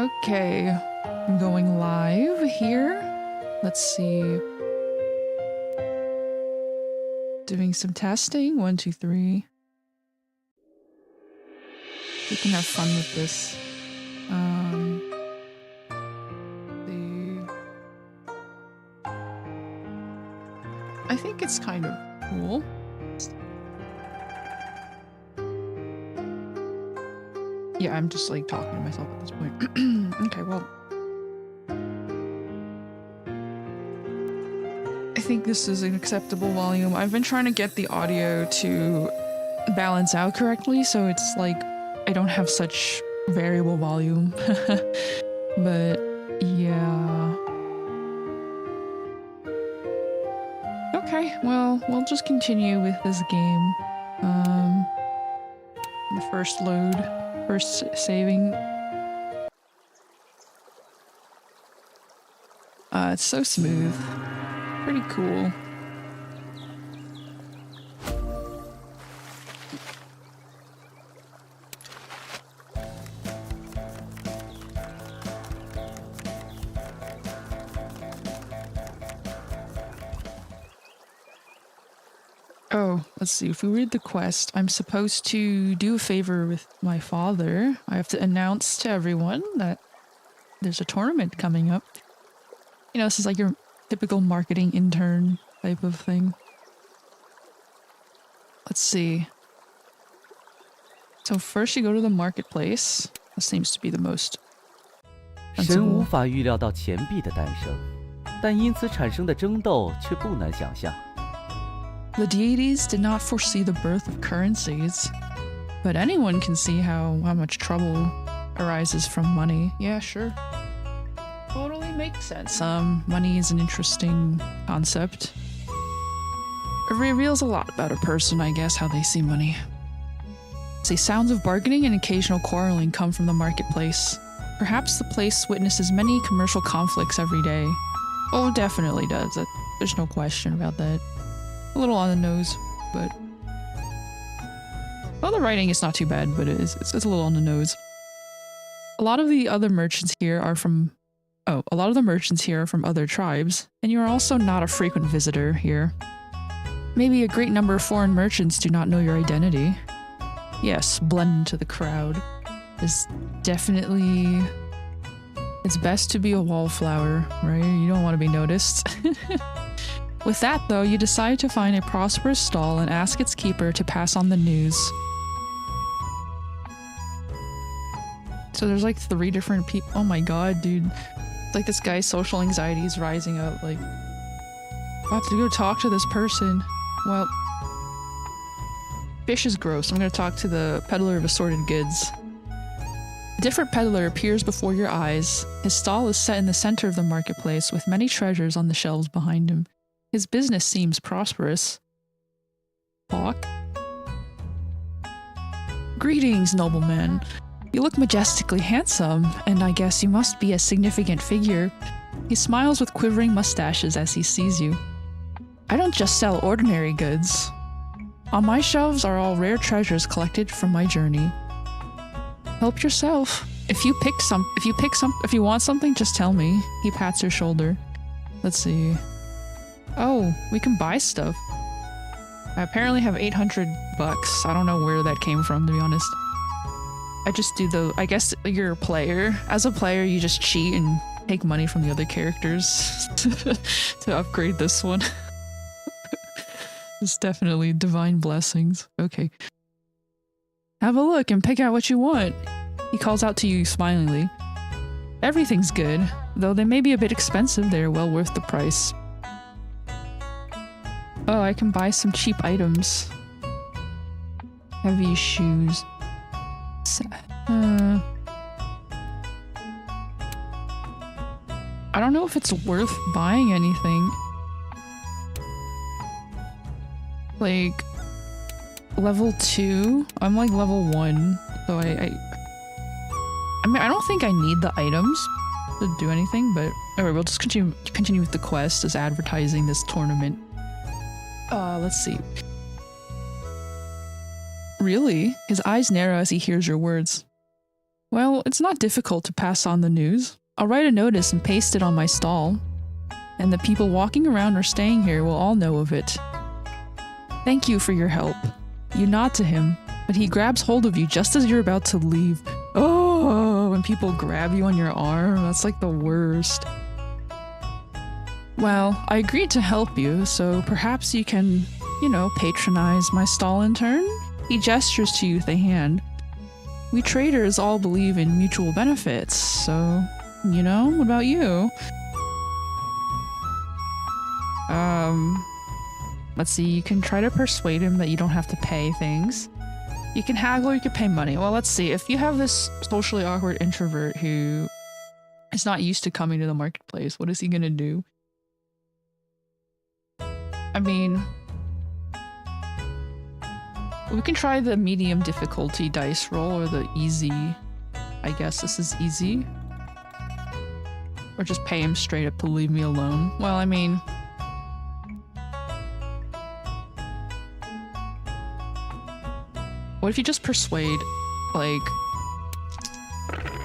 Okay, I'm going live here. Let's see. Doing some testing. 1, 2, 3. We can have fun with this. I think it's kind of cool. Yeah, I'm just like talking to myself at this point. Okay, well. I think this is an acceptable volume. I've been trying to get the audio to balance out correctly, so it's like I don't have such variable volume. But yeah. Okay, well, we'll just continue with this game. The first load, first saving. It's so smooth. Pretty cool. Oh, let's see. If we read the quest, I'm supposed to do a favor with my father. I have to announce to everyone that there's a tournament coming up. You know, this is like your typical marketing intern type of thing. Let's see. So first you go to the marketplace. That seems to be the most sensible. 神无法预料到钱币的诞生，但因此产生的争斗却不难想象。 The deities did not foresee the birth of currencies, but anyone can see how much trouble arises from money. Yeah, sure. Totally makes sense. Money is an interesting concept. It reveals a lot about a person, I guess, how they see money. See, sounds of bargaining and occasional quarreling come from the marketplace. Perhaps the place witnesses many commercial conflicts every day. Oh, it definitely does. There's no question about that. A little on the nose, but... Well, the writing is not too bad, but it's a little on the nose. A lot of the merchants here are from other tribes, and you are also not a frequent visitor here. Maybe a great number of foreign merchants do not know your identity. Yes, blend into the crowd. It's definitely... It's best to be a wallflower, right? You don't want to be noticed. With that, though, you decide to find a prosperous stall and ask its keeper to pass on the news. So there's like 3 different people. Oh my god, dude. It's like this guy's social anxiety is rising up. Like, I have to go talk to this person. Well, fish is gross. I'm gonna talk to the peddler of assorted goods. A different peddler appears before your eyes. His stall is set in the center of the marketplace with many treasures on the shelves behind him. His business seems prosperous. Hawk? Greetings, nobleman. You look majestically handsome, and I guess you must be a significant figure. He smiles with quivering mustaches as he sees you. I don't just sell ordinary goods. On my shelves are all rare treasures collected from my journey. Help yourself. If you want something, just tell me. He pats your shoulder. Let's see. Oh, we can buy stuff. I apparently have 800 bucks. I don't know where that came from, to be honest. I just do I guess you're a player. As a player, you just cheat and take money from the other characters to upgrade this one. It's definitely divine blessings. Okay. Have a look and pick out what you want. He calls out to you smilingly. Everything's good, though they may be a bit expensive. They are well worth the price. Oh, I can buy some cheap items. Heavy shoes. I don't know if it's worth buying anything. Like, level 2? I'm like level 1, so I mean, I don't think I need the items to do anything, but alright, we'll just continue with the quest as advertising this tournament. Let's see. Really? His eyes narrow as he hears your words. Well, it's not difficult to pass on the news. I'll write a notice and paste it on my stall. And the people walking around or staying here will all know of it. Thank you for your help. You nod to him, but he grabs hold of you just as you're about to leave. Oh, when people grab you on your arm, that's like the worst. Well, I agreed to help you, so perhaps you can, patronize my stall in turn? He gestures to you with a hand. We traders all believe in mutual benefits, so, what about you? Let's see, you can try to persuade him that you don't have to pay things. You can haggle or you can pay money. Well, let's see, if you have this socially awkward introvert who is not used to coming to the marketplace, what is he gonna do? I mean, we can try the medium difficulty dice roll or the easy. I guess this is easy. Or just pay him straight up to leave me alone. Well, I mean, what if you just persuade, like,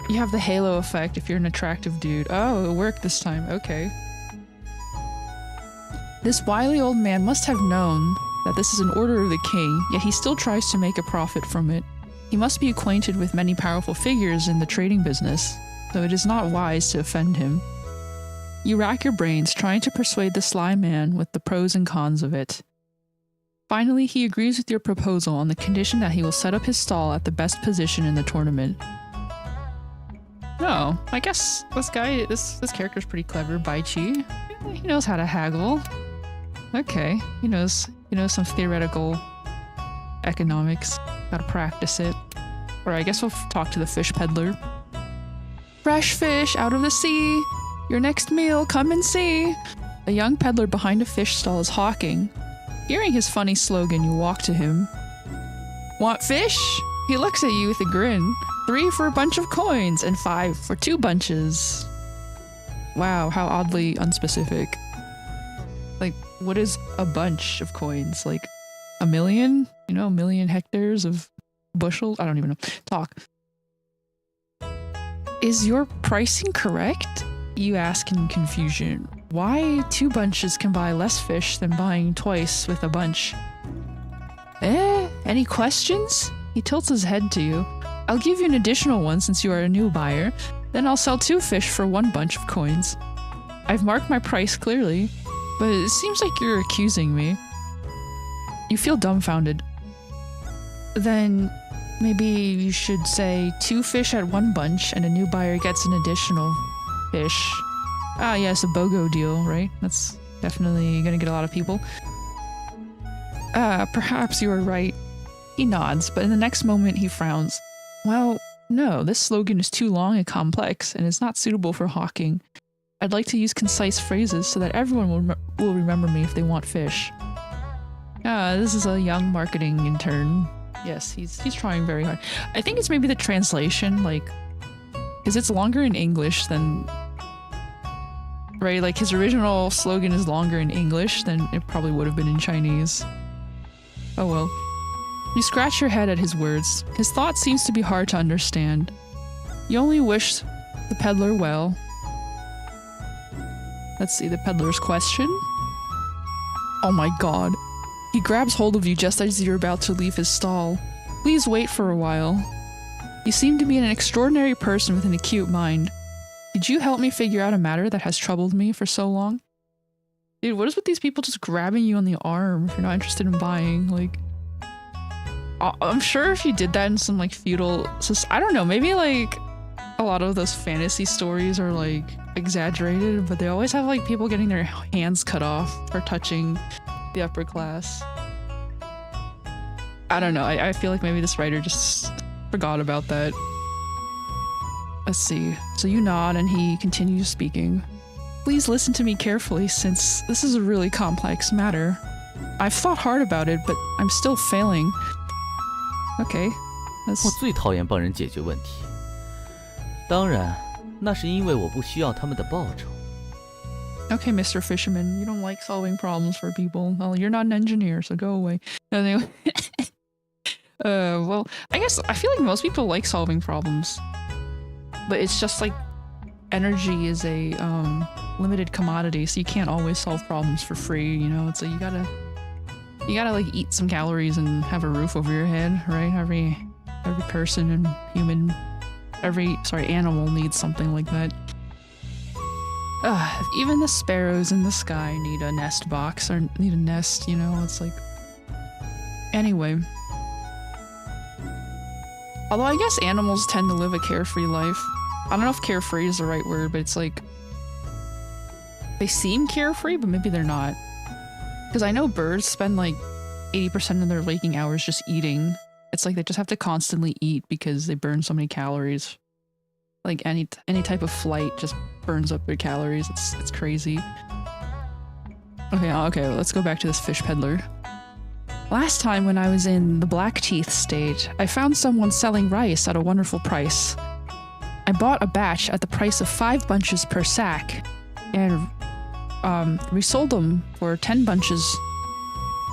you have the halo effect if you're an attractive dude. Oh, it worked this time. Okay. This wily old man must have known that this is an order of the king, yet he still tries to make a profit from it. He must be acquainted with many powerful figures in the trading business, so it is not wise to offend him. You rack your brains trying to persuade the sly man with the pros and cons of it. Finally, he agrees with your proposal on the condition that he will set up his stall at the best position in the tournament. Oh, I guess this character's pretty clever, Bai Chi. He knows how to haggle. Okay, he knows some theoretical economics. Gotta practice it. Or I guess we'll talk to the fish peddler. Fresh fish out of the sea! Your next meal, come and see! A young peddler behind a fish stall is hawking. Hearing his funny slogan, you walk to him. Want fish? He looks at you with a grin. 3 for a bunch of coins, and 5 for 2 bunches. Wow, how oddly unspecific. Like, what is a bunch of coins? Like, a million? A million hectares of bushels? I don't even know. Talk. Is your pricing correct? You ask in confusion. Why 2 bunches can buy less fish than buying twice with a bunch? Any questions? He tilts his head to you. I'll give you an additional one since you are a new buyer. Then I'll sell 2 fish for 1 bunch of coins. I've marked my price clearly, but it seems like you're accusing me. You feel dumbfounded. Then maybe you should say 2 fish at 1 bunch and a new buyer gets an additional fish. Ah, yes, a BOGO deal, right? That's definitely gonna get a lot of people. Perhaps you are right. He nods, but in the next moment he frowns. Well, no, this slogan is too long and complex, and is not suitable for hawking. I'd like to use concise phrases so that everyone will remember me if they want fish. This is a young marketing intern. Yes, he's trying very hard. I think it's maybe the translation, like, because it's longer in English than... Right, like his original slogan is longer in English than it probably would have been in Chinese. Oh well. You scratch your head at his words. His thought seems to be hard to understand. You only wish the peddler well. Let's see the peddler's question. Oh my god. He grabs hold of you just as you're about to leave his stall. Please wait for a while. You seem to be an extraordinary person with an acute mind. Did you help me figure out a matter that has troubled me for so long? Dude, what is with these people just grabbing you on the arm if you're not interested in buying? Like, I'm sure if you did that in some like feudal, I don't know, maybe like a lot of those fantasy stories are like exaggerated, but they always have like people getting their hands cut off for touching the upper class. I don't know, I feel like maybe this writer just forgot about that. Let's see. So you nod and he continues speaking. Please listen to me carefully since this is a really complex matter. I've thought hard about it, but I'm still failing. Okay. 我最讨厌帮人解决问题。当然，那是因为我不需要他们的报酬。Okay, Mr. Fisherman, you don't like solving problems for people. Well, you're not an engineer, so go away. Anyway. Well, I guess I feel like most people like solving problems. But it's just like energy is a limited commodity, so you can't always solve problems for free, you know? It's like you gotta like eat some calories and have a roof over your head, right? Every person and human, animal needs something like that. Even the sparrows in the sky need a nest box, or need a nest, you know? It's like... Anyway. Although I guess animals tend to live a carefree life. I don't know if carefree is the right word, but it's like... They seem carefree, but maybe they're not. Because I know birds spend like 80% of their waking hours just eating. It's like they just have to constantly eat because they burn so many calories. Like any type of flight just burns up their calories. It's crazy. Okay, let's go back to this fish peddler. Last time when I was in the Blackteeth state, I found someone selling rice at a wonderful price. I bought a batch at the price of 5 bunches per sack, and resold them for 10 bunches,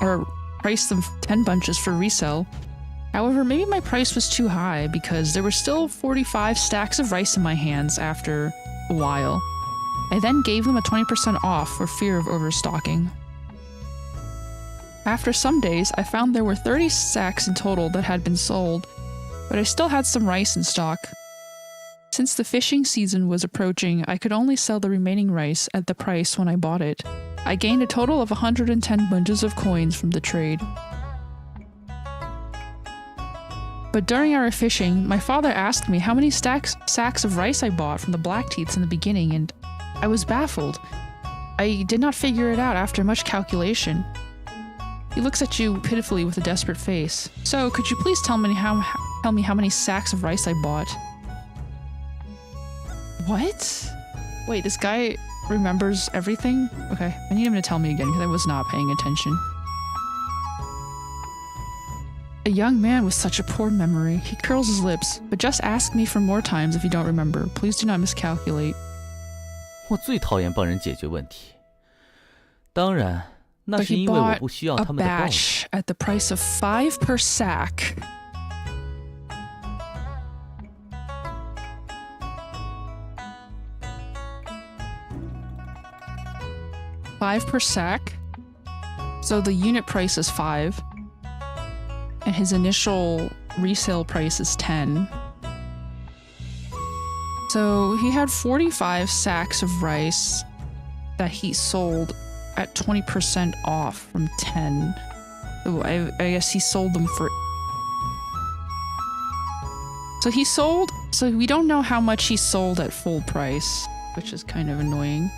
or priced them 10 bunches for resale. However, maybe my price was too high because there were still 45 stacks of rice in my hands after a while. I then gave them a 20% off for fear of overstocking. After some days, I found there were 30 sacks in total that had been sold, but I still had some rice in stock. Since the fishing season was approaching, I could only sell the remaining rice at the price when I bought it. I gained a total of 110 bunches of coins from the trade. But during our fishing, my father asked me how many sacks of rice I bought from the Blackteeths in the beginning, and I was baffled. I did not figure it out after much calculation. He looks at you pitifully with a desperate face. So, could you please tell me how many sacks of rice I bought? What? Wait, this guy remembers everything? Okay, I need him to tell me again because I was not paying attention. A young man with such a poor memory. He curls his lips, but just ask me for more times if you don't remember. Please do not miscalculate. 我最讨厌帮人解决问题。当然，那是因为我不需要他们的报酬。 batch at the price of 5 per sack. $5 per sack. So the unit price is 5. And his initial resale price is 10. So he had 45 sacks of rice that he sold at 20% off from 10. So I guess he sold them for... So we don't know how much he sold at full price, which is kind of annoying.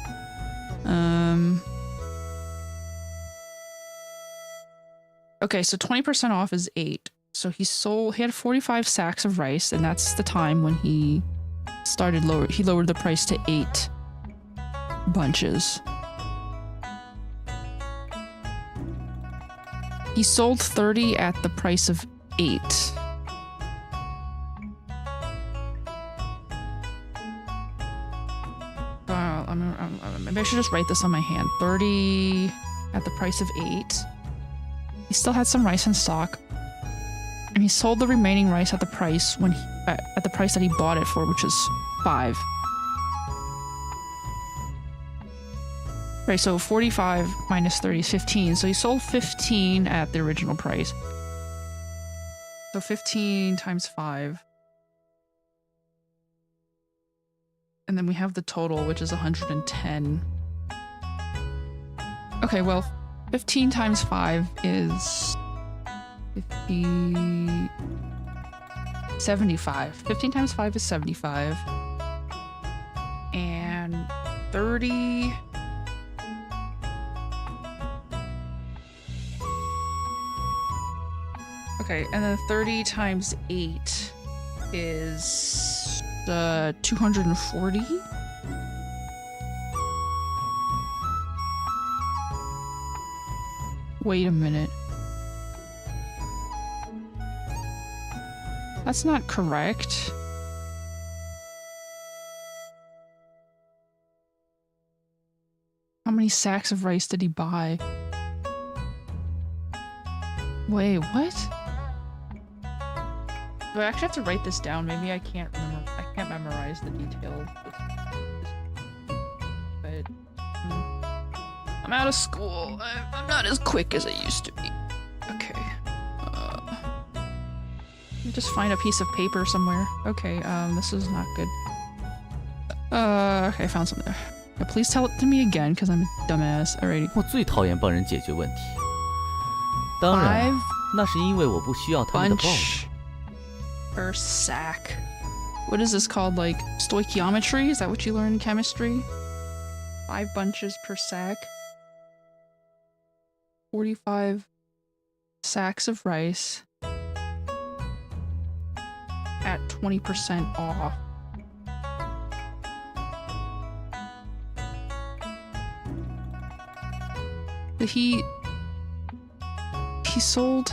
Okay, so 20% off is 8. So he had 45 sacks of rice, and that's the time when he lowered the price to 8 bunches. He sold 30 at the price of 8. Maybe I should just write this on my hand. 30 at the price of 8. He still had some rice in stock, and he sold the remaining rice at the price at the price that he bought it for, which is 5. Right, so 45 minus 30 is 15. So he sold 15 at the original price. So 15 times 5. And then we have the total, which is 110. Okay, well, 15 times 5 is 75. 15 times 5 is 75. And 30... Okay, and then 30 times 8 is 240? Wait a minute. That's not correct. How many sacks of rice did he buy? Wait, what? Do I actually have to write this down? Maybe I can't remember. can't memorize the details. But I'm out of school. I'm not as quick as I used to be. Okay. Just find a piece of paper somewhere. Okay, this is not good. Okay, I found something there. Yeah, please tell it to me again, because I'm a dumbass. Alrighty. 我最讨厌帮人解决问题。当然，那是因为我不需要他们的抱怨。 Per sack. What is this called? Like stoichiometry? Is that what you learn in chemistry? 5 bunches per sack. 45 sacks of rice at 20% off. But he sold.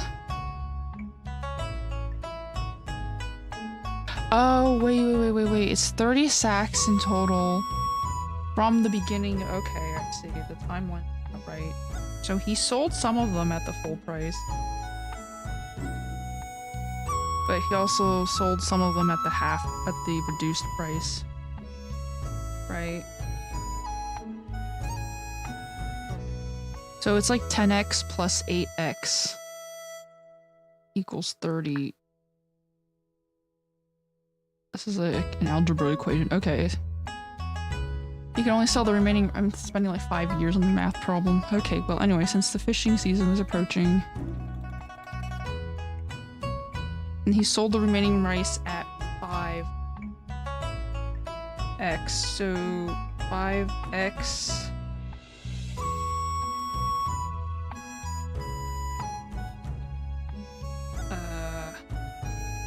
Oh, wait. It's 30 sacks in total from the beginning. Okay, I see. The time went right. So he sold some of them at the full price. But he also sold some of them at the reduced price. Right? So it's like 10x plus 8x equals 30. This is an algebra equation. Okay. You can only sell the remaining. I'm spending like 5 years on the math problem. Okay, well, anyway, since the fishing season is approaching. And he sold the remaining rice at 5x. So 5x.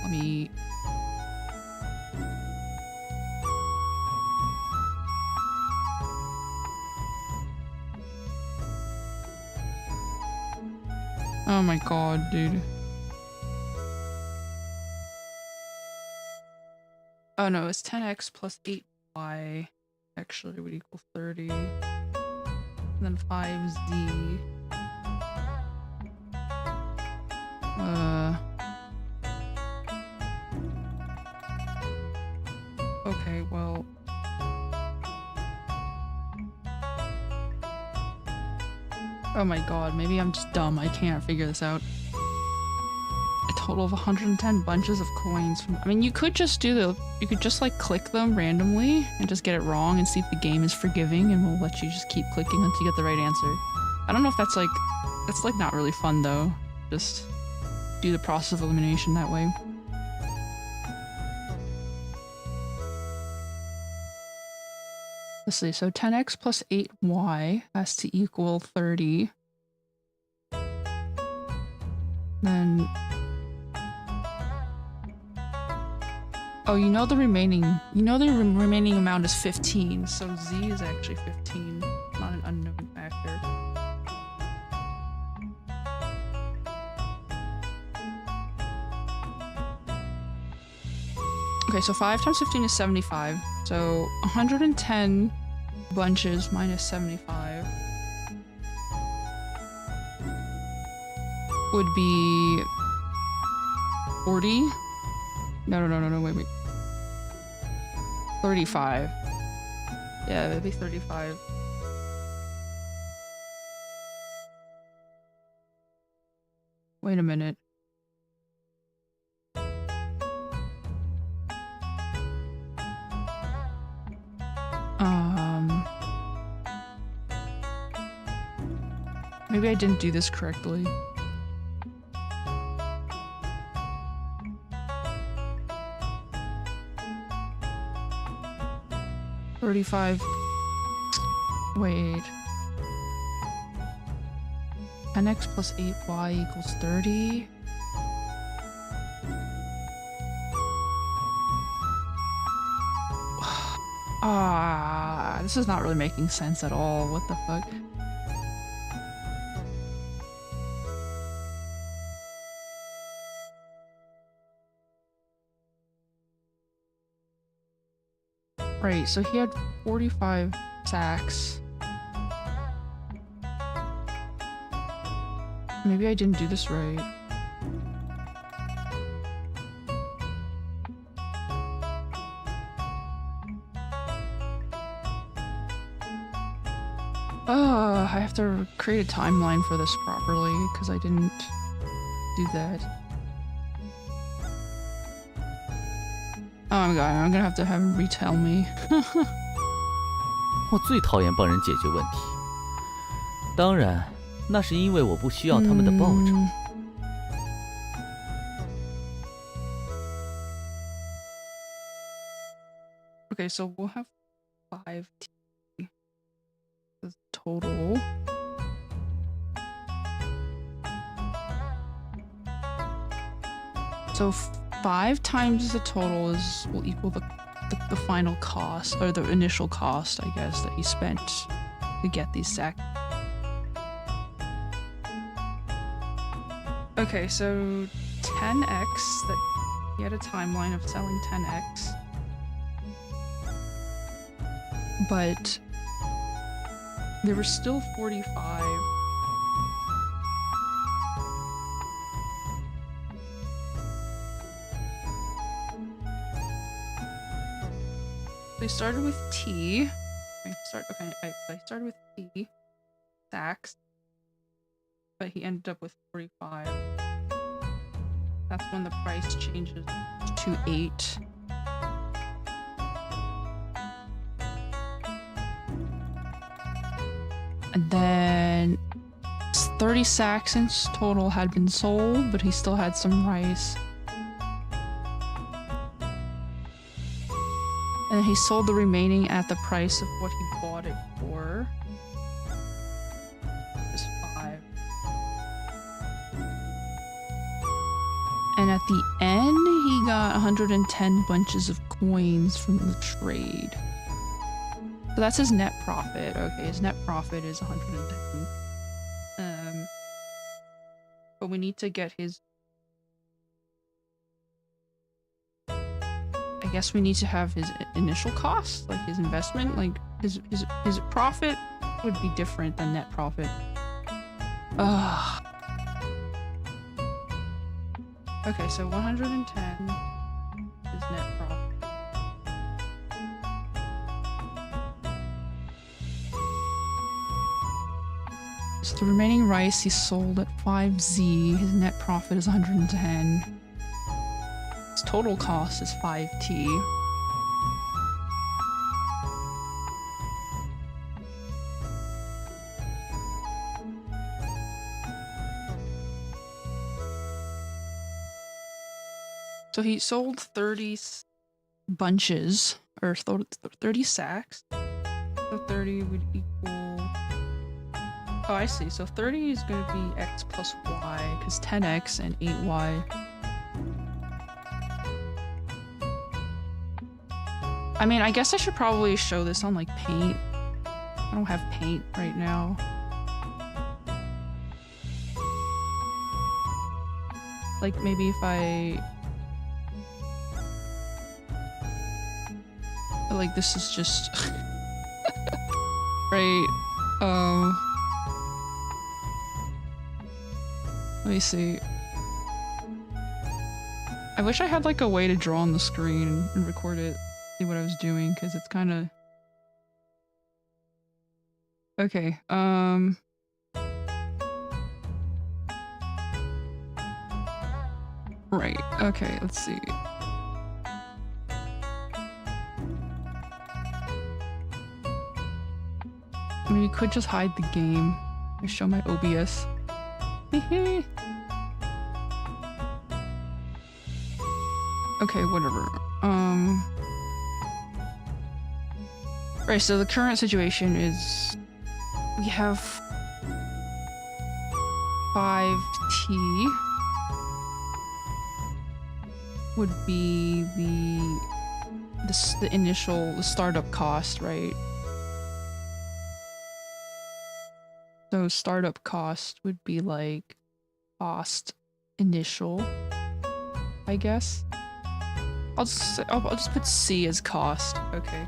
Let me. Oh my god, dude. Oh no, it's 10x plus 8y actually would equal 30. And then 5z. Okay, well. Oh my god, maybe I'm just dumb. I can't figure this out. A total of 110 bunches of coins. I mean, you could just you could just like click them randomly and just get it wrong and see if the game is forgiving and we'll let you just keep clicking until you get the right answer. I don't know if that's like not really fun though. Just do the process of elimination that way. Let's see, so 10x plus 8y has to equal 30. Then... Oh, you know the remaining amount is 15, so z is actually 15, not an unknown factor. Okay, so 5 times 15 is 75. So 110 bunches minus 75 would be 40. No, wait. 35. Yeah, it'd be 35. Wait a minute. Maybe I didn't do this correctly. $35. Wait. 10x plus 8y equals 30. This is not really making sense at all. What the fuck? Right, so he had 45 sacks. Maybe I didn't do this right. I have to create a timeline for this properly because I didn't do that. Oh my god, I'm gonna have to have him retell me. 我最讨厌帮人解决问题，当然，那是因为我不需要他们的报酬。Okay, so we'll have 5 T total. So 5 times the total will equal the final cost, or the initial cost, I guess, that he spent to get these sacks. Okay, so 10x, that he had a timeline of selling 10x. But there were still 45. They started with T. I started with T. Sacks. But he ended up with 45. That's when the price changes to 8. And then 30 sacks in total had been sold, but he still had some rice. And then he sold the remaining at the price of what he bought it for. Just 5. And at the end, he got 110 bunches of coins from the trade. So that's his net profit. Okay, his net profit is 110. But we need to get his... I guess we need to have his initial cost, like his investment, like his profit would be different than net profit. Ugh. Okay, so 110 is net profit. So the remaining rice he sold at 5Z, his net profit is 110. His total cost is 5T. So he sold 30 bunches, or 30 sacks. So 30 would equal... Oh, I see. So 30 is going to be x plus y, because 10x and 8y. I mean, I guess I should probably show this on, like, paint. I don't have paint right now. Like, maybe if I... Like, this is just... right, let me see. I wish I had, like, a way to draw on the screen and record it, see what I was doing, because it's kind of... Okay, right, okay, let's see. I mean, you could just hide the game. I show my OBS. Okay, whatever. Right, so the current situation is we have 5T would be the initial startup cost, right? So startup cost would be like cost initial, I guess. I'll just put C as cost. Okay.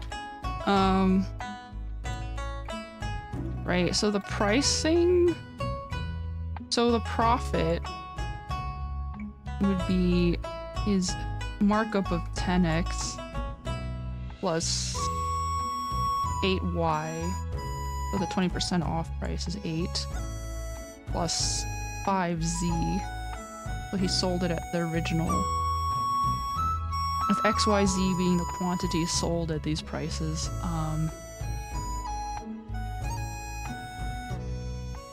Right, so the pricing, so the profit would be his markup of 10x plus 8y. So So the 20% off price is 8 plus 5z. So he sold it at the original. With XYZ being the quantity sold at these prices.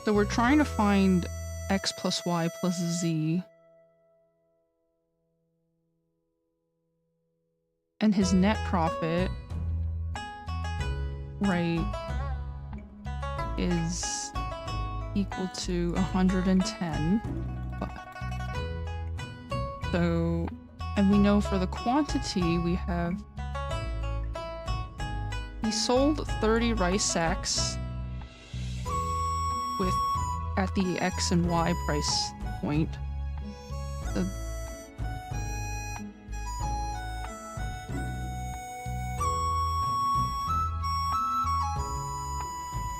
So we're trying to find x plus y plus z. And his net profit, right, is equal to 110. So, and we know for the quantity we have, he sold 30 rice sacks with at the X and Y price point.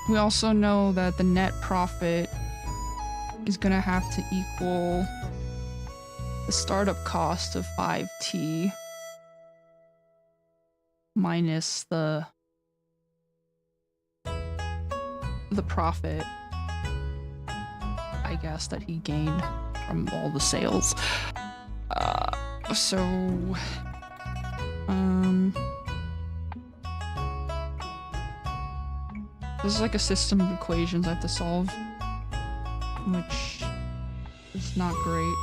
We also know that the net profit is gonna have to equal the startup cost of 5t minus the profit, I guess, that he gained from all the sales. This is like a system of equations I have to solve, which is not great.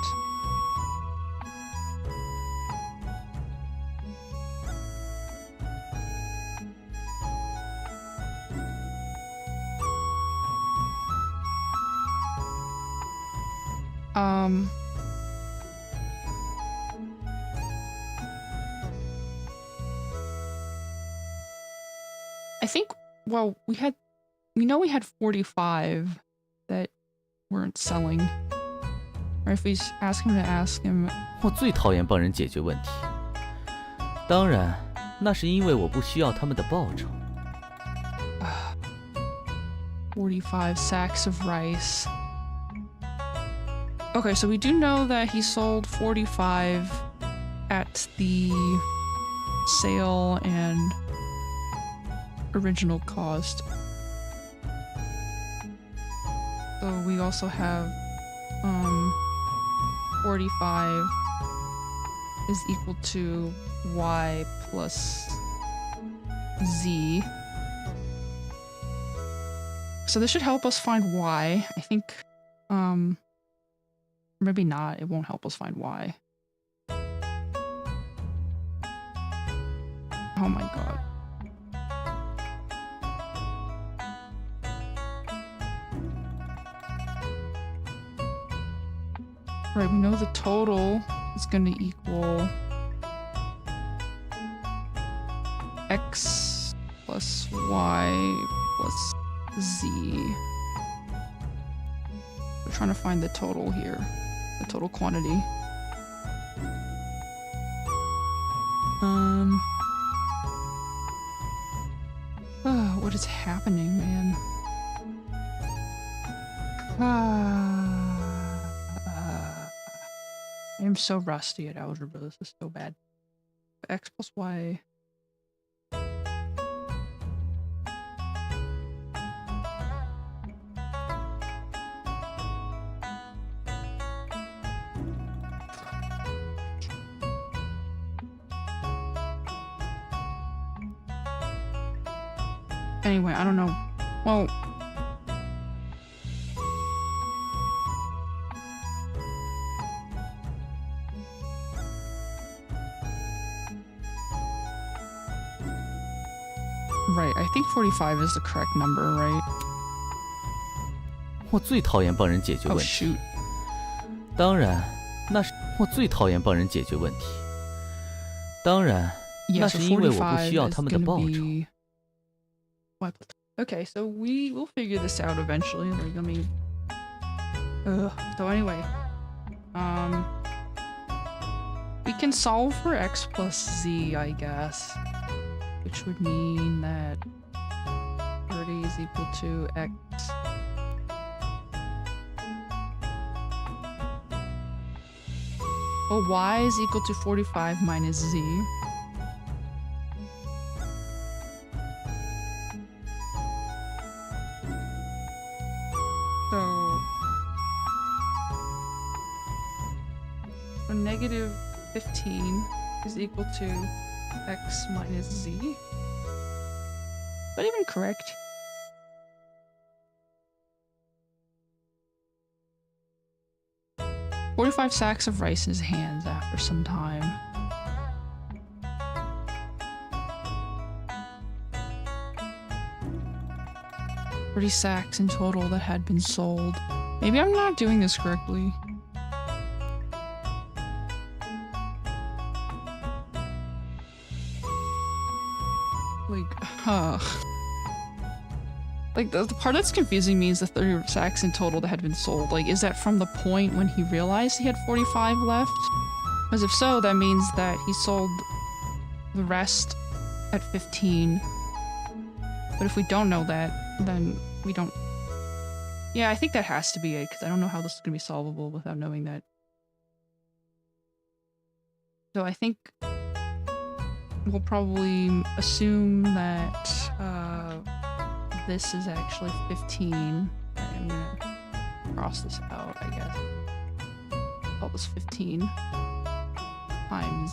I think, well, we know we had 45 that weren't selling. Or if we ask him, 我最讨厌帮人解决问题。当然，那是因为我不需要他们的报酬。45 sacks of rice. Okay, so we do know that he sold 45 at the sale and original cost. So we also have 45 is equal to y plus z. So this should help us find y. I think, maybe not. It won't help us find y. Oh my god. Right, we know the total is going to equal x plus y plus z. We're trying to find the total here, the total quantity. What is happening, man? I am so rusty at algebra. This is so bad. X plus y. Anyway, I don't know. Well, right, I think 45 is the correct number, right? 我最讨厌帮人解决问 Oh 题。 shoot. 当然，那是我最讨厌帮人解决问题。当然， Yeah, 那 so 是因为我不 45需要 is 他们的 gonna 报酬。 be... Okay, so we will figure this out eventually. Like, I mean... So anyway... we can solve for x plus z, I guess. Which would mean that 30 is equal to x. Well, y is equal to 45 minus z. negative 15 is equal to x minus z. Is that even correct? "45 sacks of rice in his hands after some time. 30 sacks in total that had been sold." Maybe I'm not doing this correctly. Like, the part that's confusing me is the 30 sacks in total that had been sold. Like, is that from the point when he realized he had 45 left? Because if so, that means that he sold the rest at 15. But if we don't know that, then we don't... Yeah, I think that has to be it, because I don't know how this is going to be solvable without knowing that. So I think we'll probably assume that this is actually 15. I'm gonna cross this out, I guess. Call this 15 times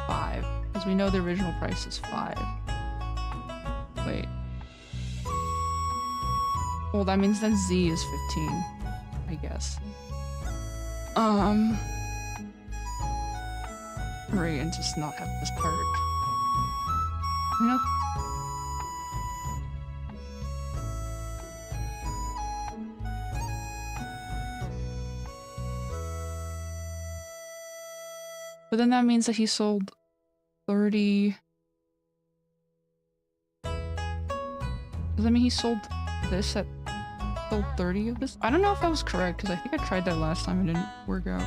5, because we know the original price is 5. Wait. Well, that means then Z is 15, I guess. Right, and just not have this part. You know? But then that means that he sold 30... Does that mean he sold this at... Sold 30 of this? I don't know if that was correct, because I think I tried that last time and it didn't work out.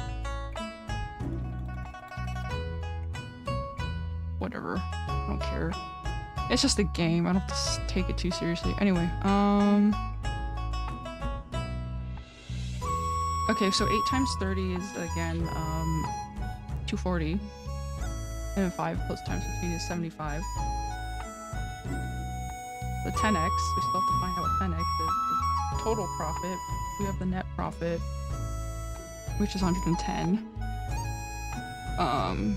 Whatever. I don't care. It's just a game. I don't have to take it too seriously. Anyway, okay, so 8 times 30 is, again, 240. And then 5 plus times 15 is 75. The 10x, we still have to find out what 10x is total profit. We have the net profit, which is 110.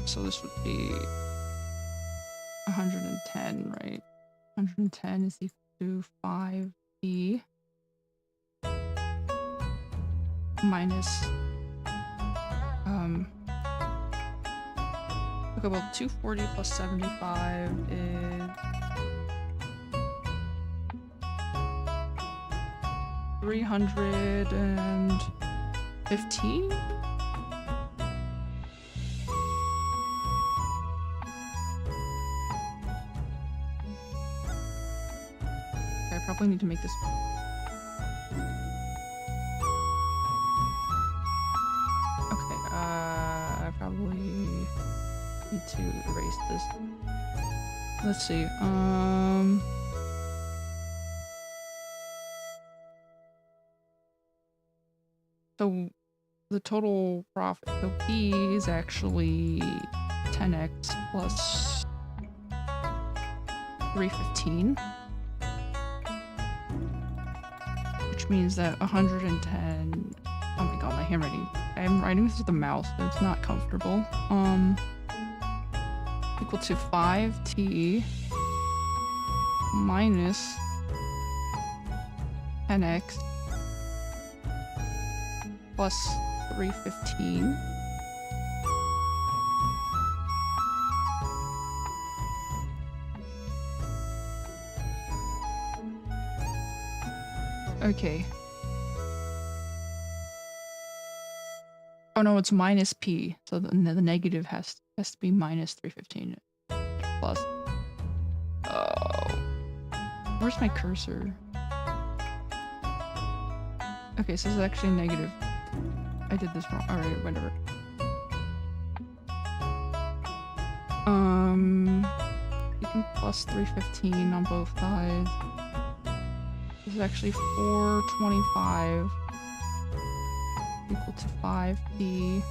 So this would be 110, right? 110 is equal to 5p minus okay, well, 240 plus 75 is 315? I probably need to make this. Okay, I probably need to erase this. Let's see, so the total profit, so P is actually 10x plus 315. Which means that 110... Oh my god, my handwriting. I'm writing this with the mouse, so it's not comfortable. Equal to 5t minus 10x plus 315. Okay. Oh no, it's minus p. So the negative has to be minus 315 plus. Oh, where's my cursor? Okay, so this is actually negative. I did this wrong. All right, whatever. You can plus 315 on both sides. This is actually 425 equal to 5p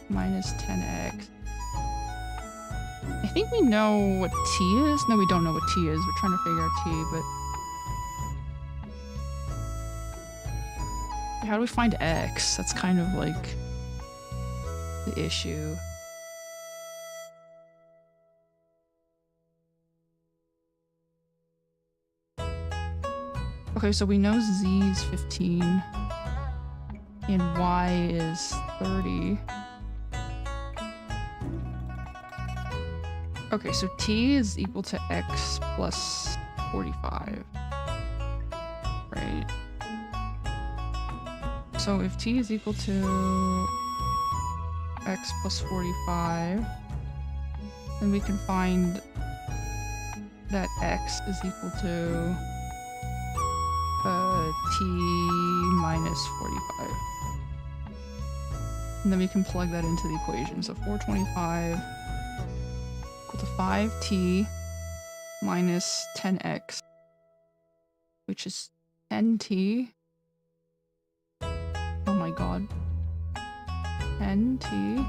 minus 10x. I think we know what t is. No, we don't know what t is. We're trying to figure out t, but how do we find x? That's kind of like... the issue. Okay, so we know Z is 15 and Y is 30. Okay, so T is equal to X plus 45. Right? So if T is equal to X plus 45, then we can find that X is equal to T minus 45. And then we can plug that into the equation. So 425 equal to 5T minus 10X, which is 10T. Oh my god. 10T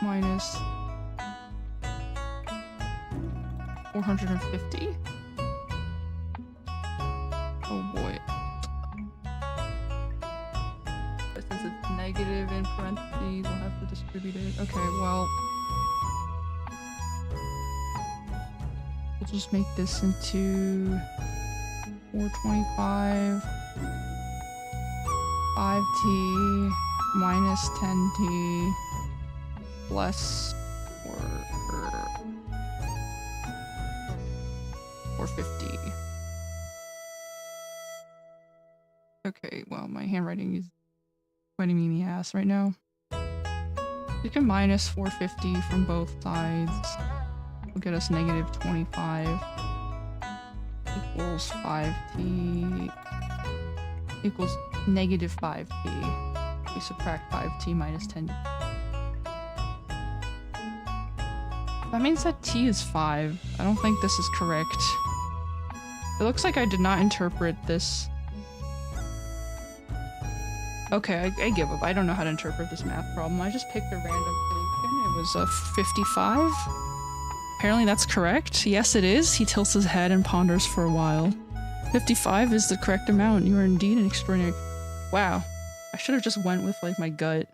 minus 450. Oh boy. Since it's negative in parentheses, we'll have to distribute it. Okay, well, we'll just make this into 425 5T minus 10T plus 450. Okay, well, my handwriting is biting me in the ass right now. We can minus 450 from both sides. Will get us negative 25 equals 5T equals negative 5T. We subtract 5T minus 10. That means that T is 5. I don't think this is correct. It looks like I did not interpret this. Okay, I give up. I don't know how to interpret this math problem. I just picked a random thing. It was a 55. Apparently that's correct. Yes, it is. He tilts his head and ponders for a while. 55 is the correct amount. You are indeed an extraordinary... Wow. I should have just went with, like, my gut.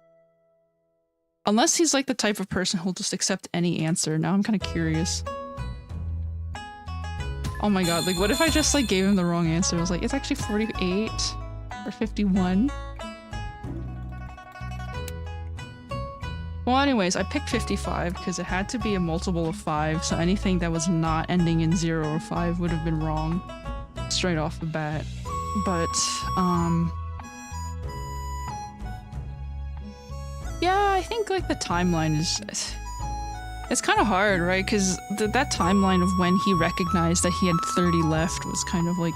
Unless he's, like, the type of person who'll just accept any answer. Now I'm kind of curious. Oh my god, like, what if I just, like, gave him the wrong answer? I was like, it's actually 48 or 51. Well, anyways, I picked 55 because it had to be a multiple of 5, so anything that was not ending in 0 or 5 would have been wrong straight off the bat. But, yeah, I think, like, the timeline is... It's kind of hard, right? Because that timeline of when he recognized that he had 30 left was kind of, like,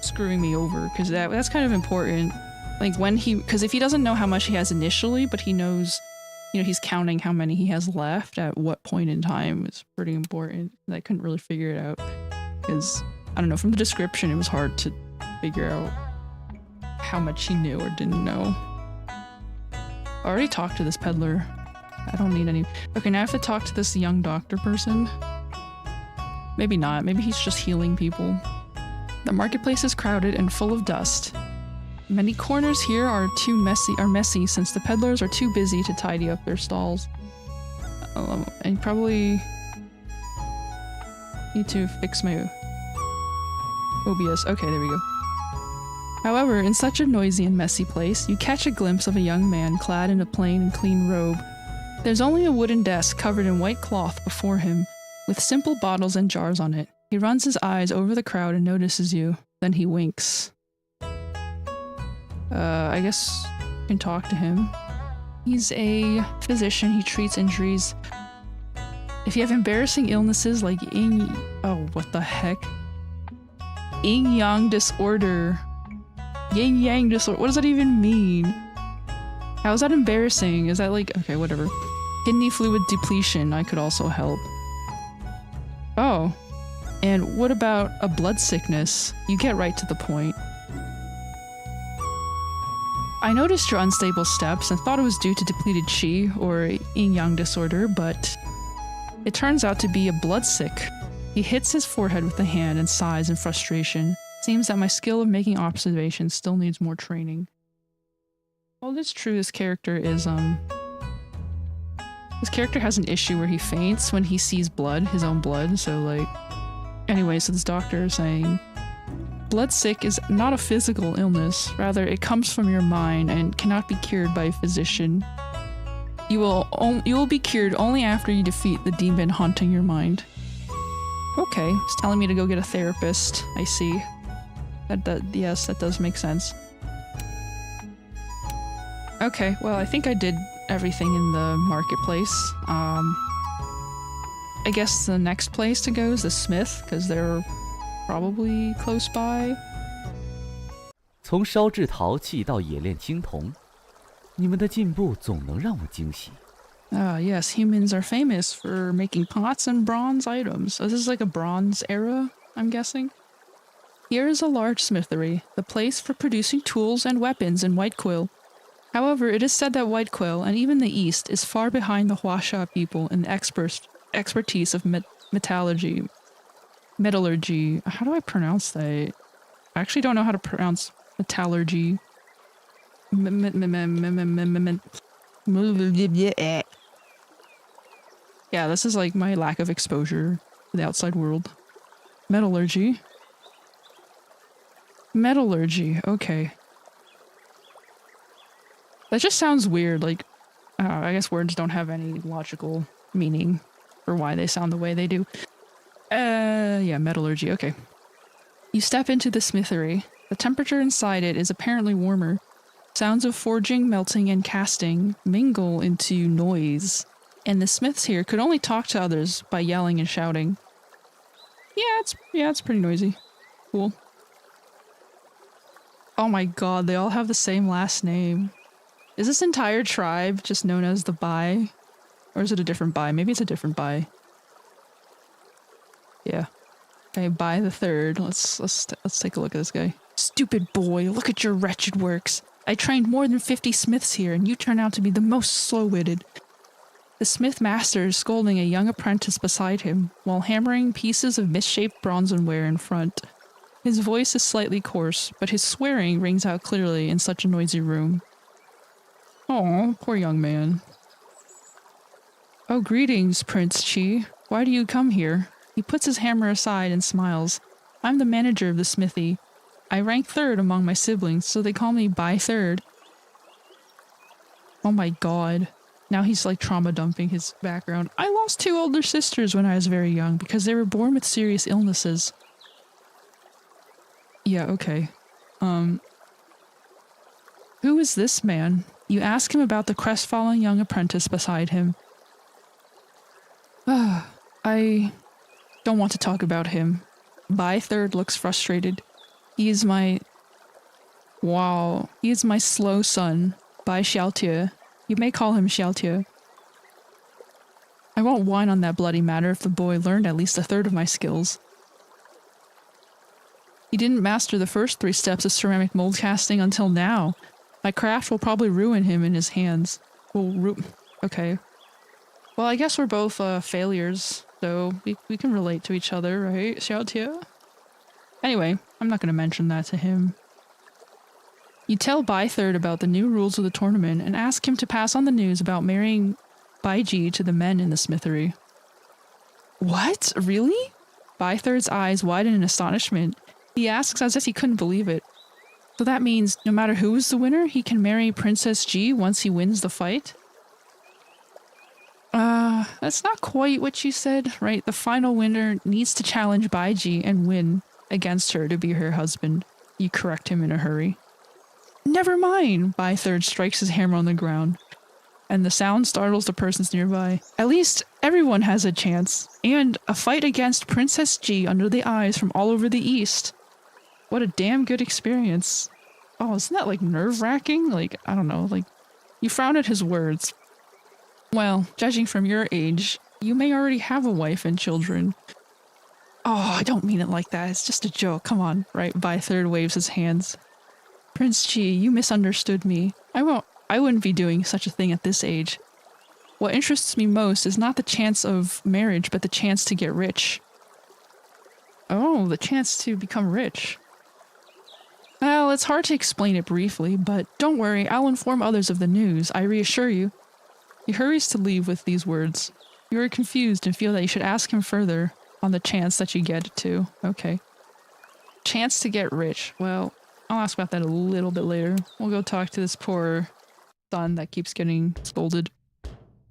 screwing me over, because that's kind of important. Like, when he... Because if he doesn't know how much he has initially, but he knows, you know, he's counting how many he has left at what point in time is pretty important. And I couldn't really figure it out. Because, I don't know, from the description, it was hard to figure out how much he knew or didn't know. I already talked to this peddler. I don't need any... Okay, now I have to talk to this young doctor person. Maybe not. Maybe he's just healing people. The marketplace is crowded and full of dust. Many corners here are messy since the peddlers are too busy to tidy up their stalls. And probably need to fix my OBS. Okay, there we go. However, in such a noisy and messy place, you catch a glimpse of a young man clad in a plain and clean robe. There's only a wooden desk covered in white cloth before him, with simple bottles and jars on it. He runs his eyes over the crowd and notices you. Then he winks. I guess you can talk to him. He's a physician. He treats injuries. If you have embarrassing illnesses like what the heck? Yin-yang disorder. Yin-yang disorder. What does that even mean? How is that embarrassing? Is that like... Okay, whatever. Kidney fluid depletion. I could also help. Oh. And what about a blood sickness? You get right to the point. I noticed your unstable steps and thought it was due to depleted qi or yin-yang disorder, but it turns out to be a blood sick. He hits his forehead with a hand and sighs in frustration. Seems that my skill of making observations still needs more training. Well, it's true this character is, this character has an issue where he faints when he sees blood, his own blood, so like... Anyway, so this doctor is saying, bloodsick is not a physical illness, rather it comes from your mind and cannot be cured by a physician. You will be cured only after you defeat the demon haunting your mind. Okay, it's telling me to go get a therapist. I see. Yes, that does make sense. Okay, well, I think I did everything in the marketplace. I guess the next place to go is the Smith, because they're probably close by. 从烧制陶器到冶炼青铜，你们的进步总能让我惊喜。 Yes, humans are famous for making pots and bronze items. So this is like a bronze era, I'm guessing. Here is a large smithery, the place for producing tools and weapons in Whitequill. However, it is said that Whitequill, and even the East, is far behind the Huasha people in the expertise of metallurgy. How do I pronounce that? I actually don't know how to pronounce metallurgy. Yeah, this is like my lack of exposure to the outside world. Metallurgy. Metallurgy, okay. That just sounds weird, like, I guess words don't have any logical meaning for why they sound the way they do. Yeah, metallurgy, okay. You step into the smithery. The temperature inside it is apparently warmer. Sounds of forging, melting, and casting mingle into noise. And the smiths here could only talk to others by yelling and shouting. Yeah, it's pretty noisy. Cool. Oh my god, they all have the same last name. Is this entire tribe just known as the Bai? Or is it a different Bai? Maybe it's a different Bai. Yeah. Okay, Bai the Third. Let's take a look at this guy. Stupid boy, look at your wretched works. I trained more than 50 smiths here, and you turn out to be the most slow-witted. The smith master is scolding a young apprentice beside him, while hammering pieces of misshaped bronzeware in front. His voice is slightly coarse, but his swearing rings out clearly in such a noisy room. Oh, poor young man. Oh, greetings, Prince Chi. Why do you come here? He puts his hammer aside and smiles. I'm the manager of the smithy. I rank third among my siblings, so they call me Bai Third. Oh my god. Now he's like trauma dumping his background. I lost 2 older sisters when I was very young because they were born with serious illnesses. Yeah, okay. Who is this man? You ask him about the crestfallen young apprentice beside him. I don't want to talk about him. Bai Third looks frustrated. He is my slow son, Bai Xiaotie. You may call him Xiaotie. I won't whine on that bloody matter if the boy learned at least a third of my skills. He didn't master the first 3 steps of ceramic mold casting until now. My craft will probably ruin him in his hands. Okay. Well, I guess we're both failures, so we can relate to each other, right, Xiaotie? Anyway, I'm not going to mention that to him. You tell Bai Third about the new rules of the tournament and ask him to pass on the news about marrying Bai Chi to the men in the smithery. What? Really? Bai Third's eyes widen in astonishment. He asks as if he couldn't believe it. So that means no matter who is the winner, he can marry Princess Ji once he wins the fight? That's not quite what you said, right? The final winner needs to challenge Bai Ji and win against her to be her husband. You correct him in a hurry. Never mind! Bai Third strikes his hammer on the ground, and the sound startles the persons nearby. At least everyone has a chance, and a fight against Princess Ji under the eyes from all over the East. What a damn good experience. Oh, isn't that like nerve-wracking? Like, I don't know, like, you frown at his words. Well, judging from your age, you may already have a wife and children. Oh, I don't mean it like that, it's just a joke, come on, right? Bai Third waves his hands. Prince Chi, you misunderstood me. I wouldn't be doing such a thing at this age. What interests me most is not the chance of marriage, but the chance to get rich. Oh, the chance to become rich. Well, it's hard to explain it briefly, but don't worry, I'll inform others of the news, I reassure you. He hurries to leave with these words. You are confused and feel that you should ask him further on the chance that you get to. Okay. Chance to get rich. Well, I'll ask about that a little bit later. We'll go talk to this poor son that keeps getting scolded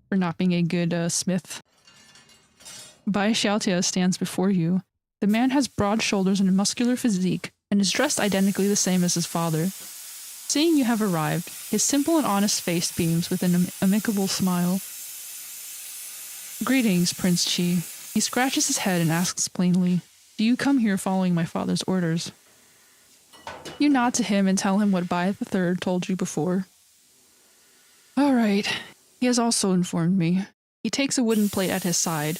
for not being a good smith. Bai Chi stands before you. The man has broad shoulders and a muscular physique, and is dressed identically the same as his father. Seeing you have arrived, his simple and honest face beams with an amicable smile. Greetings, Prince Chi. He scratches his head and asks plainly, do you come here following my father's orders? You nod to him and tell him what Bai III told you before. All right. He has also informed me. He takes a wooden plate at his side.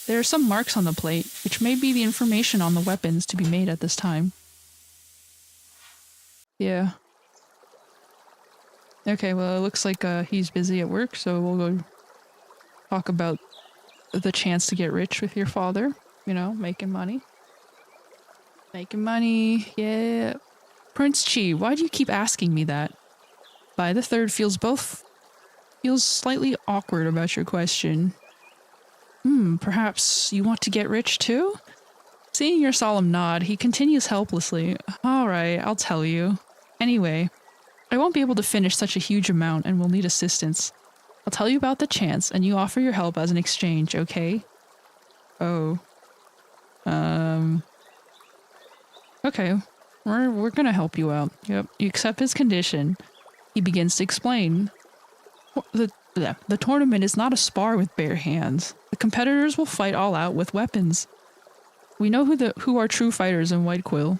There are some marks on the plate, which may be the information on the weapons to be made at this time. Yeah. Okay, well, it looks like he's busy at work, so we'll go talk about the chance to get rich with your father. You know, making money. Making money, yeah. Prince Chi, why do you keep asking me that? Bai the Third feels slightly awkward about your question. Perhaps you want to get rich too? Seeing your solemn nod, he continues helplessly. Alright, I'll tell you. Anyway, I won't be able to finish such a huge amount and will need assistance. I'll tell you about the chance and you offer your help as an exchange, okay? Oh. Okay. We're gonna help you out. Yep. You accept his condition. He begins to explain. The tournament is not a spar with bare hands. The competitors will fight all out with weapons. We know who are true fighters in White Quill.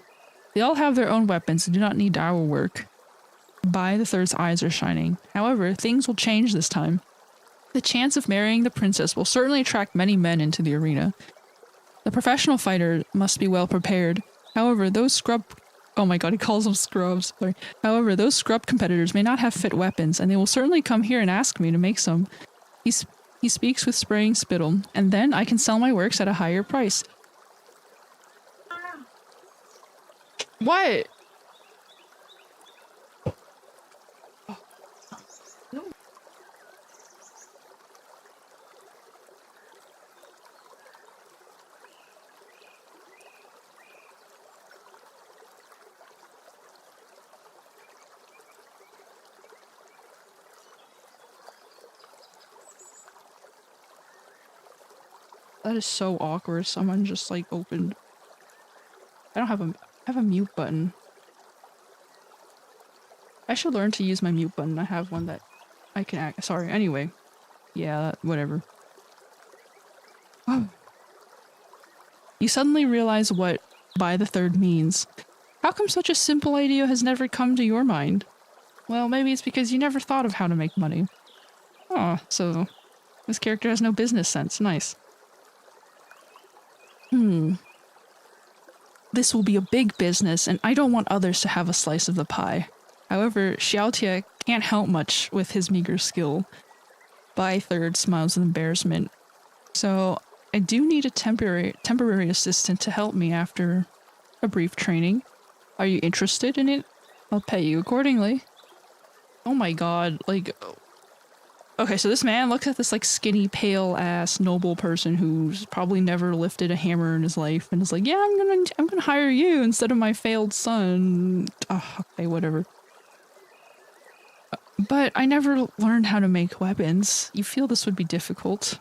They all have their own weapons and do not need our work. Bai the Third's eyes are shining. However, things will change this time. The chance of marrying the princess will certainly attract many men into the arena. The professional fighter must be well prepared. However, oh my god, he calls them scrubs. Sorry. However, those scrub competitors may not have fit weapons, and they will certainly come here and ask me to make some. He speaks with spraying spittle, and then I can sell my works at a higher price. What? That is so awkward. Someone just like opened. I have a mute button. I should learn to use my mute button. I have one that I can act. Sorry. Anyway. Yeah, whatever. Oh. You suddenly realize what Bai the Third means. How come such a simple idea has never come to your mind? Well, maybe it's because you never thought of how to make money. Oh, so this character has no business sense. Nice. This will be a big business, and I don't want others to have a slice of the pie. However, Xiaotia can't help much with his meager skill. Bai Third smiles in embarrassment. So, I do need a temporary assistant to help me after a brief training. Are you interested in it? I'll pay you accordingly. Oh my god, like... Okay, so this man looks at this like skinny, pale ass noble person who's probably never lifted a hammer in his life and is like, yeah, I'm gonna hire you instead of my failed son. Oh, okay, whatever. But I never learned how to make weapons. You feel this would be difficult.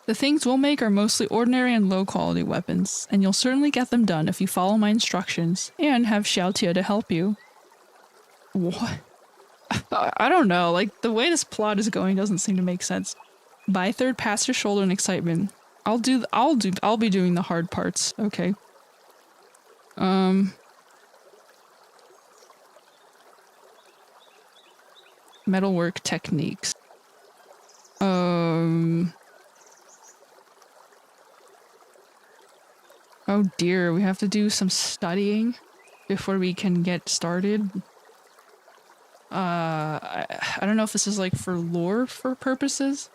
The things we'll make are mostly ordinary and low quality weapons, and you'll certainly get them done if you follow my instructions and have Xiaotia to help you. What? I don't know, like, the way this plot is going doesn't seem to make sense. Bai Third pats your shoulder in excitement. I'll be doing the hard parts, okay. Metalwork techniques. Oh dear, we have to do some studying before we can get started. I don't know if this is like for lore purposes.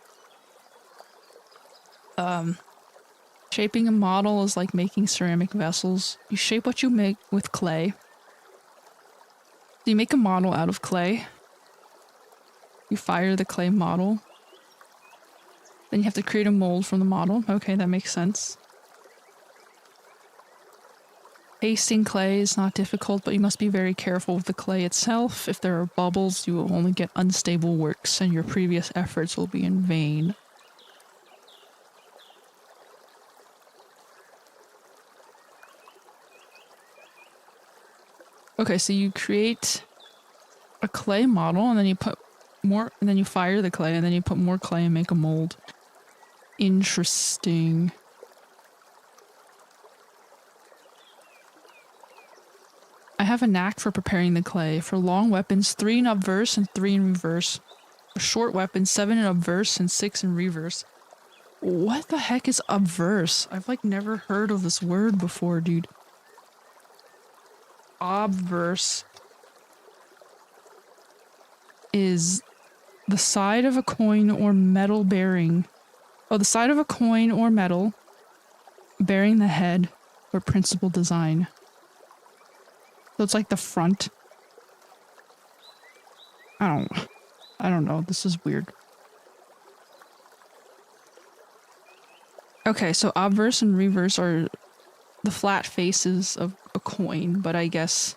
Shaping a model is like making ceramic vessels. You shape what you make with clay. You make a model out of clay. You fire the clay model. Then you have to create a mold from the model. Okay, that makes sense. Pasting clay is not difficult, but you must be very careful with the clay itself. If there are bubbles, you will only get unstable works, and your previous efforts will be in vain. Okay, so you create a clay model, and then you put more, and then you fire the clay, and then you put more clay and make a mold. Interesting. I have a knack for preparing the clay. For long weapons, 3 in obverse and 3 in reverse. For short weapons, 7 in obverse and 6 in reverse. What the heck is obverse? I've like never heard of this word before, dude. Obverse is the side of a coin or metal bearing. Oh, the side of a coin or metal bearing the head or principal design. So it's like the front. I don't know. This is weird. Okay, so obverse and reverse are the flat faces of a coin, but I guess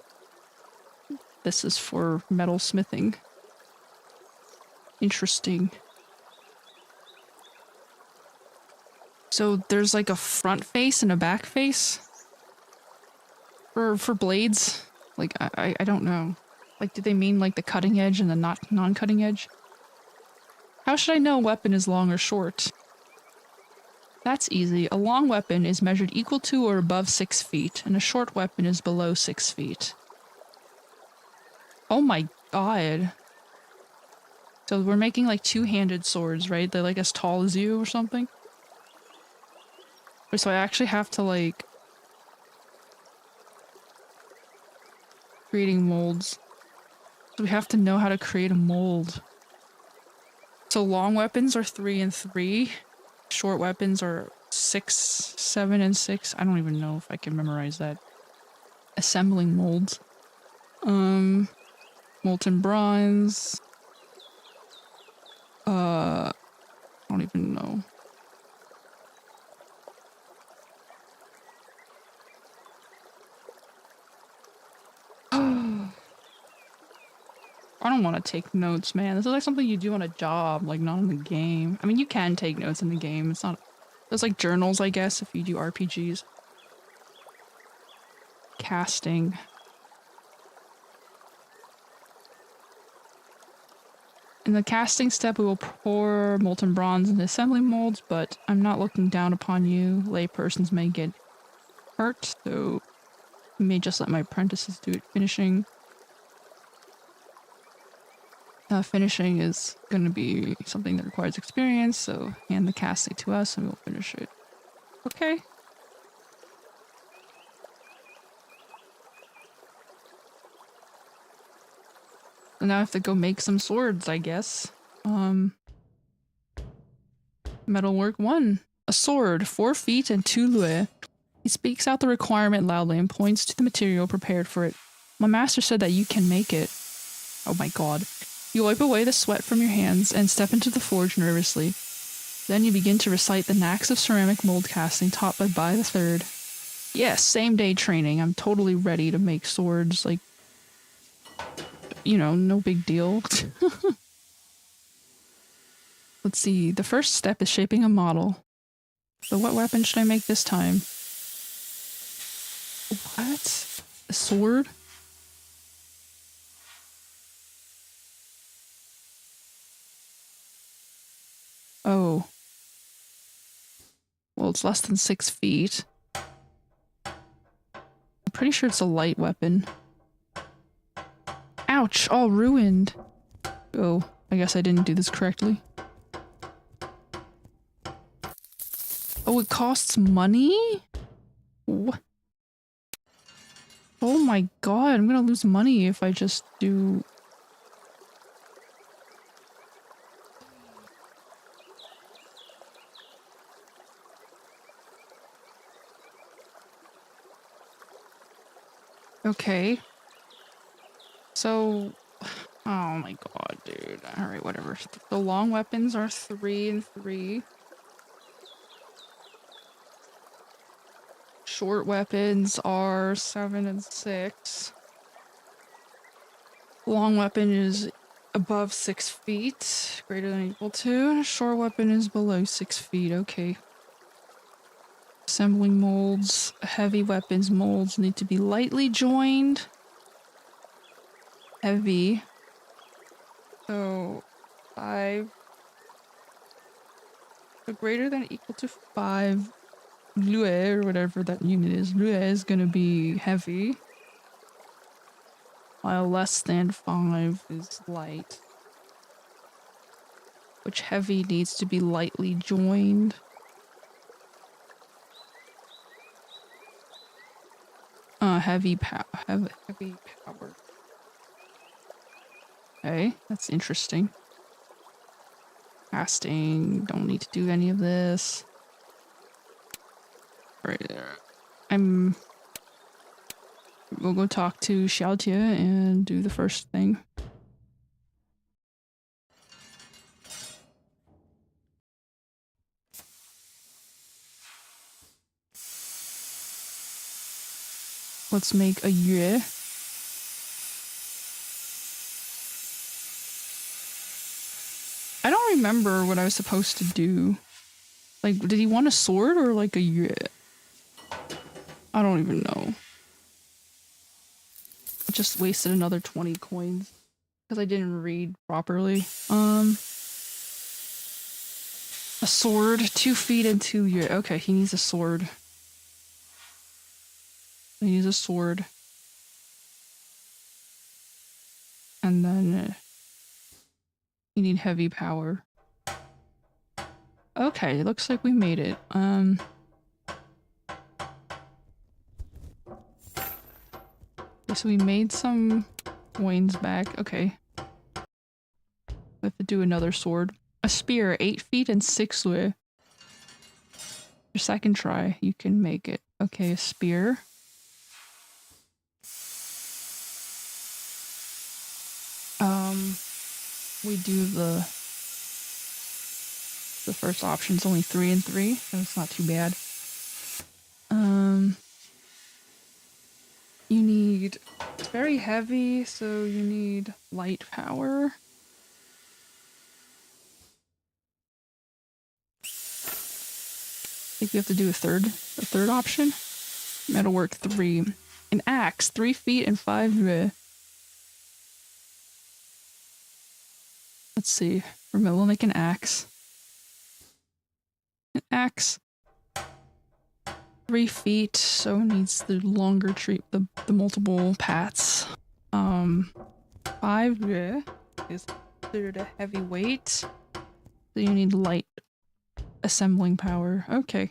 this is for metal smithing. Interesting. So there's like a front face and a back face for blades. Like I don't know. Like, do they mean like the cutting edge and the non-cutting edge? How should I know a weapon is long or short? That's easy. A long weapon is measured equal to or above 6 feet, and a short weapon is below 6 feet. Oh my god. So we're making like two-handed swords, right? They're like as tall as you or something? So I actually have to like... creating molds. So we have to know how to create a mold. So long weapons are 3 and 3. Short weapons are 6, 7, and 6. I don't even know if I can memorize that. Assembling molds. Molten bronze. I don't even know. I don't want to take notes, man. This is like something you do on a job, like not in the game. I mean, you can take notes in the game. It's not... There's like journals, I guess, if you do RPGs. Casting. In the casting step, we will pour molten bronze into assembly molds, but I'm not looking down upon you. Laypersons may get hurt, so I may just let my apprentices do it. Finishing. Finishing is going to be something that requires experience, so hand the casting to us and we'll finish it. Okay. So now I have to go make some swords, I guess. Metalwork 1. A sword, 4 feet and 2 louis. He speaks out the requirement loudly and points to the material prepared for it. My master said that you can make it. Oh my god. You wipe away the sweat from your hands and step into the forge nervously. Then you begin to recite the knacks of ceramic mold casting taught by Bai III. Yes, same day training. I'm totally ready to make swords, like, you know, no big deal. Let's see, the first step is shaping a model. So what weapon should I make this time? What? A sword? Oh. Well, it's less than 6 feet. I'm pretty sure it's a light weapon. Ouch! All ruined! Oh, I guess I didn't do this correctly. Oh, it costs money? What? Oh my god, I'm gonna lose money if I just do... Okay. So, oh my god, dude. Alright, whatever. The long weapons are 3 and 3. Short weapons are 7 and 6. Long weapon is above 6 feet, greater than or equal to, and a short weapon is below 6 feet. Okay. Assembling molds. Heavy weapons molds need to be lightly joined. Heavy. So 5. So greater than or equal to 5 lue, or whatever that unit is. Lue is going to be heavy. While less than 5 is light. Which heavy needs to be lightly joined. Heavy power. Okay, that's interesting. Casting, don't need to do any of this. Right there. We'll go talk to Xiaotie and do the first thing. Let's make a yue. I don't remember what I was supposed to do. Like, did he want a sword or like a yue? I don't even know. I just wasted another 20 coins because I didn't read properly. A sword, 2 feet and 2 yue. Okay, he needs a sword. He needs a sword. And then you need heavy power. Okay, it looks like we made it. So we made some coins back. Okay. We have to do another sword. A spear, 8 feet and 6 lue. Your second try, you can make it. Okay, a spear. We do the first option's only 3 and 3, so it's not too bad. You need, it's very heavy, so you need light power. I think we have to do a third option. Metalwork 3. An axe, 3 feet and 5 lue. Let's see. We'll make an axe. An axe. 3 feet, so it needs the longer tree, the multiple pats. 5 lue is considered a heavy weight. So you need light assembling power. Okay.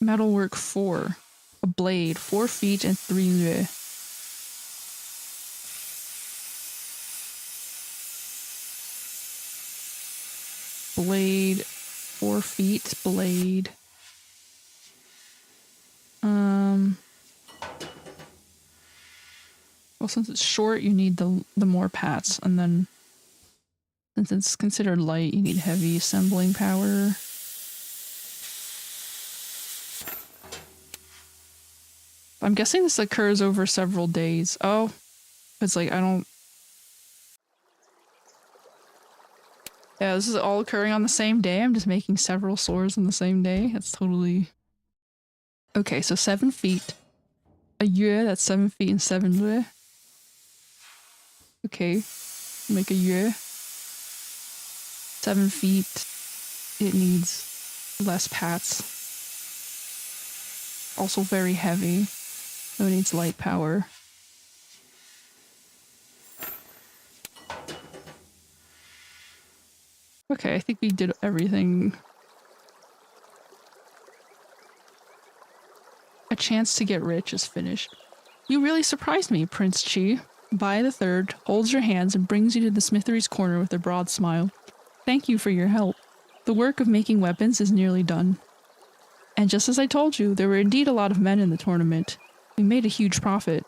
Metalwork 4. A blade, 4 feet and 3 lue. Blade, 4 feet, blade. Well, since it's short, you need the more pats, and then since it's considered light, you need heavy assembling power. I'm guessing this occurs over several days. Oh, it's like I don't. Yeah, this is all occurring on the same day. I'm just making several swords on the same day. That's totally... Okay, so 7 feet. A yue, that's 7 feet and 7 lue. Okay, make a yue. 7 feet. It needs less pats. Also very heavy, so it needs light power. Okay, I think we did everything. A chance to get rich is finished. You really surprised me, Prince Chi. Bai the Third holds your hands and brings you to the smithery's corner with a broad smile. Thank you for your help. The work of making weapons is nearly done. And just as I told you, there were indeed a lot of men in the tournament. We made a huge profit.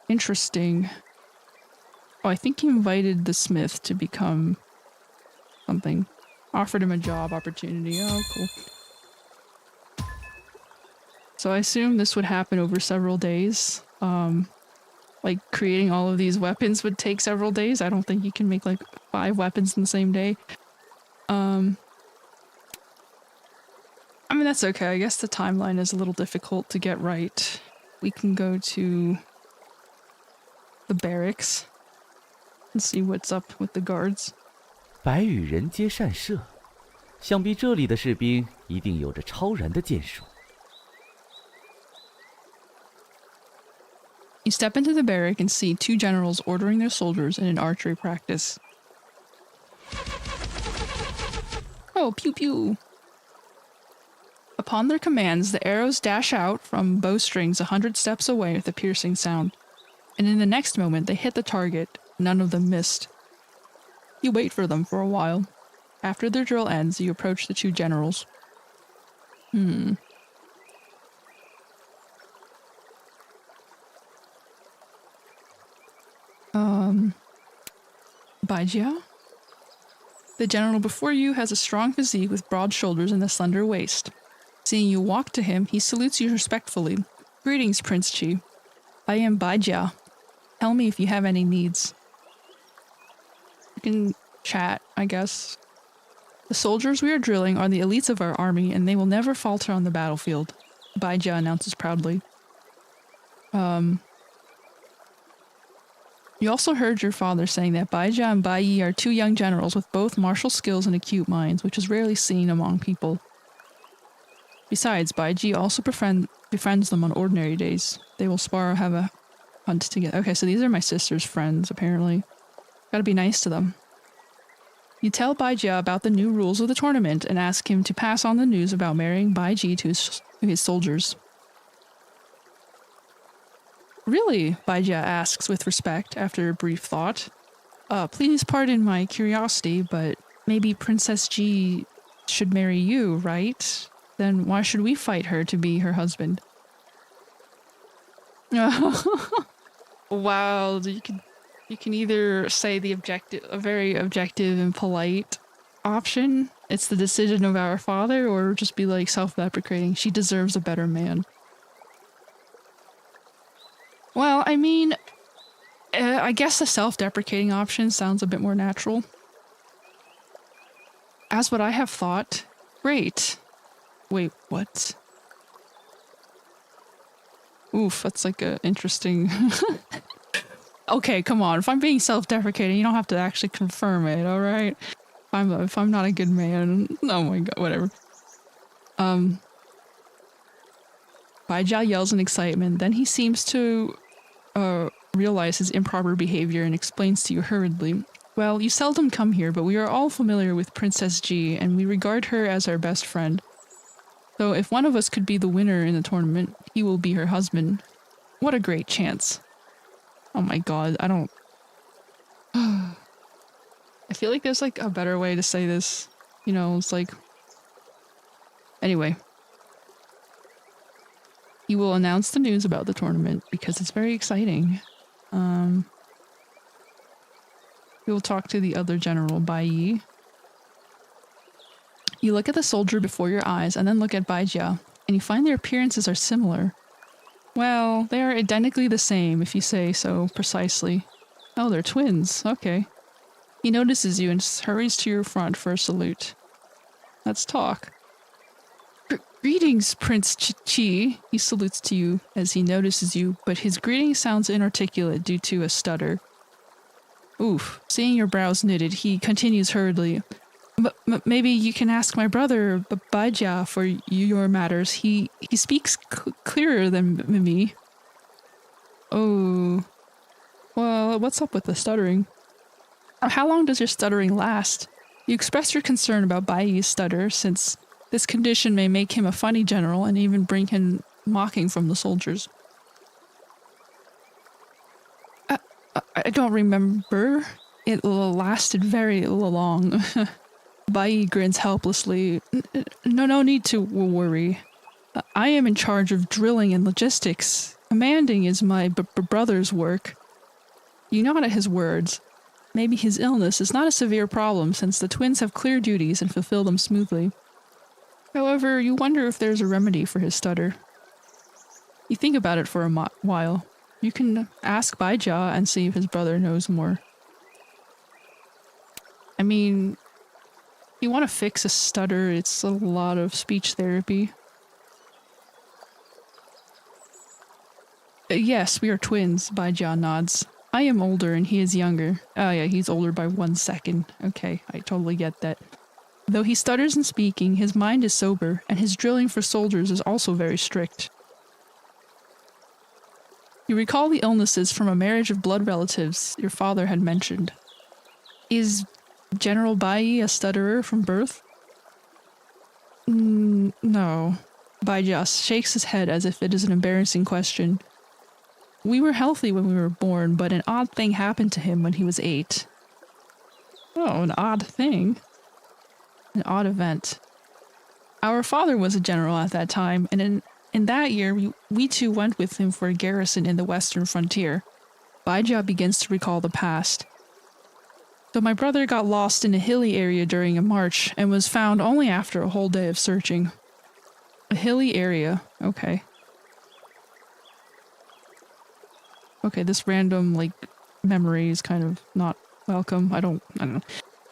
Interesting. Oh, I think he invited the smith to become something. Offered him a job opportunity. Oh, cool. So I assume this would happen over several days. Like creating all of these weapons would take several days. I don't think you can make like 5 weapons in the same day. I mean, that's okay. I guess the timeline is a little difficult to get right. We can go to the barracks and see what's up with the guards. 白羽人接善射，想必这里的士兵一定有着超然的剑术。You step into the barrack and see 2 generals ordering their soldiers in an archery practice. Oh, pew pew! Upon their commands, the arrows dash out from bowstrings 100 steps away with a piercing sound, and in the next moment they hit the target. None of them missed. You wait for them for a while. After their drill ends, you approach the 2 generals. Bai Chi? The general before you has a strong physique with broad shoulders and a slender waist. Seeing you walk to him, he salutes you respectfully. Greetings, Prince Chi. I am Bai Chi. Tell me if you have any needs. You can chat, I guess. The soldiers we are drilling are the elites of our army, and they will never falter on the battlefield, Bai Chi announces proudly. You also heard your father saying that Bai Chi and Bai Yi are 2 young generals with both martial skills and acute minds, which is rarely seen among people. Besides, Bai Chi also befriends them on ordinary days. They will spar or have a hunt together. Okay, so these are my sister's friends, apparently. Gotta be nice to them. You tell Bai Chi about the new rules of the tournament and ask him to pass on the news about marrying Bai Chi to his soldiers. Really? Bai Chi asks with respect after a brief thought. Please pardon my curiosity, but maybe Princess Ji should marry you, right? Then why should we fight her to be her husband? Wow, you can either say a very objective and polite option, it's the decision of our father, or just be like self-deprecating, she deserves a better man. Well, I mean, I guess the self-deprecating option sounds a bit more natural. As what I have thought, great. Wait, what? Oof, that's like a interesting... Okay, come on. If I'm being self-deprecating, you don't have to actually confirm it, alright? If I'm not a good man, oh my god, whatever. Bai Chi yells in excitement, then he seems to realize his improper behavior and explains to you hurriedly. Well, you seldom come here, but we are all familiar with Princess Ji, and we regard her as our best friend. So if one of us could be the winner in the tournament, he will be her husband. What a great chance. Oh my god, I don't... I feel like there's like a better way to say this. You know, it's like... Anyway. He will announce the news about the tournament because it's very exciting. He will talk to the other general, Bai Yi. You look at the soldier before your eyes and then look at Bai Chi, and you find their appearances are similar. Well, they are identically the same, if you say so precisely. Oh, they're twins. Okay. He notices you and hurries to your front for a salute. Let's talk. Greetings, Prince Chi. He salutes to you as he notices you, but his greeting sounds inarticulate due to a stutter. Oof. Seeing your brows knitted, he continues hurriedly. Maybe you can ask my brother, Bai Chi, for your matters. He speaks clearer than me. Oh. Well, what's up with the stuttering? How long does your stuttering last? You express your concern about Bai Yi's stutter, since this condition may make him a funny general and even bring him mocking from the soldiers. I don't remember. It lasted very long. Bai grins helplessly. No need to worry. I am in charge of drilling and logistics. Commanding is my brother's work. You nod at his words. Maybe his illness is not a severe problem since the twins have clear duties and fulfill them smoothly. However, you wonder if there's a remedy for his stutter. You think about it for a while. You can ask Bai Chi and see if his brother knows more. I mean, you want to fix a stutter, it's a lot of speech therapy. Yes, we are twins, Bai Chi nods. I am older and he is younger. Oh yeah, he's older by 1 second. Okay, I totally get that. Though he stutters in speaking, his mind is sober, and his drilling for soldiers is also very strict. You recall the illnesses from a marriage of blood relatives your father had mentioned. Is General Bai a stutterer from birth? No. Bai just shakes his head as if it is an embarrassing question. We were healthy when we were born, but an odd thing happened to him when he was 8. Oh, an odd thing. An odd event. Our father was a general at that time, and in that year, we too went with him for a garrison in the western frontier. Bai Chi begins to recall the past. So my brother got lost in a hilly area during a march, and was found only after a whole day of searching. A hilly area, okay. Okay, this random, memory is kind of not welcome. I don't know.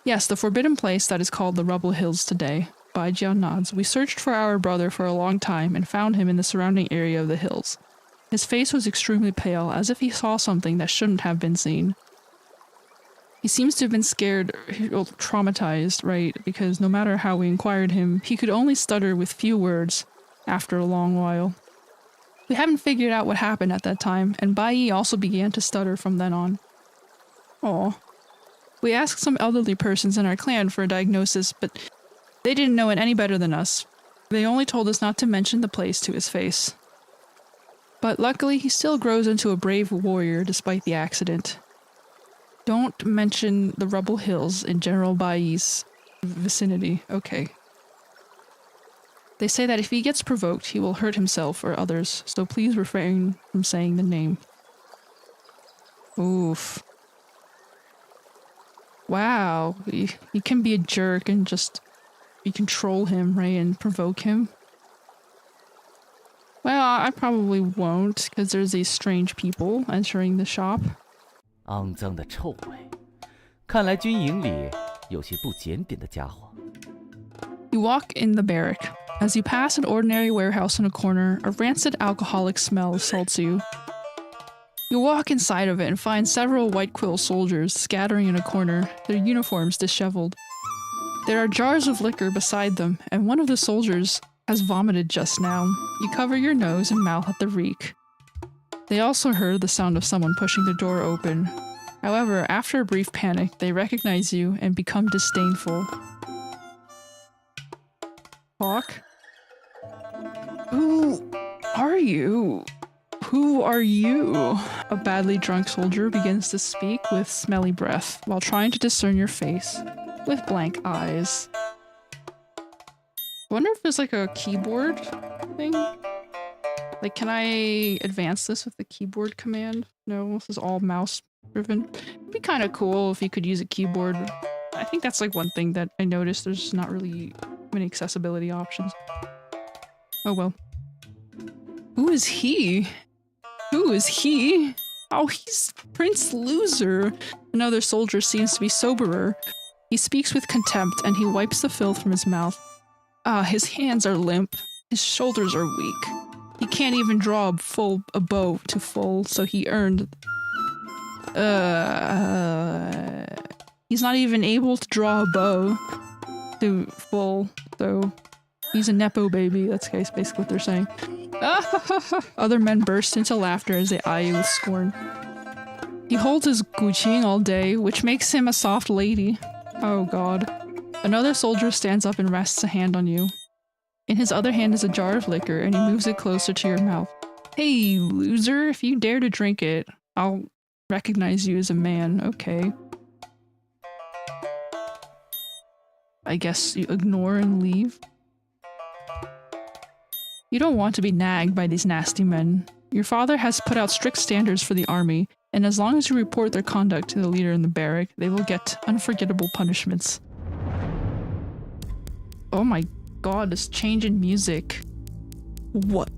Yes, the forbidden place that is called the Rubble Hills today. Bai Chi nods. We searched for our brother for a long time and found him in the surrounding area of the hills. His face was extremely pale, as if he saw something that shouldn't have been seen. He seems to have been scared or traumatized, right? Because no matter how we inquired him, he could only stutter with few words after a long while. We haven't figured out what happened at that time, and Bai also began to stutter from then on. Aw. We asked some elderly persons in our clan for a diagnosis, but they didn't know it any better than us. They only told us not to mention the place to his face. But luckily, he still grows into a brave warrior despite the accident. Don't mention the Rubble Hills in General Bai's vicinity. Okay. They say that if he gets provoked, he will hurt himself or others, so please refrain from saying the name. Oof. Wow. You can be a jerk and just... you control him, right, and provoke him. Well, I probably won't, because there's these strange people entering the shop. 肮脏的臭味，看来军营里有些不检点的家伙。You walk in the barrack. As you pass an ordinary warehouse in a corner, a rancid alcoholic smell assaults you. You walk inside of it and find several white quill soldiers scattering in a corner, their uniforms disheveled. There are jars of liquor beside them, and one of the soldiers has vomited just now. You cover your nose and mouth at the reek. They also heard the sound of someone pushing the door open. However, after a brief panic, they recognize you and become disdainful. Talk? Who are you? Who are you? A badly drunk soldier begins to speak with smelly breath while trying to discern your face with blank eyes. I wonder if there's like a keyboard thing? Like, can I advance this with the keyboard command? No, this is all mouse driven. It'd be kind of cool if you could use a keyboard. I think that's like one thing that I noticed. There's not really many accessibility options. Oh well. Who is he? Who is he? Oh, he's Prince Loser. Another soldier seems to be soberer. He speaks with contempt and he wipes the filth from his mouth. His hands are limp. His shoulders are weak. He can't even draw a bow to full, so he earned... he's not even able to draw a bow to full, so he's a nepo baby. That's basically what they're saying. Other men burst into laughter as they eye you with scorn. He holds his guqing all day, which makes him a soft lady. Oh god. Another soldier stands up and rests a hand on you. In his other hand is a jar of liquor, and he moves it closer to your mouth. Hey, loser, if you dare to drink it, I'll recognize you as a man, okay. I guess you ignore and leave. You don't want to be nagged by these nasty men. Your father has put out strict standards for the army, and as long as you report their conduct to the leader in the barrack, they will get unforgettable punishments. Oh my god, this change in music. What?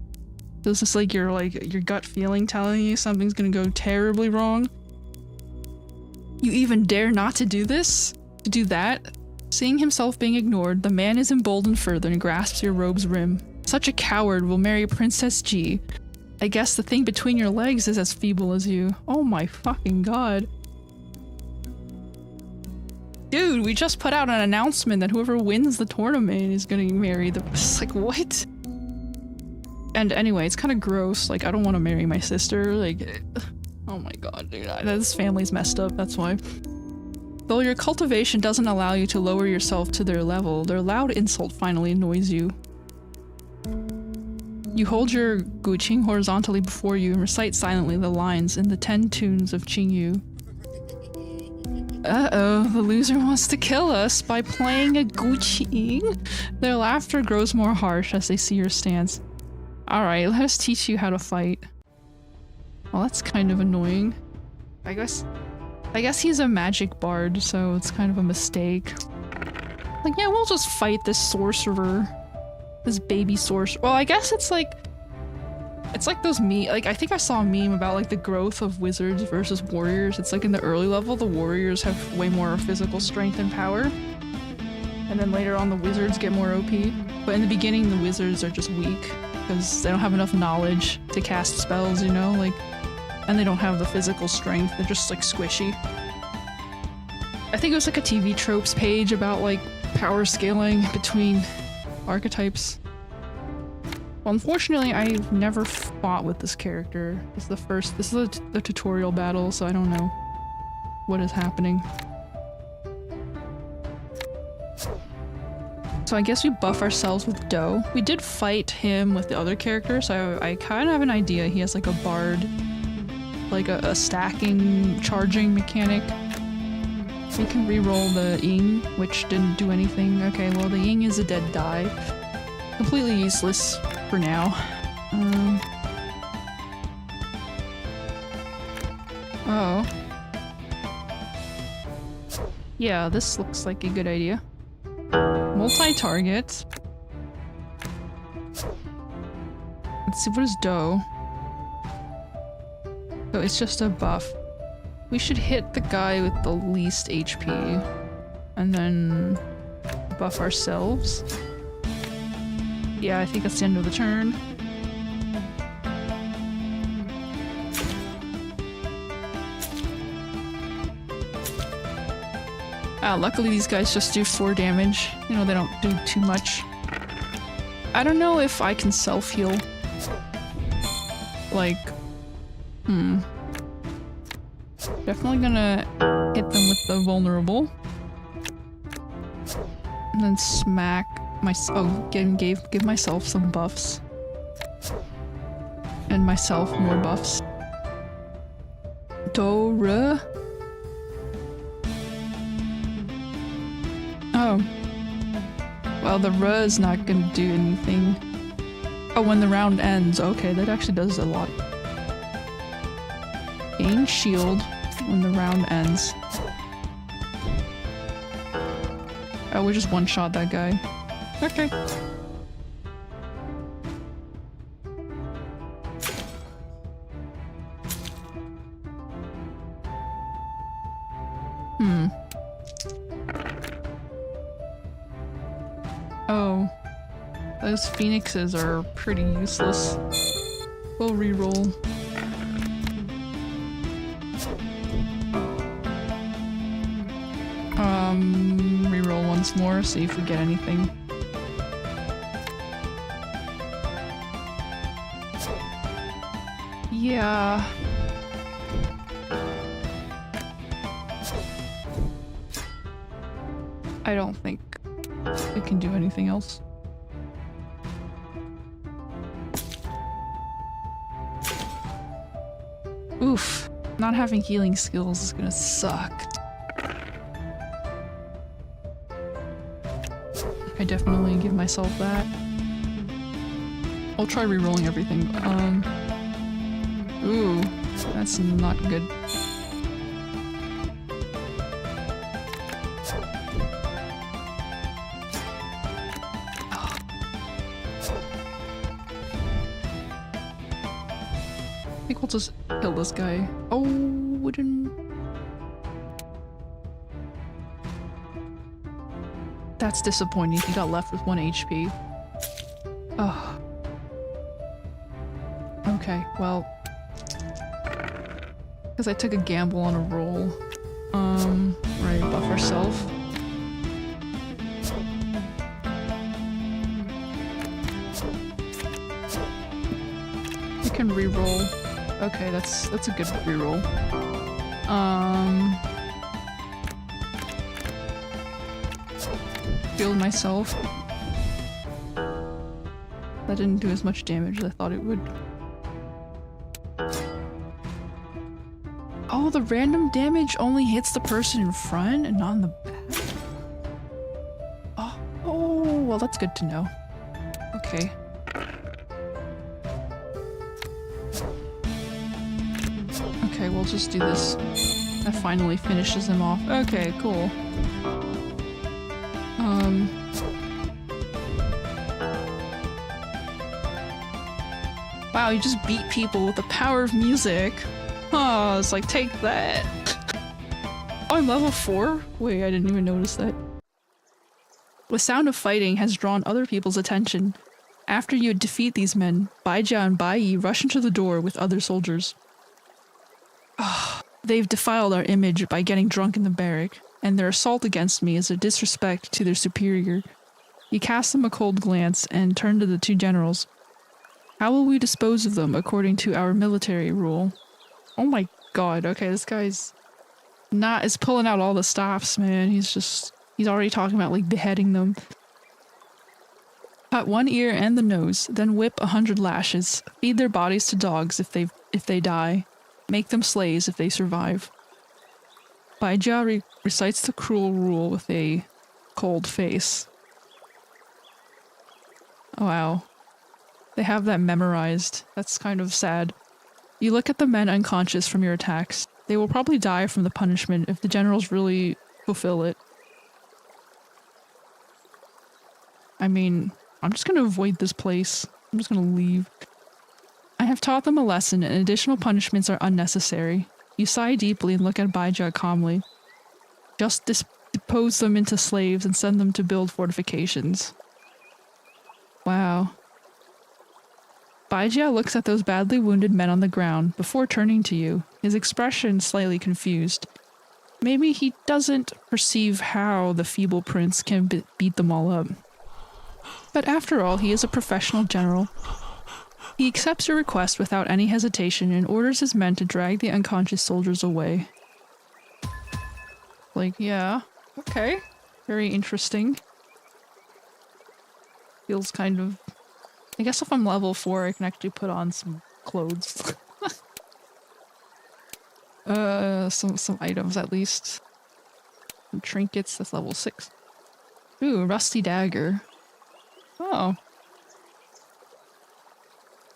Is this like your gut feeling telling you something's gonna go terribly wrong? You even dare not to do this? To do that? Seeing himself being ignored, the man is emboldened further and grasps your robe's rim. Such a coward will marry Princess G. I guess the thing between your legs is as feeble as you. Oh my fucking god. Dude, we just put out an announcement that whoever wins the tournament is gonna marry the- It's like, what? And anyway, it's kind of gross. Like, I don't want to marry my sister. Like, oh my god, dude. This family's messed up, that's why. Though your cultivation doesn't allow you to lower yourself to their level, their loud insult finally annoys you. You hold your guqing horizontally before you and recite silently the lines in the 10 tunes of Qingyu. Uh-oh, the loser wants to kill us by playing a guqing. Their laughter grows more harsh as they see your stance. Alright, let us teach you how to fight. Well, that's kind of annoying. I guess he's a magic bard, so it's kind of a mistake. Like, yeah, we'll just fight this sorcerer. This baby sorcerer. Well, I guess it's like those like, I think I saw a meme about like the growth of wizards versus warriors. It's like in the early level, the warriors have way more physical strength and power. And then later on, the wizards get more OP. But in the beginning, the wizards are just weak because they don't have enough knowledge to cast spells, you know? Like, and they don't have the physical strength. They're just like squishy. I think it was like a TV tropes page about like power scaling between archetypes. Well, unfortunately, I've never fought with this character. This is the tutorial battle, so I don't know what is happening. So I guess we buff ourselves with Doe. We did fight him with the other characters, so I kind of have an idea. He has like a bard, like a stacking, charging mechanic. We can reroll the Ying, which didn't do anything. Okay, well the Ying is a dead die. Completely useless for now. Oh. Yeah, this looks like a good idea. Multi-target. Let's see, what is Doe? Oh, it's just a buff. We should hit the guy with the least HP. And then buff ourselves. Yeah, I think that's the end of the turn. Luckily these guys just do 4 damage. You know, they don't do too much. I don't know if I can self-heal. Like, definitely gonna hit them with the vulnerable. And then smack give myself some buffs. And myself more buffs. Dora. Oh. Well, the R is not gonna do anything. Oh, when the round ends. Okay, that actually does a lot. Gain shield when the round ends. Oh, we just one-shot that guy. Okay. Oh. Those phoenixes are pretty useless. We'll reroll. Reroll once more, see if we get anything. Yeah. I don't think we can do anything else. Oof. Not having healing skills is gonna suck. I definitely give myself that. I'll try re-rolling everything. Ooh, that's not good. I think we'll just kill this guy. Oh, we didn't. That's disappointing. He got left with 1 HP. Oh. Okay, well. Because I took a gamble on a roll. Right, buff ourselves. We can re-roll. Okay, that's a good re-roll. Healed myself. That didn't do as much damage as I thought it would. Oh, the random damage only hits the person in front and not in the back? Oh, well that's good to know. Okay. Okay, we'll just do this. That finally finishes him off. Okay, cool. Wow, you just beat people with the power of music. Oh, it's like, take that. Oh, I'm level 4? Wait, I didn't even notice that. The sound of fighting has drawn other people's attention. After you defeat these men, Bai Chi and Bai Yi rush into the door with other soldiers. They've defiled our image by getting drunk in the barrack, and their assault against me is a disrespect to their superior. You cast them a cold glance and turn to the 2 generals. How will we dispose of them according to our military rule? Oh my god, okay, this guy's is pulling out all the stops, man. He's already talking about like beheading them. Cut 1 ear and the nose, then whip 100 lashes. Feed their bodies to dogs if they die. Make them slaves if they survive. Bai Chi recites the cruel rule with a cold face. Oh, wow. They have that memorized. That's kind of sad. You look at the men unconscious from your attacks. They will probably die from the punishment if the generals really fulfill it. I mean, I'm just gonna avoid this place. I'm just gonna leave. I have taught them a lesson and additional punishments are unnecessary. You sigh deeply and look at Bai Chi calmly. Just depose them into slaves and send them to build fortifications. Wow. Bai Chi looks at those badly wounded men on the ground before turning to you, his expression slightly confused. Maybe he doesn't perceive how the feeble prince can beat them all up. But after all, he is a professional general. He accepts your request without any hesitation and orders his men to drag the unconscious soldiers away. Like, yeah, okay. Very interesting. Feels kind of... I guess if I'm level 4, I can actually put on some clothes. Some items at least. Some trinkets, that's level 6. Ooh, rusty dagger. Oh.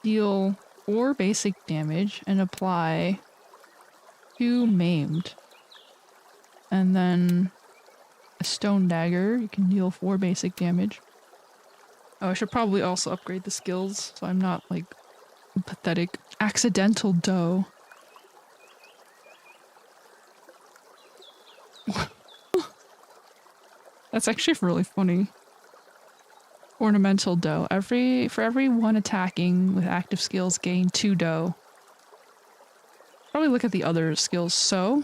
Deal 4 basic damage and apply 2 maimed. And then a stone dagger, you can deal 4 basic damage. Oh, I should probably also upgrade the skills so I'm not like pathetic. Accidental dough. That's actually really funny. Ornamental dough. For every 1 attacking with active skills, gain 2 dough. Probably look at the other skills. So,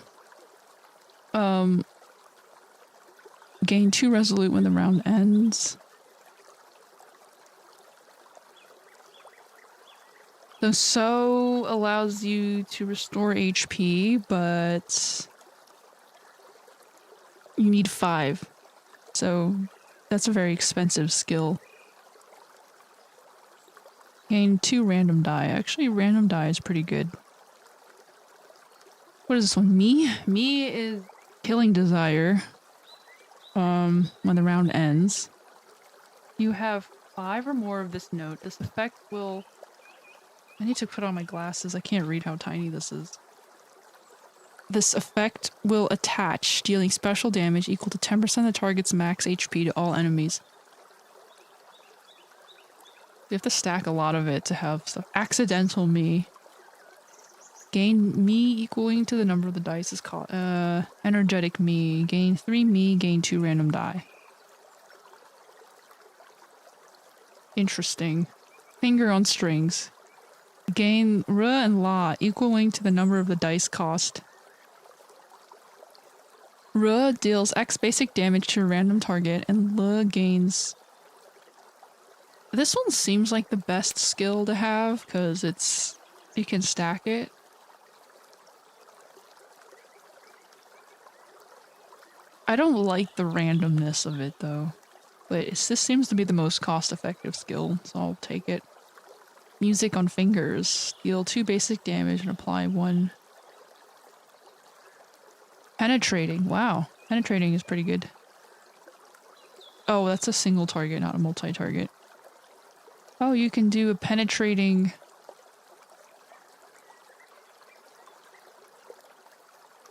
gain 2 resolute when the round ends. So allows you to restore HP, but you need 5. So that's a very expensive skill. Gain 2 random die. Actually, random die is pretty good. What is this one? Me? Me is killing desire. When the round ends. You have 5 or more of this note. This effect will... I need to put on my glasses. I can't read how tiny this is. This effect will attach, dealing special damage equal to 10% of the target's max HP to all enemies. You have to stack a lot of it to have stuff. Accidental me. Gain me equaling to the number of the dice is called energetic me. Gain 3 me, gain 2 random die. Interesting. Finger on strings. Gain Re and La equaling to the number of the dice cost. Re deals X basic damage to a random target, and Le gains... This one seems like the best skill to have, because it's... you can stack it. I don't like the randomness of it, though. But this seems to be the most cost-effective skill, so I'll take it. Music on fingers. Deal 2 basic damage and apply 1. Penetrating. Wow. Penetrating is pretty good. Oh, that's a single target, not a multi-target. Oh, you can do a penetrating...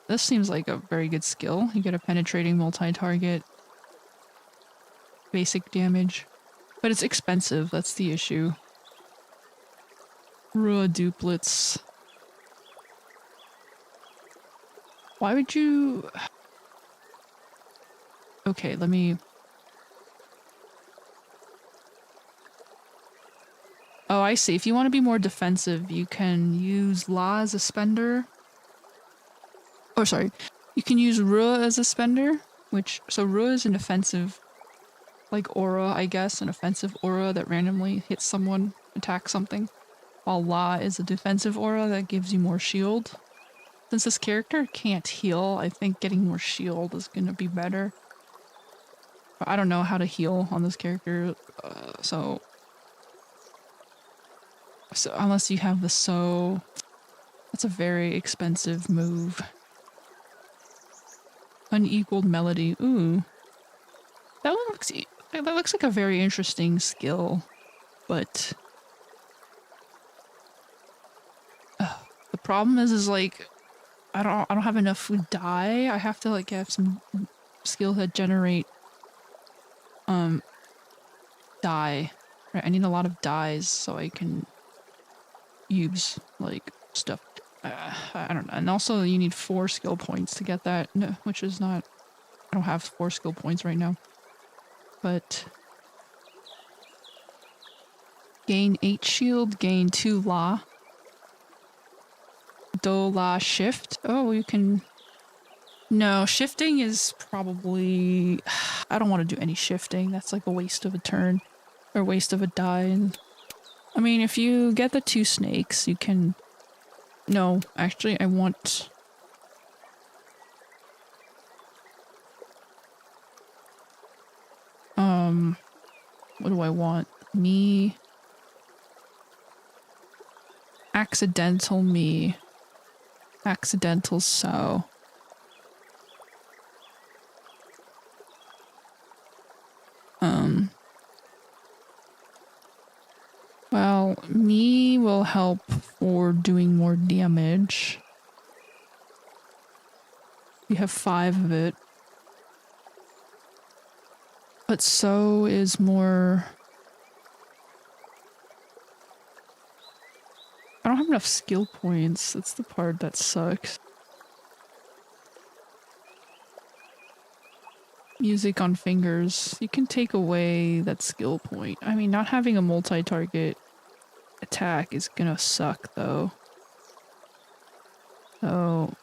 This seems like a very good skill. You get a penetrating multi-target. Basic damage. But it's expensive, that's the issue. Duplets. Why would you... Okay, let me... Oh, I see. If you want to be more defensive, you can use La as a spender. Oh, sorry. You can use Ru as a spender, which... So Ru is an offensive, like, aura, I guess. An offensive aura that randomly hits someone, attacks something. While La is a defensive aura that gives you more shield. Since this character can't heal, I think getting more shield is gonna be better. But I don't know how to heal on this character, so unless you have the so... That's a very expensive move. Unequaled melody. Ooh. That looks like a very interesting skill, but... the problem is like... I don't have enough dye. I have to like have some skills that generate dye. Right, I need a lot of dyes so I can use like stuff. I don't know. And also you need 4 skill points to get that, no, which is not... I don't have 4 skill points right now. But gain 8 shield, gain 2 La. Do La shift. Oh, you can... No, shifting is probably... I don't want to do any shifting. That's like a waste of a turn. Or waste of a die. I mean, if you get the 2 snakes, you can... No, actually, I want... What do I want? Me... Accidental me. Accidental so. Well, me will help for doing more damage. You have 5 of it. But so is more... I don't have enough skill points. That's the part that sucks. Music on fingers. You can take away that skill point. I mean, not having a multi-target attack is gonna suck, though. So...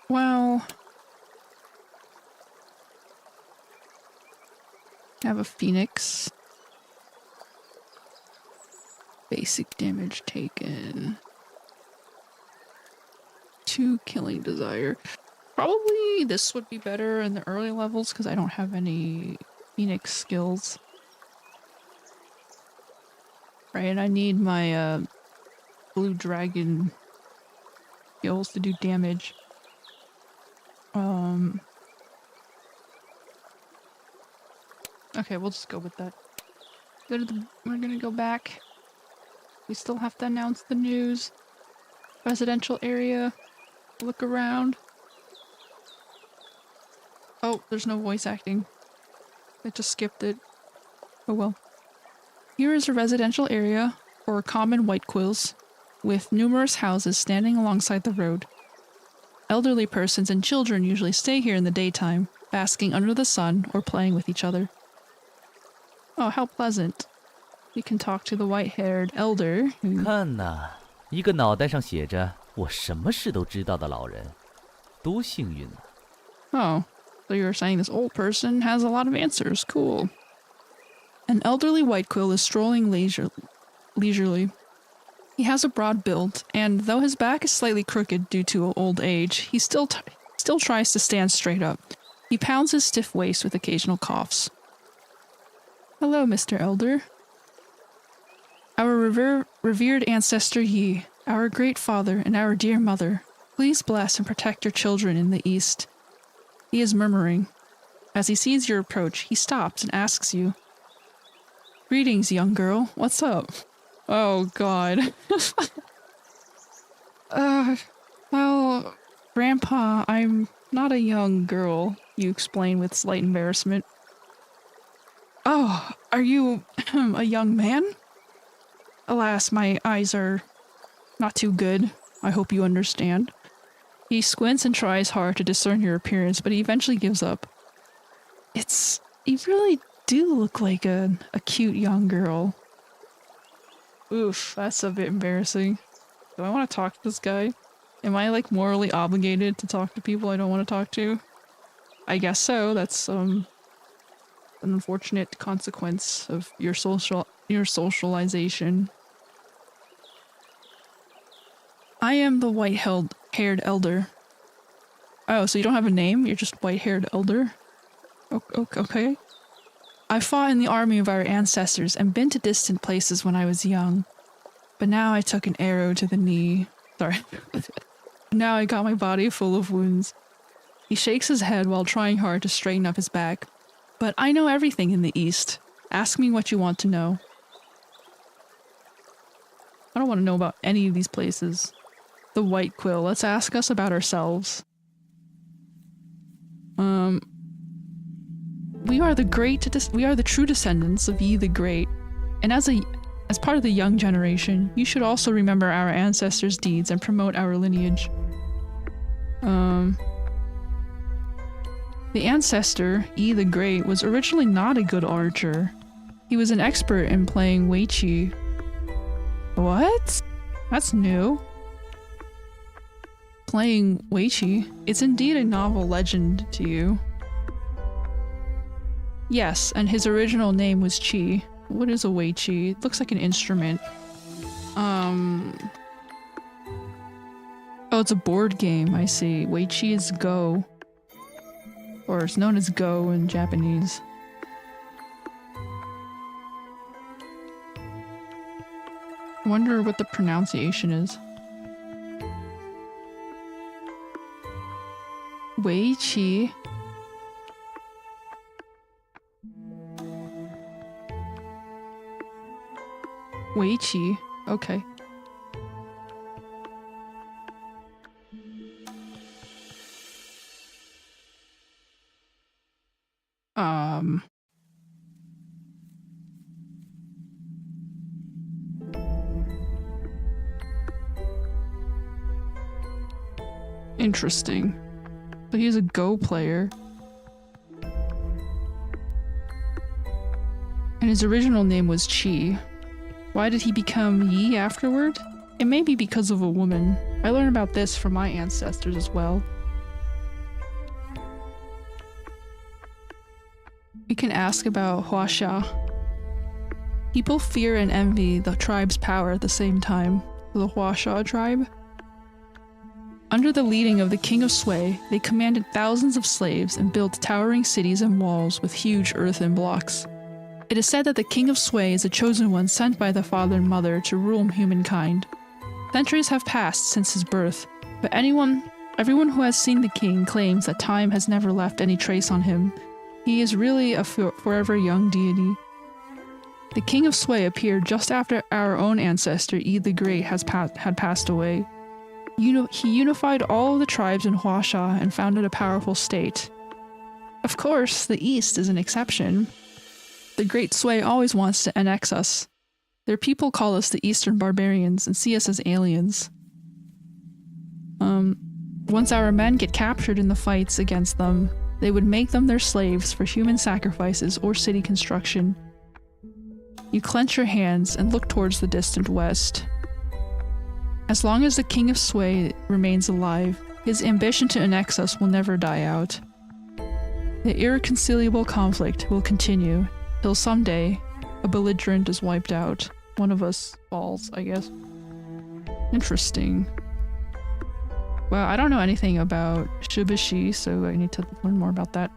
Well... I have a phoenix. Basic damage taken. 2 killing desire. Probably this would be better in the early levels because I don't have any phoenix skills. Right, and I need my blue dragon skills to do damage. Okay, we'll just go with that. We're gonna go back. We still have to announce the news. Residential area. Look around. Oh, there's no voice acting. I just skipped it. Oh well. Here is a residential area for common white quills, with numerous houses standing alongside the road. Elderly persons and children usually stay here in the daytime, basking under the sun or playing with each other. Oh, how pleasant. We can talk to the white-haired elder who... 看呐，一个脑袋上写着“我什么事都知道”的老人，多幸运啊！ Oh, so you're saying this old person has a lot of answers. Cool. An elderly white quill is strolling leisurely. He has a broad build, and though his back is slightly crooked due to old age, he still tries to stand straight up. He pounds his stiff waist with occasional coughs. Hello, Mr. Elder. Our revered ancestor Yi, our great father and our dear mother, please bless and protect your children in the east. He is murmuring. As he sees your approach, he stops and asks you, Greetings, young girl. What's up? Oh, God. Well, Grandpa, I'm not a young girl, you explain with slight embarrassment. Oh, are you a young man? Alas, my eyes are not too good. I hope you understand. He squints and tries hard to discern your appearance, but he eventually gives up. You really do look like a cute young girl. Oof, that's a bit embarrassing. Do I want to talk to this guy? Am I like morally obligated to talk to people I don't want to talk to? I guess so. That's an unfortunate consequence of your socialization. I am the white-haired elder. Oh, so you don't have a name? You're just white-haired elder? Okay. I fought in the army of our ancestors and been to distant places when I was young. But now I took an arrow to the knee. Sorry. Now I got my body full of wounds. He shakes his head while trying hard to straighten up his back. But I know everything in the East. Ask me what you want to know. I don't want to know about any of these places. The White Quill. Let's ask us about ourselves. We are the true descendants of Yi the Great, and as part of the young generation, you should also remember our ancestors' deeds and promote our lineage. The ancestor, Yi the Great, was originally not a good archer. He was an expert in playing Bai Chi. What? That's new. Playing Bai Chi. It's indeed a novel legend to you. Yes, and his original name was Chi. What is a Bai Chi? It looks like an instrument. Oh, it's a board game, I see. Bai Chi is Go. Or it's known as Go in Japanese. I wonder what the pronunciation is. Bai Chi. Bai Chi. Okay. Interesting. So he's a Go player. And his original name was Chi. Why did he become Yi afterward? It may be because of a woman. I learned about this from my ancestors as well. We can ask about Huaxia. People fear and envy the tribe's power at the same time. The Huaxia tribe. Under the leading of the King of Sui, they commanded thousands of slaves and built towering cities and walls with huge earthen blocks. It is said that the King of Sui is a chosen one sent by the father and mother to rule humankind. Centuries have passed since his birth, but everyone who has seen the king claims that time has never left any trace on him. He is really a forever young deity. The king of Sui appeared just after our own ancestor Yi the Great had passed away. He unified all of the tribes in Huasha and founded a powerful state. Of course, the East is an exception. The Great Sui always wants to annex us. Their people call us the Eastern Barbarians and see us as aliens. Once our men get captured in the fights against them, they would make them their slaves for human sacrifices or city construction. You clench your hands and look towards the distant west. As long as the King of Sui remains alive, his ambition to annex us will never die out. The irreconcilable conflict will continue till someday a belligerent is wiped out. One of us falls, I guess. Interesting. Well, I don't know anything about Shibushi, so I need to learn more about that.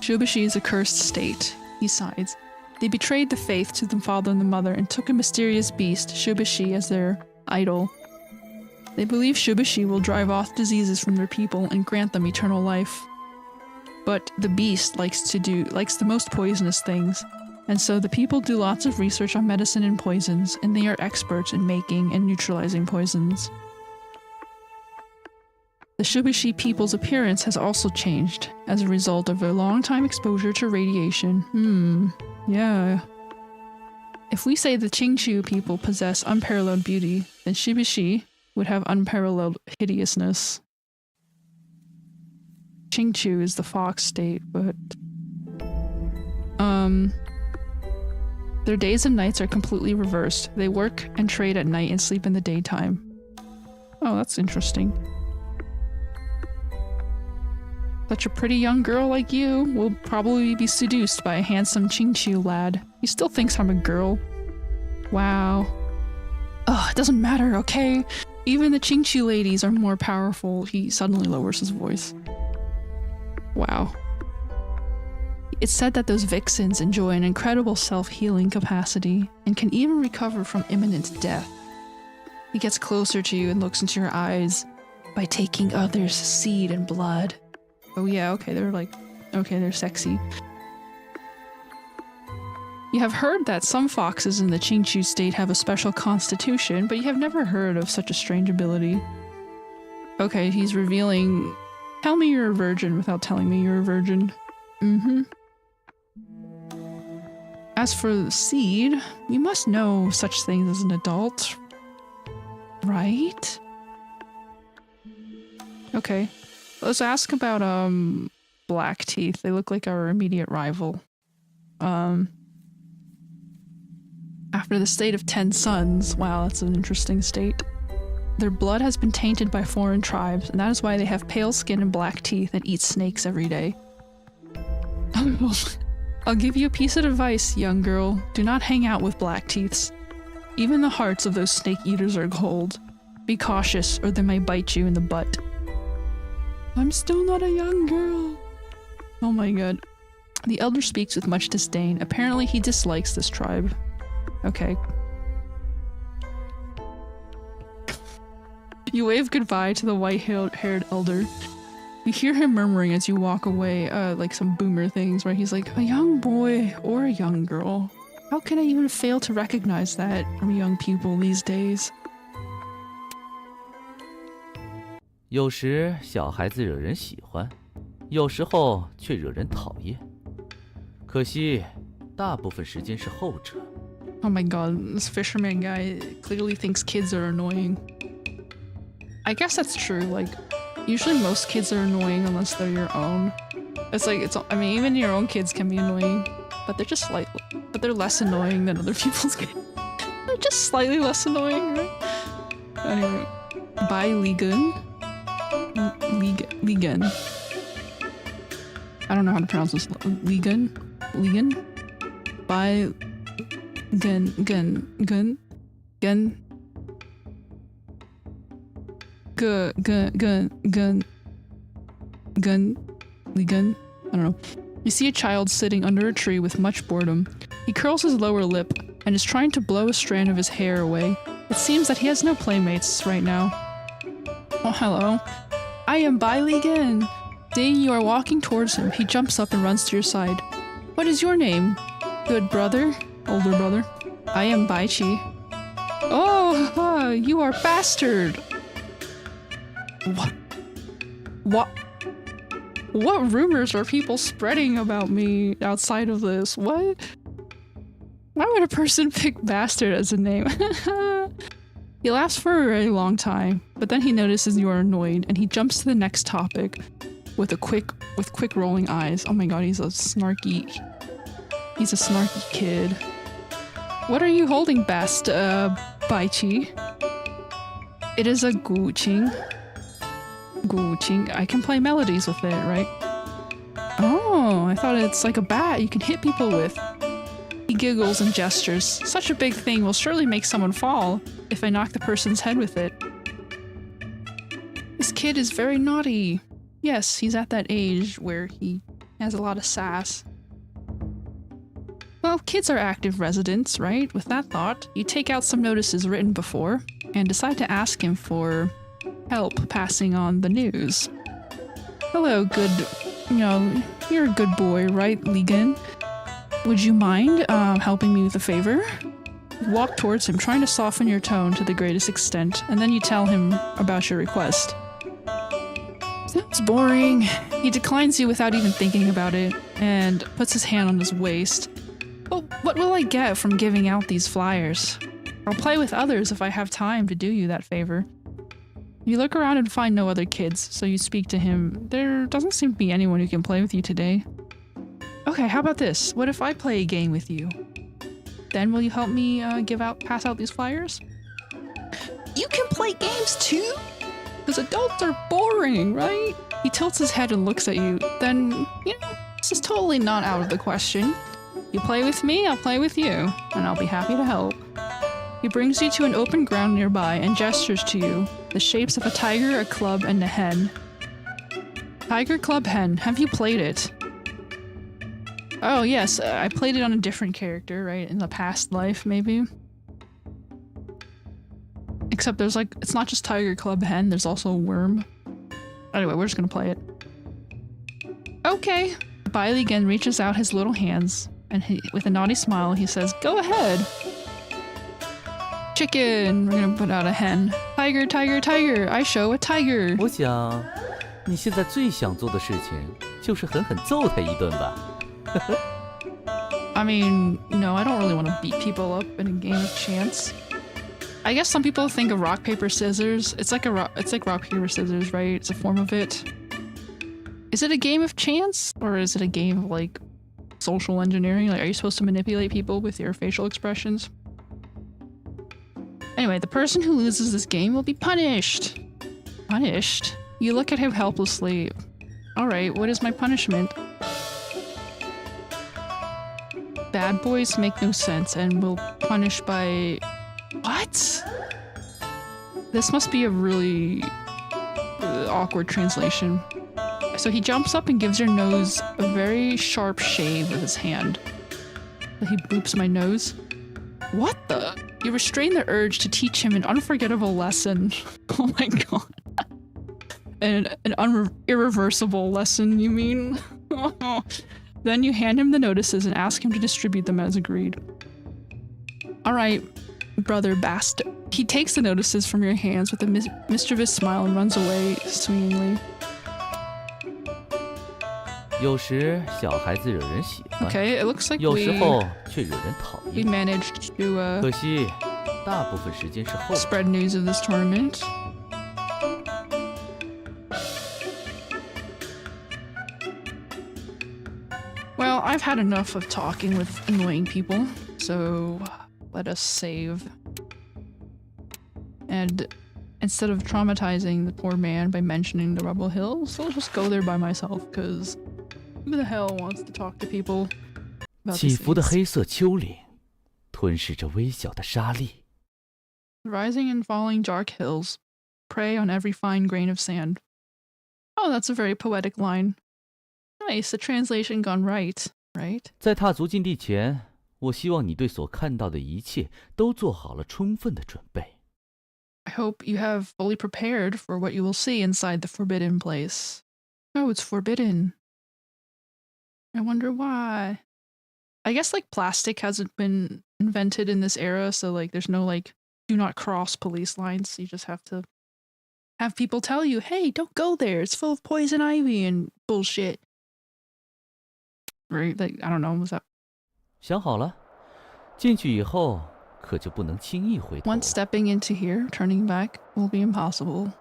Shibushi is a cursed state. He sighs. They betrayed the faith to the father and the mother and took a mysterious beast, Shibushi, as their idol. They believe Shibushi will drive off diseases from their people and grant them eternal life. But the beast likes the most poisonous things, and so the people do lots of research on medicine and poisons, and they are experts in making and neutralizing poisons. The Shibushi people's appearance has also changed as a result of their long-time exposure to radiation. Yeah. If we say the Qingqiu people possess unparalleled beauty, then Shibushi would have unparalleled hideousness. Qingqiu is the fox state, but... Their days and nights are completely reversed. They work and trade at night and sleep in the daytime. Oh, that's interesting. Such a pretty young girl like you will probably be seduced by a handsome Qingqiu lad. He still thinks I'm a girl. Wow. Ugh, it doesn't matter, okay? Even the Qingqiu ladies are more powerful. He suddenly lowers his voice. Wow. It's said that those vixens enjoy an incredible self-healing capacity and can even recover from imminent death. He gets closer to you and looks into your eyes by taking others' seed and blood. Oh yeah, okay, they're sexy. You have heard that some foxes in the Qingqiu state have a special constitution, but you have never heard of such a strange ability. Okay, he's revealing... Tell me you're a virgin without telling me you're a virgin. As for the seed, you must know such things as an adult. Right? Okay. Let's ask about, Black Teeth. They look like our immediate rival. After the state of 10 sons, wow, that's an interesting state. Their blood has been tainted by foreign tribes, and that is why they have pale skin and black teeth and eat snakes every day. I'll give you a piece of advice, young girl. Do not hang out with black teeths. Even the hearts of those snake eaters are cold. Be cautious, or they may bite you in the butt. I'm still not a young girl. Oh my god. The elder speaks with much disdain. Apparently he dislikes this tribe. Okay. You wave goodbye to the white-haired elder. You hear him murmuring as you walk away, like some boomer things, where he's like, a young boy or a young girl. How can I even fail to recognize that from young people these days? 有时小孩子惹人喜欢，有时候却惹人讨厌。可惜，大部分时间是后者。Oh my god, this fisherman guy clearly thinks kids are annoying. I guess that's true, like, usually most kids are annoying unless they're your own. I mean, even your own kids can be annoying, but they're less annoying than other people's kids. They're just slightly less annoying, right? Anyway, Bai Ligan. Ligan. I don't know how to pronounce this. Ligan? Bai Gun. Ligan. I don't know. You see a child sitting under a tree with much boredom. He curls his lower lip and is trying to blow a strand of his hair away. It seems that he has no playmates right now. Oh, hello. I am Bai Chi. Seeing you are walking towards him, he jumps up and runs to your side. What is your name? Good brother? Older brother. I am Bai Chi. Oh, you are bastard! What? What rumors are people spreading about me outside of this? What? Why would a person pick bastard as a name? He laughs for a very long time, but then he notices you are annoyed and he jumps to the next topic with quick rolling eyes. Oh my god, he's a snarky kid. What are you holding, Bai Chi? It is a guqing. I can play melodies with it, right? Oh, I thought it's like a bat you can hit people with. He giggles and gestures. Such a big thing will surely make someone fall if I knock the person's head with it. This kid is very naughty. Yes, he's at that age where he has a lot of sass. Well, kids are active residents, right? With that thought, you take out some notices written before and decide to ask him for help passing on the news. Hello, you're a good boy, right, Ligan? Would you mind helping me with a favor? You walk towards him, trying to soften your tone to the greatest extent, and then you tell him about your request. Sounds boring. He declines you without even thinking about it, and puts his hand on his waist. Well, what will I get from giving out these flyers? I'll play with others if I have time to do you that favor. You look around and find no other kids, so you speak to him. There doesn't seem to be anyone who can play with you today. Okay, how about this? What if I play a game with you? Then will you help me pass out these flyers? You can play games too? Because adults are boring, right? He tilts his head and looks at you. Then, this is totally not out of the question. You play with me, I'll play with you, and I'll be happy to help. He brings you to an open ground nearby and gestures to you, the shapes of a tiger, a club, and a hen. Tiger, club, hen. Have you played it? Oh yes, I played it on a different character, right? In the past life, maybe? Except there's it's not just tiger, club, hen, there's also a worm. Anyway, we're just gonna play it. Okay. Bai again reaches out his little hands, and with a naughty smile, he says, go ahead. Chicken! We're gonna put out a hen. Tiger, tiger, tiger! I show a tiger! 我想，你现在最想做的事情就是狠狠揍他一顿吧。I mean, I don't really want to beat people up in a game of chance. I guess some people think of rock, paper, scissors. It's like rock, paper, scissors, right? It's a form of it. Is it a game of chance? Or is it a game of, social engineering? Are you supposed to manipulate people with your facial expressions? Anyway, the person who loses this game will be punished. Punished? You look at him helplessly. Alright, what is my punishment? Bad boys make no sense and will punish by... What? This must be a really awkward translation. So he jumps up and gives your nose a very sharp shave with his hand. He boops my nose. What the? You restrain the urge to teach him an unforgettable lesson. Oh my god. An irreversible lesson, you mean? Then you hand him the notices and ask him to distribute them as agreed. Alright, brother bastard. He takes the notices from your hands with a mischievous smile and runs away swingingly. 有时小孩子惹人喜欢， Okay, it looks like 有时候却惹人讨 we 厌。 managed to 可惜，大部分时间是后者。 spread news of this tournament. Well, I've had enough of talking with annoying people, so let us save. And instead of traumatizing the poor man by mentioning the Rubble Hills, I'll just go there by myself, because who the hell wants to talk to people about 起 these 伏的 things? 黑色丘陵，吞噬着微小的沙粒。 Rising and falling dark hills, prey on every fine grain of sand. Oh, that's a very poetic line. Nice, the translation gone right, right? 在踏足禁地前，我希望你对所看到的一切都做好了充分的准备。I hope you have fully prepared for what you will see inside the forbidden place. Oh, it's forbidden. I wonder why. I guess like plastic hasn't been invented in this era, so like there's no like do not cross police lines. You just have to have people tell you, hey, don't go there. It's full of poison ivy and bullshit. Right? Like, I don't know. Was that 想好了，进去以后可就不能轻易回头 once 了。 stepping into here, turning back will be impossible.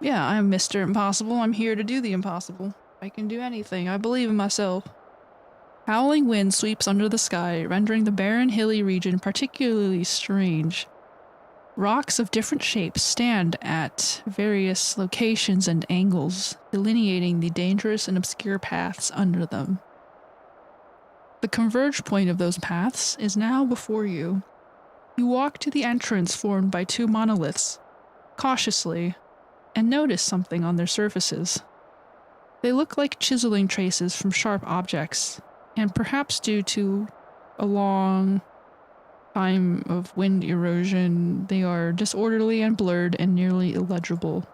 Yeah, I'm Mr. Impossible. I'm here to do the impossible. I can do anything. I believe in myself. Howling wind sweeps under the sky, rendering the barren, hilly region particularly strange. Rocks of different shapes stand at various locations and angles, delineating the dangerous and obscure paths under them. The converge point of those paths is now before you. You walk to the entrance formed by two monoliths, cautiously, and notice something on their surfaces. They look like chiseling traces from sharp objects, and perhaps due to a long time of wind erosion, they are disorderly and blurred and nearly illegible.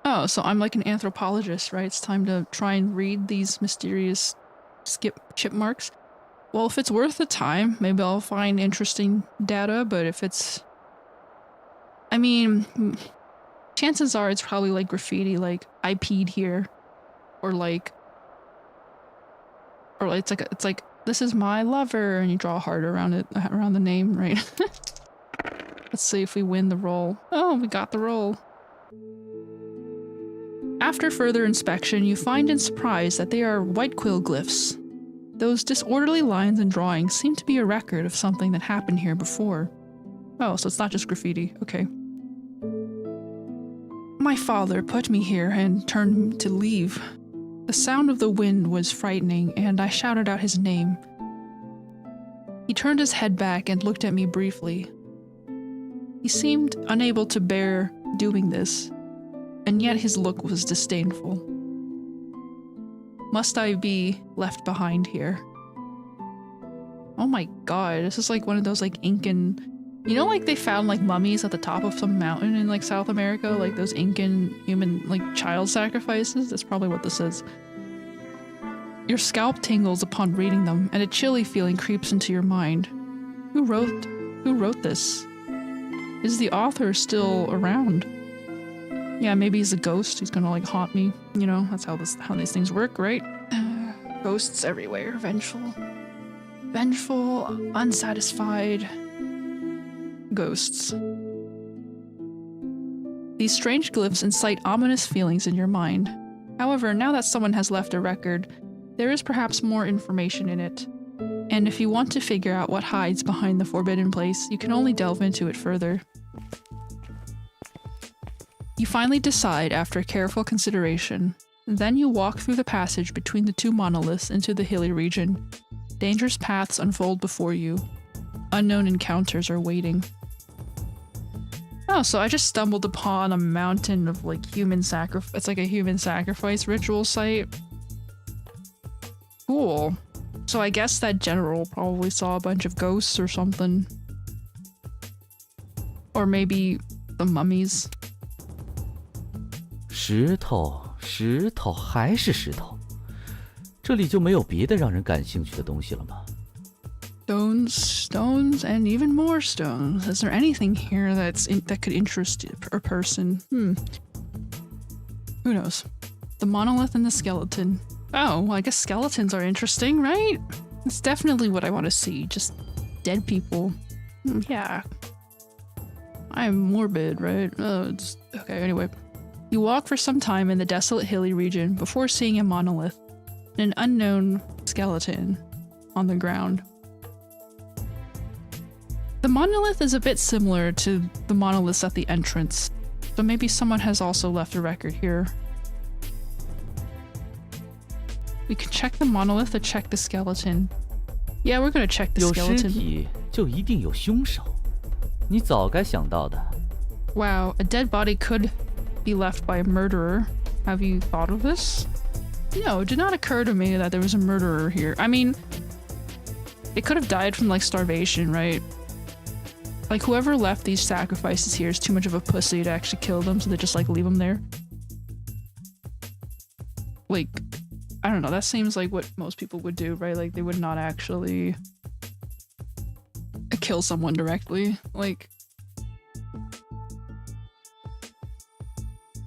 Oh, so I'm like an anthropologist, right? It's time to try and read these mysterious chip marks. Well, if it's worth the time, maybe I'll find interesting data, but if it's... I mean, chances are it's probably like graffiti, like, I peed here. Or it's like, this is my lover, and you draw a heart around it, around the name, right? Let's see if we win the roll. Oh, we got the roll. After further inspection, you find in surprise that they are white quill glyphs. Those disorderly lines and drawings seem to be a record of something that happened here before. Oh, so it's not just graffiti. Okay. My father put me here and turned to leave. The sound of the wind was frightening, and I shouted out his name. He turned his head back and looked at me briefly. He seemed unable to bear doing this, and yet his look was disdainful. Must I be left behind here? Oh my god, this is like one of those like Incan... You know, like they found like mummies at the top of some mountain in like South America, like those Incan human like child sacrifices? That's probably what this is. Your scalp tingles upon reading them, and a chilly feeling creeps into your mind. Who wrote this? Is the author still around? Yeah, maybe he's a ghost. He's gonna like haunt me. You know, that's how these things work, right? Ghosts everywhere. Vengeful, unsatisfied ghosts. These strange glyphs incite ominous feelings in your mind. However, now that someone has left a record, there is perhaps more information in it. And if you want to figure out what hides behind the forbidden place, you can only delve into it further. You finally decide after careful consideration. Then you walk through the passage between the two monoliths into the hilly region. Dangerous paths unfold before you. Unknown encounters are waiting. Oh, so I just stumbled upon a mountain of like human sacrifice. It's like a human sacrifice ritual site. Cool. So I guess that general probably saw a bunch of ghosts or something. Or maybe the mummies. 石头，石头，还是石头。这里就没有别的让人感兴趣的东西了吗？ Stones, and even more stones. Is there anything here that could interest a person? Who knows? The monolith and the skeleton. Oh, well, I guess skeletons are interesting, right? It's definitely what I want to see. Just dead people. Yeah. I'm morbid, right? Okay, anyway. You walk for some time in the desolate hilly region before seeing a monolith and an unknown skeleton on the ground. The monolith is a bit similar to the monoliths at the entrance, so maybe someone has also left a record here. We can check the monolith or check the skeleton. Yeah, we're gonna check the skeleton. 有尸体就一定有凶手，你早该想到的。 Wow, a dead body could be left by a murderer. Have you thought of this? No, it did not occur to me that there was a murderer here. I mean, it could have died from like starvation, right? Like, whoever left these sacrifices here is too much of a pussy to actually kill them, so they just, like, leave them there. Like, I don't know, that seems like what most people would do, right? Like, they would not actually kill someone directly. Like,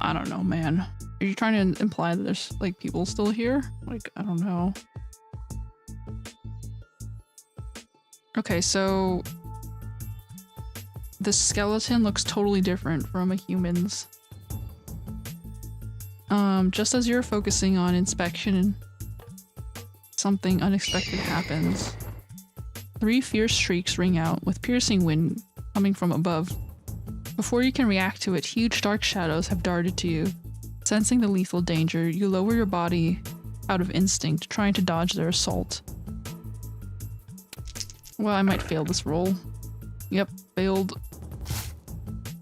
I don't know, man. Are you trying to imply that there's, like, people still here? Like, I don't know. Okay, so the skeleton looks totally different from a human's. Just as you're focusing on inspection, something unexpected happens. 3 fierce shrieks ring out, with piercing wind coming from above. Before you can react to it, huge dark shadows have darted to you. Sensing the lethal danger, you lower your body out of instinct, trying to dodge their assault. Well, I might fail this roll. Yep, failed.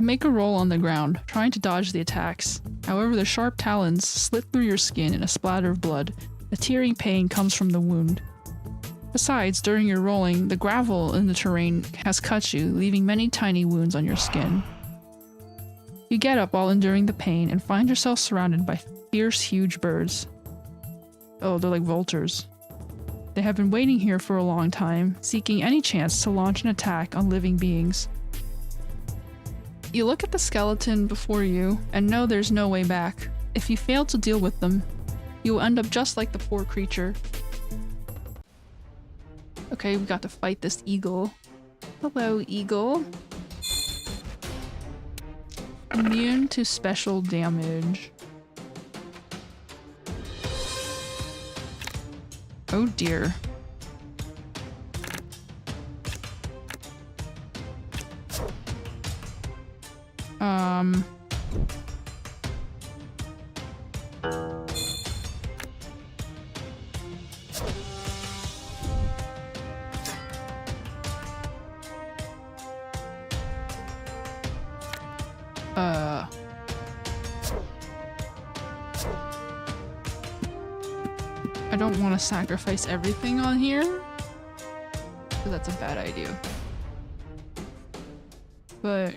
Make a roll on the ground, trying to dodge the attacks. However, the sharp talons slit through your skin in a splatter of blood. A tearing pain comes from the wound. Besides, during your rolling, the gravel in the terrain has cut you, leaving many tiny wounds on your skin. You get up while enduring the pain and find yourself surrounded by fierce, huge birds. Oh, they're like vultures. They have been waiting here for a long time, seeking any chance to launch an attack on living beings. You look at the skeleton before you and know there's no way back. If you fail to deal with them, you will end up just like the poor creature. Okay, we got to fight this eagle. Hello, eagle. Immune to special damage. Oh dear. I don't want to sacrifice everything on here, because that's a bad idea. But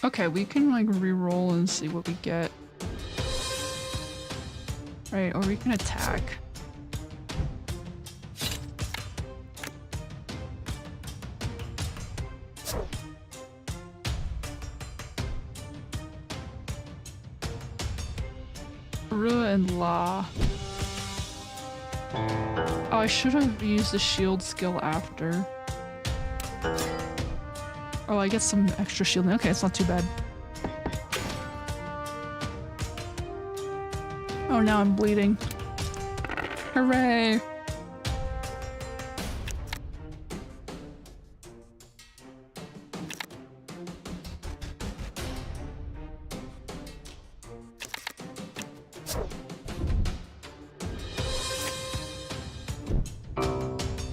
okay, we can like re-roll and see what we get. Right, or we can attack. And La. Oh, I should have used the shield skill after. Oh, I get some extra shielding. Okay, it's not too bad. Oh, now I'm bleeding. Hooray!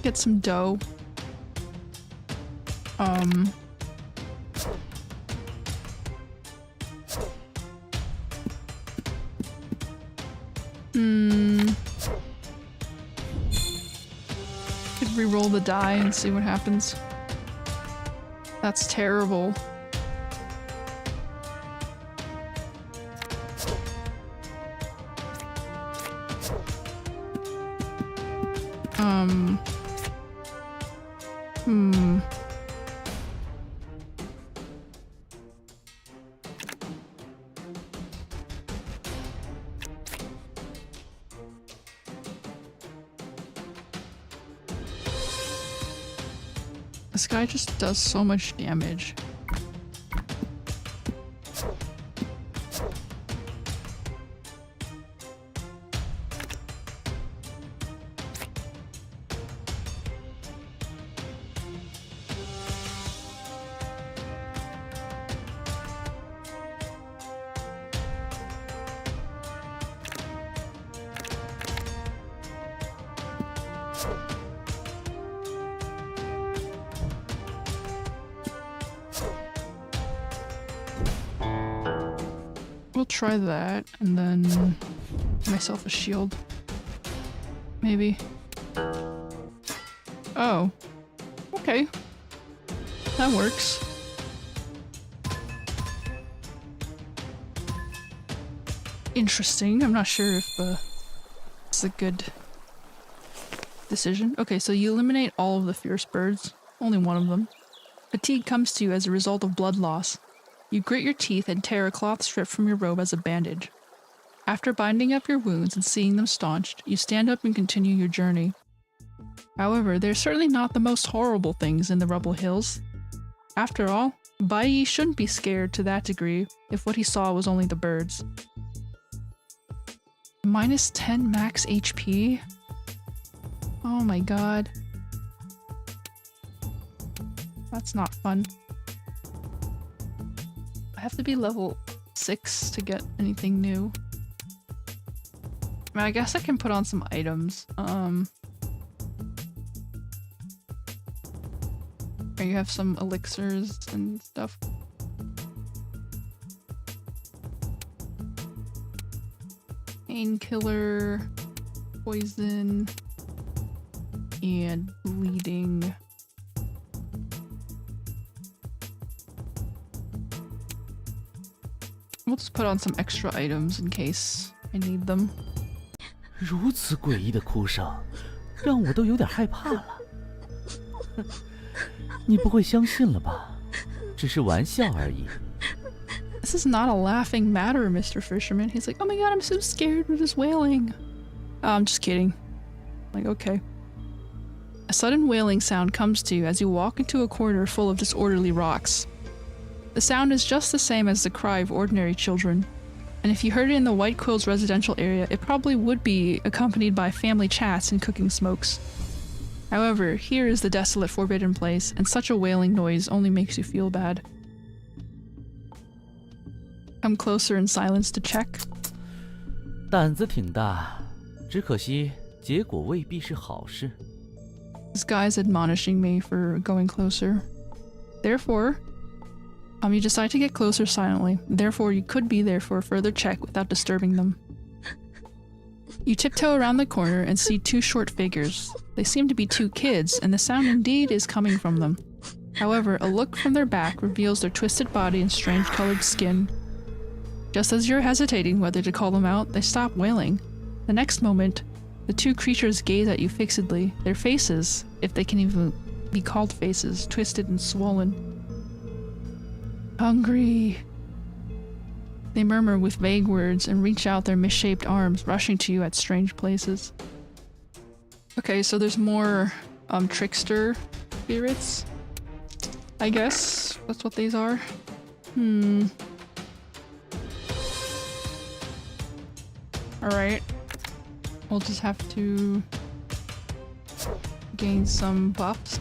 Get some dough. Could re-roll the die and see what happens. That's terrible. This guy just does so much damage. We'll try that and then myself a shield. Maybe. Oh. Okay. That works. Interesting. I'm not sure if it's a good decision. Okay, so you eliminate all of the fierce birds. Only one of them. Fatigue comes to you as a result of blood loss. You grit your teeth and tear a cloth strip from your robe as a bandage. After binding up your wounds and seeing them staunched, you stand up and continue your journey. However, they're certainly not the most horrible things in the Rubble Hills. After all, Bai Chi shouldn't be scared to that degree if what he saw was only the birds. Minus 10 max HP? Oh my god. That's not fun. I have to be level 6 to get anything new. I mean, I guess I can put on some items. You have some elixirs and stuff. Painkiller, poison, and bleeding. We'll just put on some extra items in case I need them. 如此诡异的哭声，让我都有点害怕了。你不会相信了吧？只是玩笑而已。This is not a laughing matter, Mr. Fisherman. He's like, oh my god, I'm so scared with this wailing. Oh, I'm just kidding. Like, okay. A sudden wailing sound comes to you as you walk into a corner full of disorderly rocks. The sound is just the same as the cry of ordinary children, and if you heard it in the White Quill's residential area, it probably would be accompanied by family chats and cooking smokes. However, here is the desolate forbidden place, and such a wailing noise only makes you feel bad. Come closer in silence to check. 胆子挺大，只可惜结果未必是好事。This guy's admonishing me for going closer. Therefore, you decide to get closer silently. Therefore, you could be there for a further check without disturbing them. You tiptoe around the corner and see two short figures. They seem to be two kids, and the sound indeed is coming from them. However, a look from their back reveals their twisted body and strange colored skin. Just as you're hesitating whether to call them out, they stop wailing. The next moment, the two creatures gaze at you fixedly, their faces, if they can even be called faces, twisted and swollen. Hungry. They murmur with vague words and reach out their misshaped arms, rushing to you at strange places. Okay, so there's more trickster spirits. I guess that's what these are. Alright. We'll just have to gain some buffs.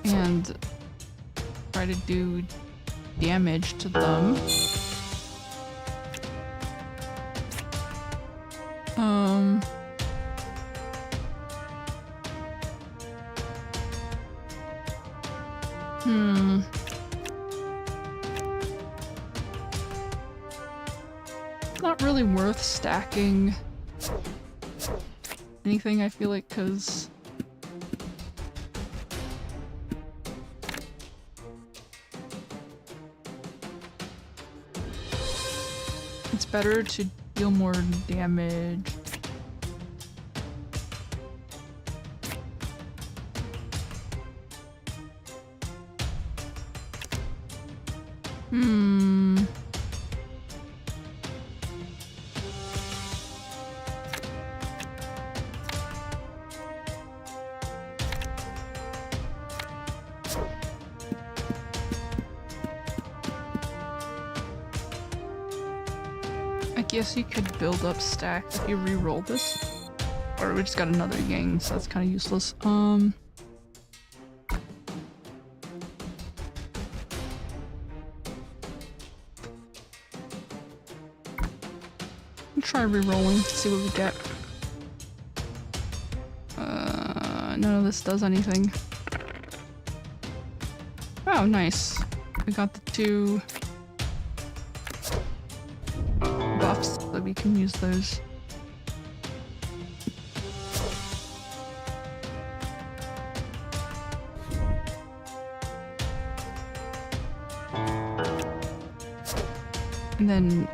And try to do damage to them. Not really worth stacking anything, I feel like, because it's better to deal more damage. I guess you could build up stacks if you re-roll this. Or we just got another yang, so that's kind of useless. Try re-rolling, see what we get. None of this does anything. Oh, nice. We got the two buffs that we we can use those. And then...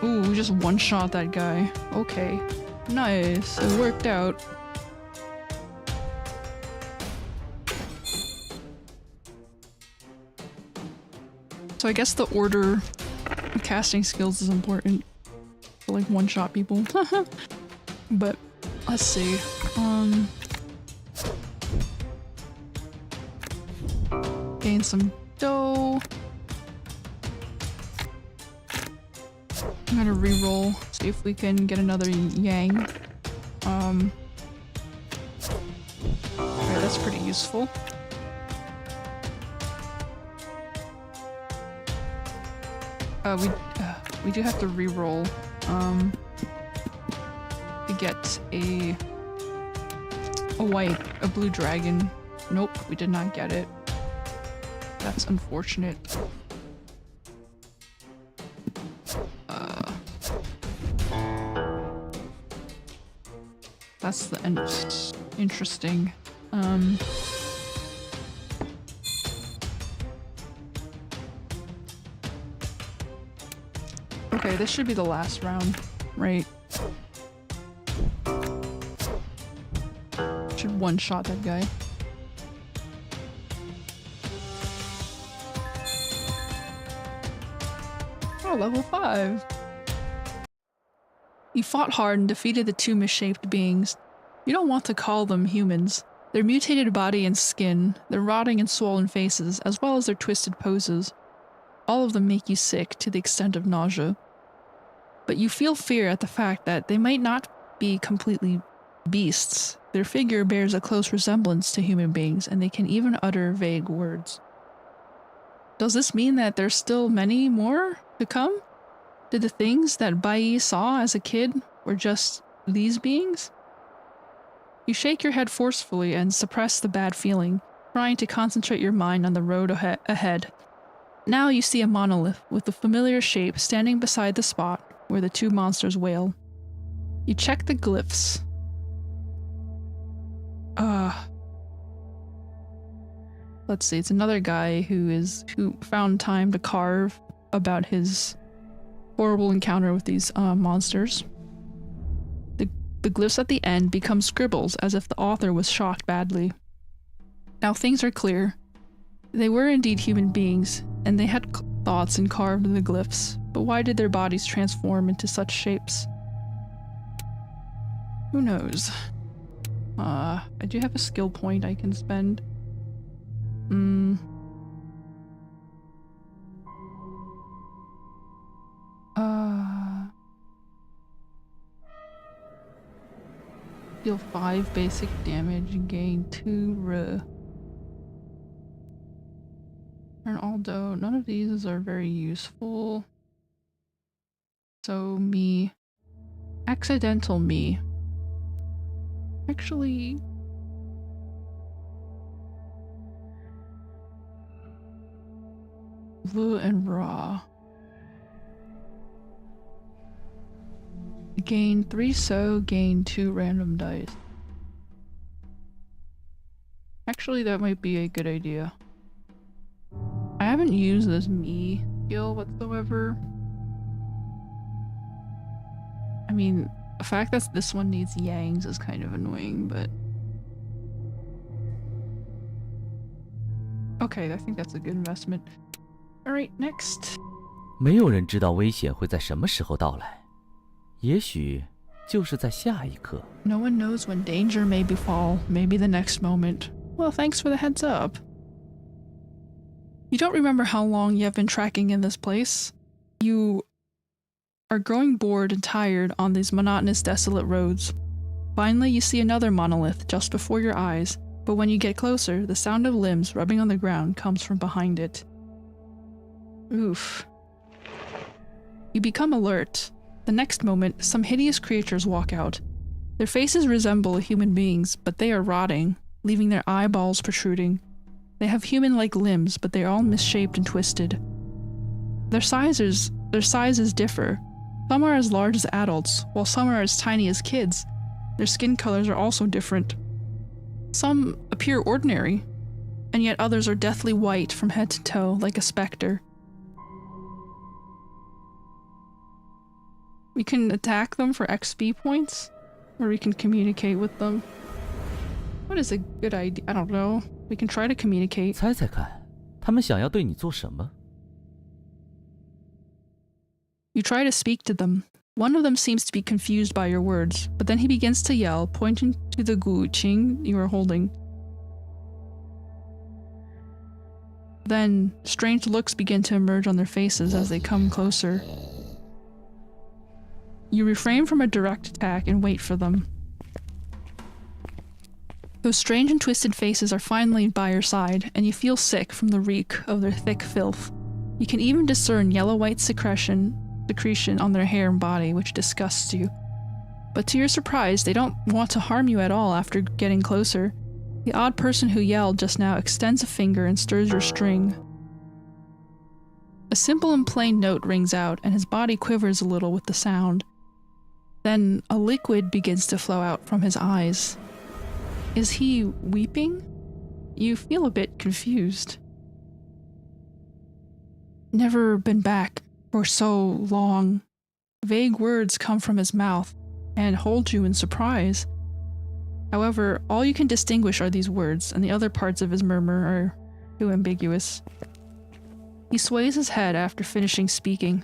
Ooh, we just one-shot that guy. Okay. Nice. It worked out. So I guess the order of casting skills is important to like one-shot people. But let's see. Gain some dough. I'm gonna re-roll, see if we can get another yang. Okay, that's pretty useful. We do have to re-roll to get a blue dragon. Nope, we did not get it. That's unfortunate. That's the end. Interesting. Okay, this should be the last round, right? Should one-shot that guy. Oh, level 5! You fought hard and defeated the two misshaped beings. You don't want to call them humans. Their mutated body and skin, their rotting and swollen faces, as well as their twisted poses. All of them make you sick to the extent of nausea. But you feel fear at the fact that they might not be completely beasts. Their figure bears a close resemblance to human beings, and they can even utter vague words. Does this mean that there's still many more to come? Did the things that Bai saw as a kid were just these beings? You shake your head forcefully and suppress the bad feeling, trying to concentrate your mind on the road ahead. Now you see a monolith with a familiar shape standing beside the spot where the two monsters wail. You check the glyphs. Let's see, it's another guy who found time to carve about his horrible encounter with these monsters. The glyphs at the end become scribbles as if the author was shot badly. Now things are clear. They were indeed human beings, and they had thoughts and carved the glyphs, but why did their bodies transform into such shapes? Who knows? I do have a skill point I can spend. Deal 5 basic damage and gain 2 And although none of these are very useful. So me. Accidental me. Actually... Blue and raw. Gain 3 so, gain 2 random dice. Actually, that might be a good idea. I haven't used this me skill whatsoever. I mean, the fact that this one needs yangs is kind of annoying, but... Okay, I think that's a good investment. Alright, next. 没有人知道危险会在什么时候到来，也许就是在下一刻。 No one knows when danger may befall, maybe the next moment. Well, thanks for the heads up. You don't remember how long you have been tracking in this place. You are growing bored and tired on these monotonous, desolate roads. Finally, you see another monolith just before your eyes, but when you get closer, the sound of limbs rubbing on the ground comes from behind it. Oof. You become alert. The next moment, some hideous creatures walk out. Their faces resemble human beings, but they are rotting, leaving their eyeballs protruding. They have human-like limbs, but they are all misshaped and twisted. Their sizes differ. Some are as large as adults, while some are as tiny as kids. Their skin colors are also different. Some appear ordinary, and yet others are deathly white from head to toe, like a specter. We can attack them for XP points, or we can communicate with them. What is a good idea? I don't know. We can try to communicate. 猜猜看，他们想要对你做什么？ You try to speak to them. One of them seems to be confused by your words, but then he begins to yell, pointing to the gu qing you are holding. Then, strange looks begin to emerge on their faces as they come closer. You refrain from a direct attack and wait for them. Those strange and twisted faces are finally by your side, and you feel sick from the reek of their thick filth. You can even discern yellow-white secretion on their hair and body, which disgusts you. But to your surprise, they don't want to harm you at all after getting closer. The odd person who yelled just now extends a finger and stirs your string. A simple and plain note rings out, and his body quivers a little with the sound. Then a liquid begins to flow out from his eyes. Is he weeping? You feel a bit confused. Never been back for so long. Vague words come from his mouth and hold you in surprise. However, all you can distinguish are these words, and the other parts of his murmur are too ambiguous. He sways his head after finishing speaking.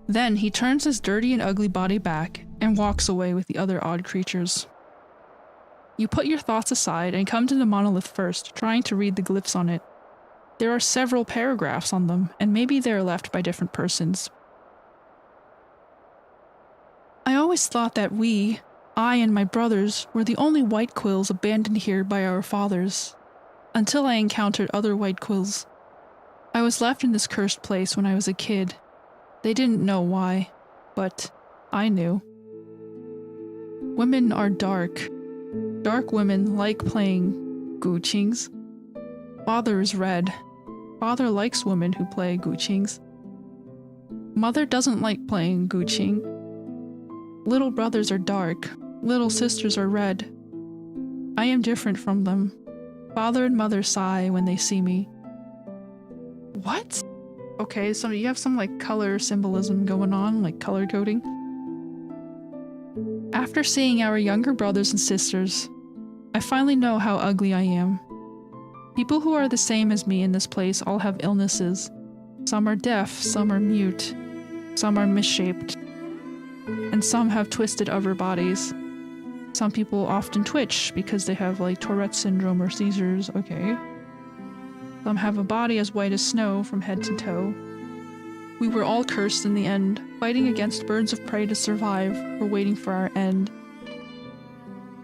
Then he turns his dirty and ugly body back and walks away with the other odd creatures. You put your thoughts aside and come to the monolith first, trying to read the glyphs on it. There are several paragraphs on them, and maybe they are left by different persons. I always thought that I and my brothers, were the only white quills abandoned here by our fathers, until I encountered other white quills. I was left in this cursed place when I was a kid. They didn't know why, but I knew. Women are dark. Dark women like playing guqings. Father is red. Father likes women who play guqings. Mother doesn't like playing guqing. Little brothers are dark. Little sisters are red. I am different from them. Father and mother sigh when they see me. What? Okay, so you have some like color symbolism going on, like color coding. After seeing our younger brothers and sisters, I finally know how ugly I am. People who are the same as me in this place all have illnesses. Some are deaf, some are mute, some are misshaped, and some have twisted upper bodies. Some people often twitch because they have like Tourette syndrome or seizures, okay. Some have a body as white as snow from head to toe. We were all cursed in the end, fighting against birds of prey to survive, or waiting for our end.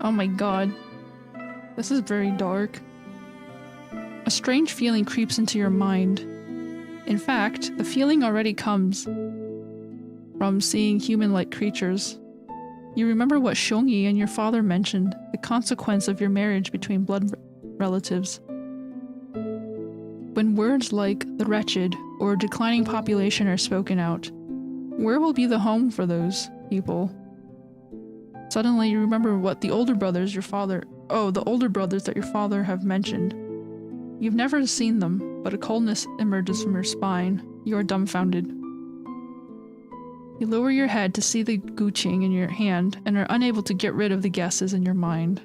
Oh my god. This is very dark. A strange feeling creeps into your mind. In fact, the feeling already comes from seeing human-like creatures. You remember what Shongyi and your father mentioned, the consequence of your marriage between blood relatives. When words like the wretched or declining population are spoken out, where will be the home for those people? Suddenly you remember what the older brothers that your father have mentioned. You've never seen them, but a coldness emerges from your spine. You are dumbfounded. You lower your head to see the guqing in your hand and are unable to get rid of the guesses in your mind.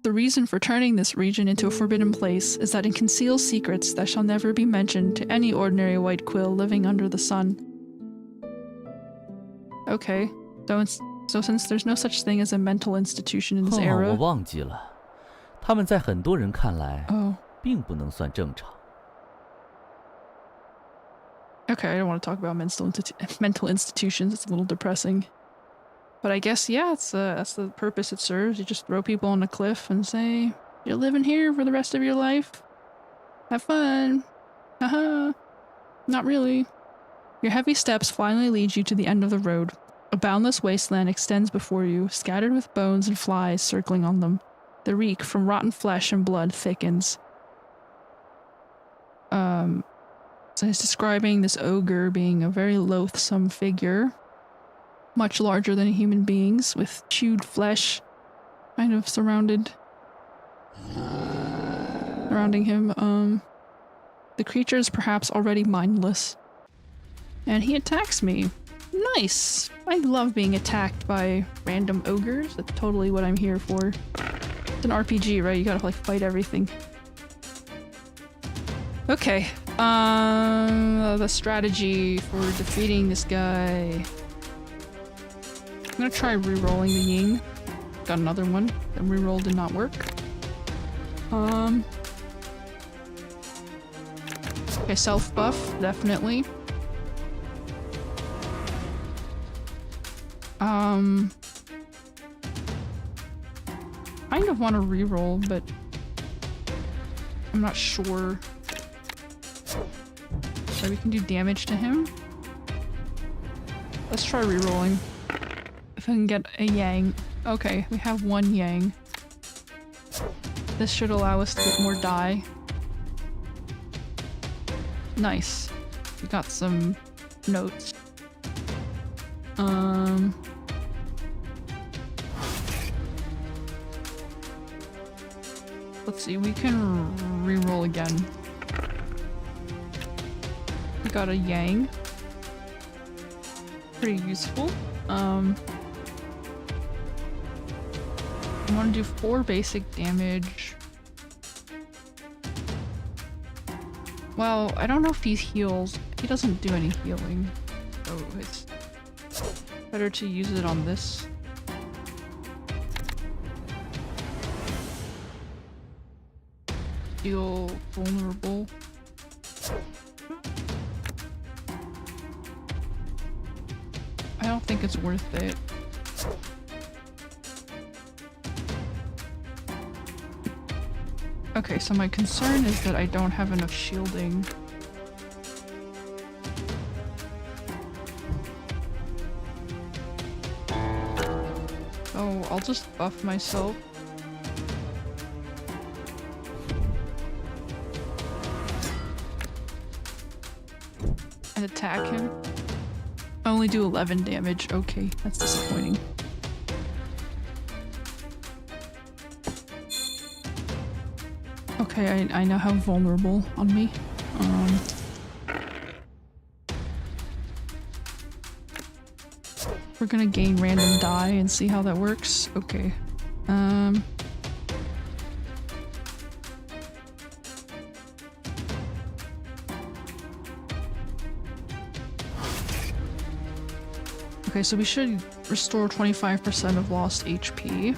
The reason for turning this region into a forbidden place is that it conceals secrets that shall never be mentioned to any ordinary white quill living under the sun. Okay, so since there's no such thing as a mental institution in this era... 我忘记了，他们在很多人看来，并不能算正常。 Okay, I don't want to talk about mental institutions, it's a little depressing. But I guess, yeah, that's the purpose it serves. You just throw people on a cliff and say, you're living here for the rest of your life. Have fun. Haha. Not really. Your heavy steps finally lead you to the end of the road. A boundless wasteland extends before you, scattered with bones and flies circling on them. The reek from rotten flesh and blood thickens. So he's describing this ogre being a very loathsome figure, much larger than human beings, with chewed flesh kind of surrounding him. The creature is perhaps already mindless. And he attacks me. Nice! I love being attacked by random ogres. That's totally what I'm here for. It's an RPG, right? You gotta like fight everything. Okay. The strategy for defeating this guy. I'm gonna try re-rolling the ying. Got another one. The re-roll did not work. Okay, self-buff, definitely. Kind of want to re-roll, but I'm not sure. So we can do damage to him. Let's try re-rolling. If I can get a yang. Okay, we have one yang. This should allow us to get more die. Nice. We got some notes. Let's see, we can re-roll again. We got a yang. Pretty useful. I want to do 4 basic damage. Well, I don't know if he heals. He doesn't do any healing. So it's better to use it on this. Feel vulnerable. I don't think it's worth it. Okay, so my concern is that I don't have enough shielding. Oh, I'll just buff myself. And attack him. I only do 11 damage. Okay, that's disappointing. Okay, I now have vulnerable on me. We're gonna gain random die and see how that works. Okay. Okay, so we should restore 25% of lost HP.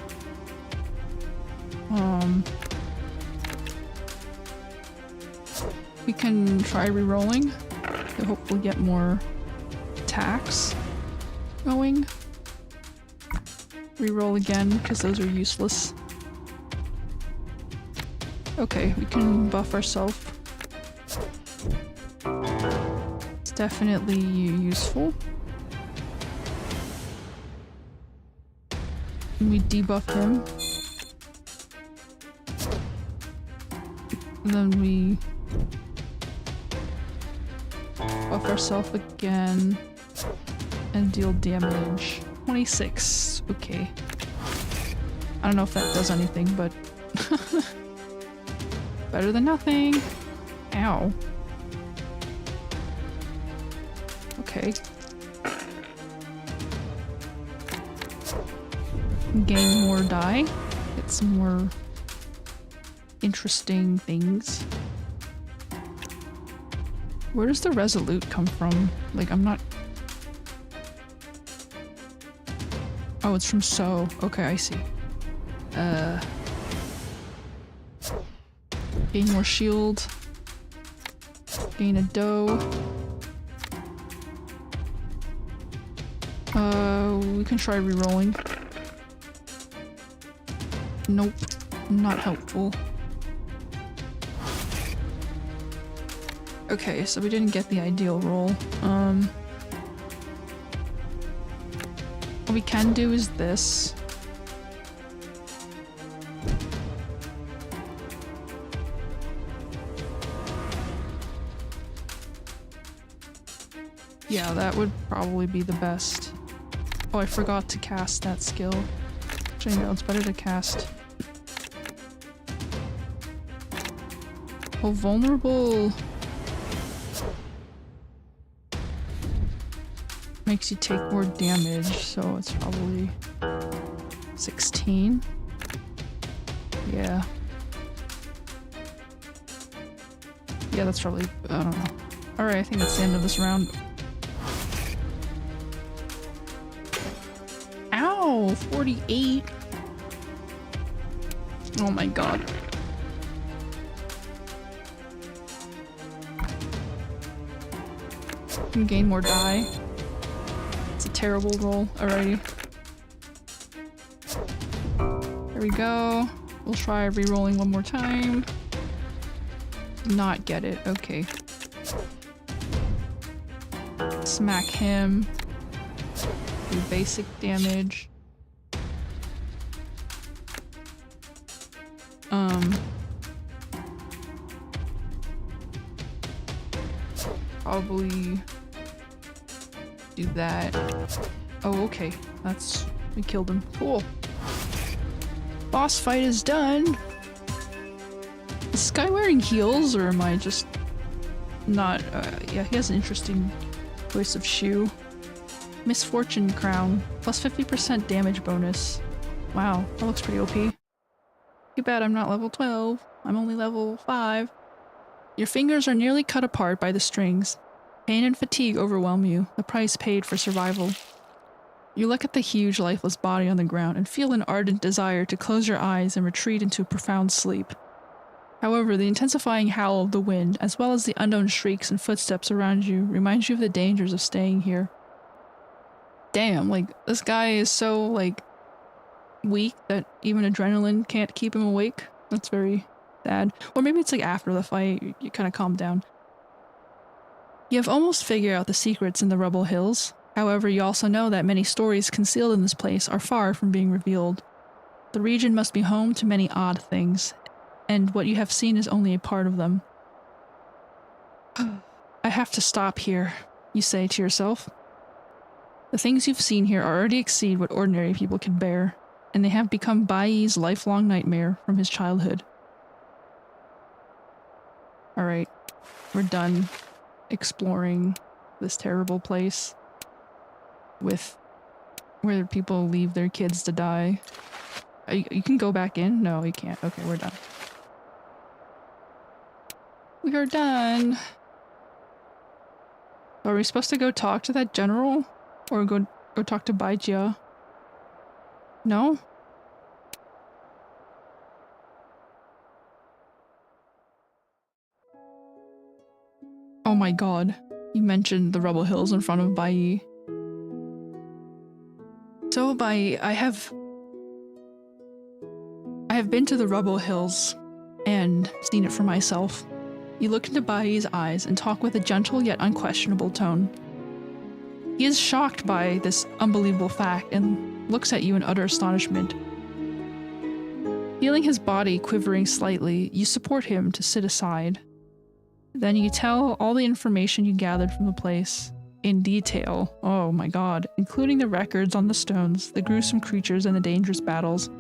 We can try re-rolling to hopefully get more attacks going. Re-roll again, because those are useless. Okay, we can buff ourselves. It's definitely useful. And we debuff him. And then we buff ourselves again and deal damage. 26. Okay. I don't know if that does anything, but better than nothing. Ow. Okay. Gain more die. Get some more interesting things. Where does the resolute come from? Like, I'm not... Oh, it's from So. Okay, I see. Gain more shield. Gain a dough. We can try re-rolling. Nope. Not helpful. Okay, so we didn't get the ideal roll. What we can do is this. Yeah, that would probably be the best. Oh, I forgot to cast that skill. Actually, no, it's better to cast. Oh, vulnerable makes you take more damage, so it's probably 16. Yeah. Yeah, that's probably, I don't know. Alright, I think that's the end of this round. Ow! 48! Oh my god. Can gain more die. It's a terrible roll. Alrighty. There we go. We'll try re-rolling one more time. Not get it. Okay. Smack him. Do basic damage. Probably do that. Oh, okay. We killed him. Cool. Boss fight is done. Is Sky wearing heels, or am I just not? Yeah, he has an interesting choice of shoe. Misfortune crown. Plus 50% damage bonus. Wow, that looks pretty OP. Too bad I'm not level 12. I'm only level 5. Your fingers are nearly cut apart by the strings. Pain and fatigue overwhelm you, the price paid for survival. You look at the huge, lifeless body on the ground and feel an ardent desire to close your eyes and retreat into a profound sleep. However, the intensifying howl of the wind, as well as the unknown shrieks and footsteps around you, reminds you of the dangers of staying here. Damn, like, this guy is so, like, weak that even adrenaline can't keep him awake. That's very sad. Or maybe it's like after the fight, you kind of calm down. You have almost figured out the secrets in the Rubble Hills. However, you also know that many stories concealed in this place are far from being revealed. The region must be home to many odd things, and what you have seen is only a part of them. I have to stop here, you say to yourself. The things you've seen here already exceed what ordinary people can bear, and they have become Bai's lifelong nightmare from his childhood. Alright, we're done exploring this terrible place with where people leave their kids to die. You can go back in? No, you can't. Okay, we're done. We are done. Are we supposed to go talk to that general? Or go talk to Bai Chi? No? Oh my god. You mentioned the Rubble Hills in front of Bai. So Bai, I have been to the Rubble Hills and seen it for myself. You look into Bai's eyes and talk with a gentle yet unquestionable tone. He is shocked by this unbelievable fact and looks at you in utter astonishment. Feeling his body quivering slightly, you support him to sit aside. Then you tell all the information you gathered from the place, in detail, oh my god, including the records on the stones, the gruesome creatures and the dangerous battles.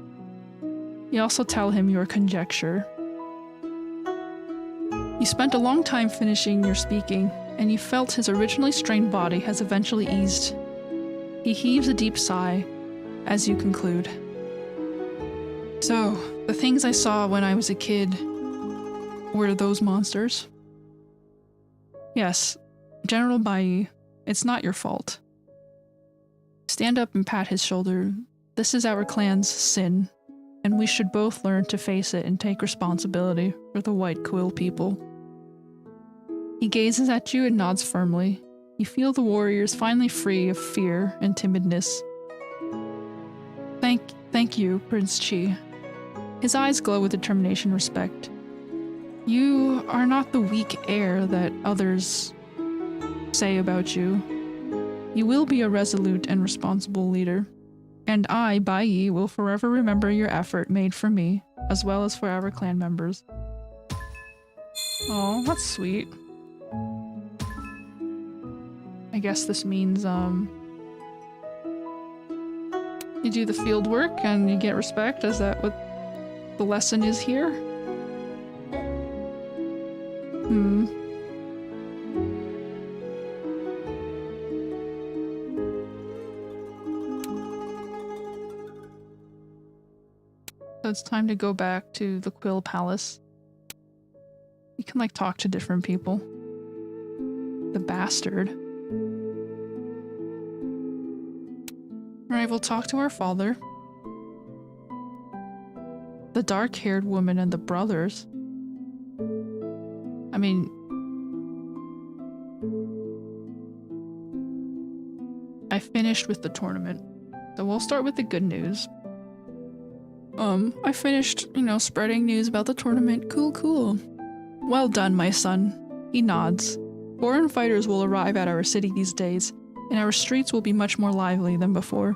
You also tell him your conjecture. You spent a long time finishing your speaking, and you felt his originally strained body has eventually eased. He heaves a deep sigh as you conclude. So, the things I saw when I was a kid were those monsters? Yes, General Bai, it's not your fault. Stand up and pat his shoulder. This is our clan's sin, and we should both learn to face it and take responsibility for the White Quill people. He gazes at you and nods firmly. You feel the warriors finally free of fear and timidness. Thank you, Prince Chi. His eyes glow with determination and respect. You are not the weak heir that others say about you. You will be a resolute and responsible leader. And I, Bai, will forever remember your effort made for me, as well as for our clan members. Oh, that's sweet. I guess this means, you do the field work and you get respect. Is that what the lesson is here? So it's time to go back to the Quill Palace. You can, like, talk to different people. The bastard. Alright, we'll talk to our father. The dark-haired woman and the brothers. I mean... I finished with the tournament. So we'll start with the good news. I finished, spreading news about the tournament. Cool. Well done, my son. He nods. Foreign fighters will arrive at our city these days, and our streets will be much more lively than before.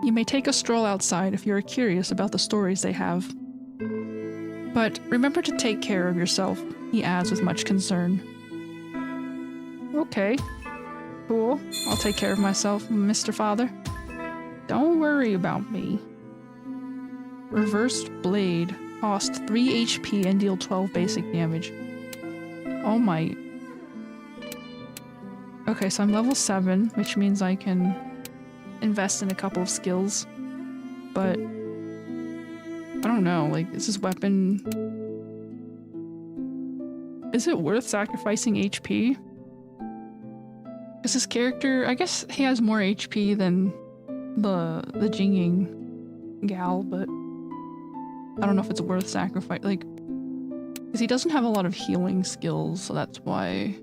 You may take a stroll outside if you are curious about the stories they have. But remember to take care of yourself, he adds with much concern. Okay. Cool. I'll take care of myself, Mr. Father. Don't worry about me. Reversed Blade. Cost 3 HP and deal 12 basic damage. Oh my... Okay, so I'm level 7, which means I can invest in a couple of skills. But... I don't know, like, is this weapon... Is it worth sacrificing HP? Because this character, I guess he has more HP than the Jinging gal, but I don't know if it's worth sacrifice, like, because he doesn't have a lot of healing skills, so that's why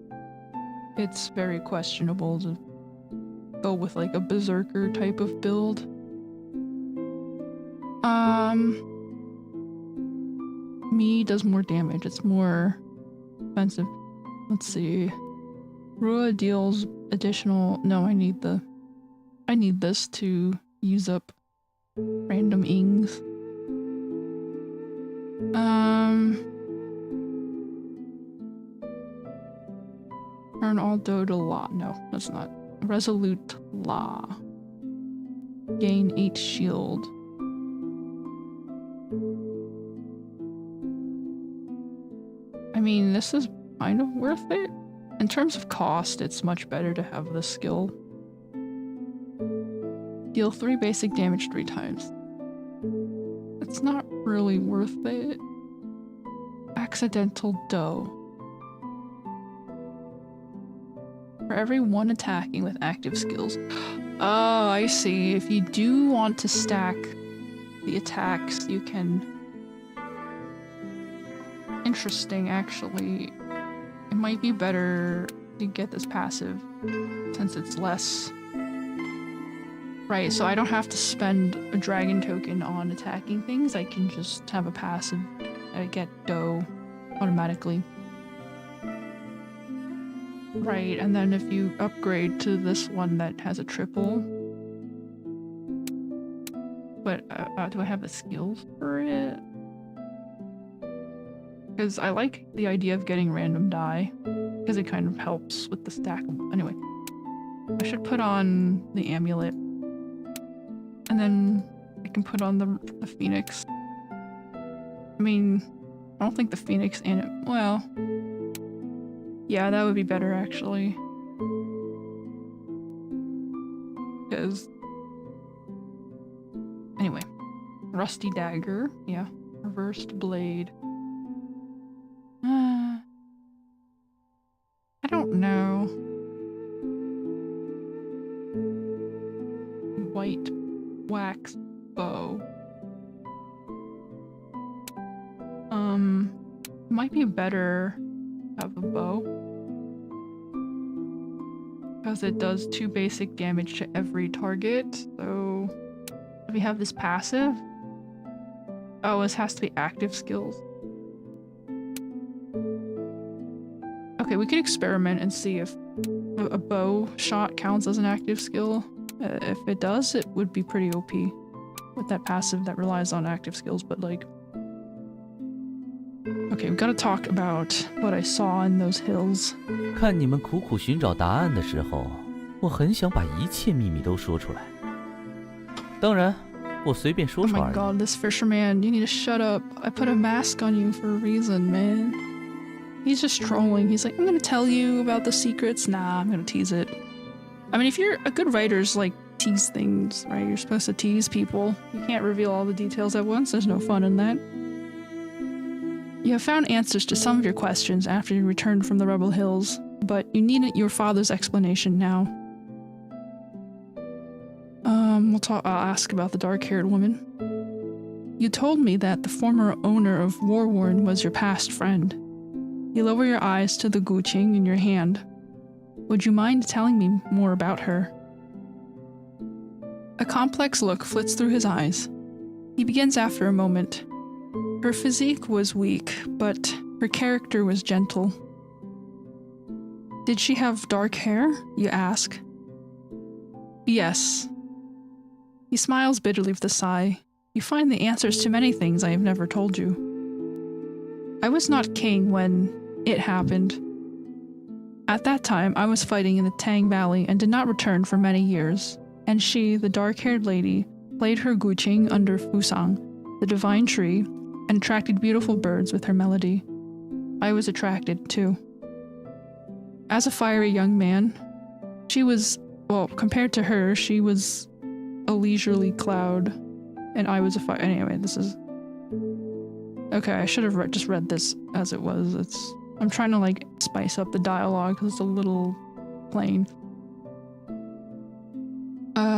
it's very questionable to go with, like, a berserker type of build. Me does more damage, it's more expensive. Let's see. Rua deals additional... No, I need this to use up random ings. Turn all dough to law. No, that's not. Resolute law. Gain 8 shield. I mean, this is kind of worth it. In terms of cost, it's much better to have this skill. Deal 3 basic damage 3 times. It's not really worth it. Accidental dough. For every 1 attacking with active skills. Oh, I see. If you do want to stack the attacks, you can... Interesting, actually. It might be better to get this passive, since it's less... Right, so I don't have to spend a dragon token on attacking things, I can just have a passive and get dough automatically. Right, and then if you upgrade to this one that has a triple... But, do I have the skills for it? Because I like the idea of getting random die, because it kind of helps with the stack. Anyway, I should put on the amulet, and then I can put on the phoenix. I mean, I don't think the phoenix and it... Well, yeah, that would be better actually. Because... Anyway, rusty dagger, yeah, reversed blade. I don't know. White wax bow. Might be better to have a bow. Because it does 2 basic damage to every target, so... If we have this passive... Oh, this has to be active skills. Okay, we could experiment and see if a bow shot counts as an active skill. If it does, it would be pretty OP with that passive that relies on active skills, but like... Okay, we've got to talk about what I saw in those hills. 看你们苦苦寻找答案的时候，我很想把一切秘密都说出来。当然，我随便说 Oh 说 my 而已。god, this fisherman, you need to shut up. I put a mask on you for a reason, man. He's just trolling. He's like, I'm gonna tell you about the secrets. Nah, I'm gonna tease it. I mean, if you're a good writer's like tease things, right? You're supposed to tease people. You can't reveal all the details at once. There's no fun in that. You have found answers to some of your questions after you returned from the Rebel Hills, but you need your father's explanation now. I'll ask about the dark-haired woman. You told me that the former owner of Warworn was your past friend. You lower your eyes to the guqing in your hand. Would you mind telling me more about her? A complex look flits through his eyes. He begins after a moment. Her physique was weak, but her character was gentle. Did she have dark hair? You ask. Yes. He smiles bitterly with a sigh. You find the answers to many things I have never told you. I was not king when it happened. At that time, I was fighting in the Tang Valley and did not return for many years, and she, the dark-haired lady, played her guqing under Fusang, the divine tree, and attracted beautiful birds with her melody. I was attracted, too. As a fiery young man, she was, well, compared to her, she was a leisurely cloud, and I was a fire. Anyway, this is... Okay, I should have just read this as it was. I'm trying to, like, spice up the dialogue because it's a little plain.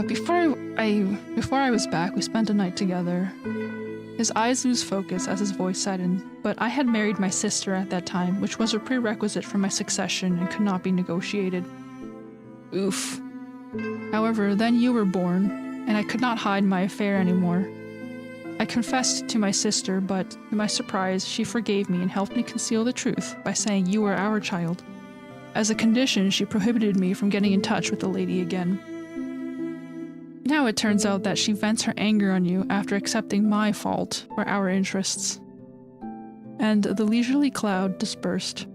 Before I was back, we spent a night together. His eyes lose focus as his voice saddens, but I had married my sister at that time, which was a prerequisite for my succession and could not be negotiated. Oof. However, then you were born, and I could not hide my affair anymore. I confessed to my sister, but to my surprise, she forgave me and helped me conceal the truth by saying you were our child. As a condition, she prohibited me from getting in touch with the lady again. Now it turns out that she vents her anger on you after accepting my fault for our interests. And the leisurely cloud dispersed.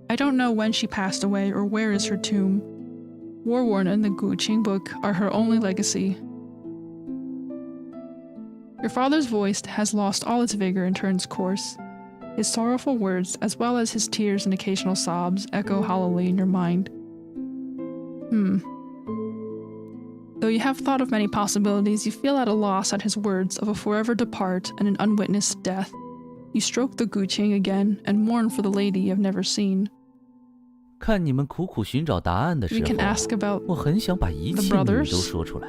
I don't know when she passed away or where is her tomb. Warworn and the Guqing book are her only legacy. Your father's voice has lost all its vigor and turns coarse. His sorrowful words, as well as his tears and occasional sobs, echo hollowly in your mind. Though you have thought of many possibilities, you feel at a loss at his words of a forever depart and an unwitnessed death. You stroke the guqing again and mourn for the lady you have never seen. 看你们苦苦寻找答案的时 We 候， can ask about 我很想把一 the 切秘密 brothers. 都说出来。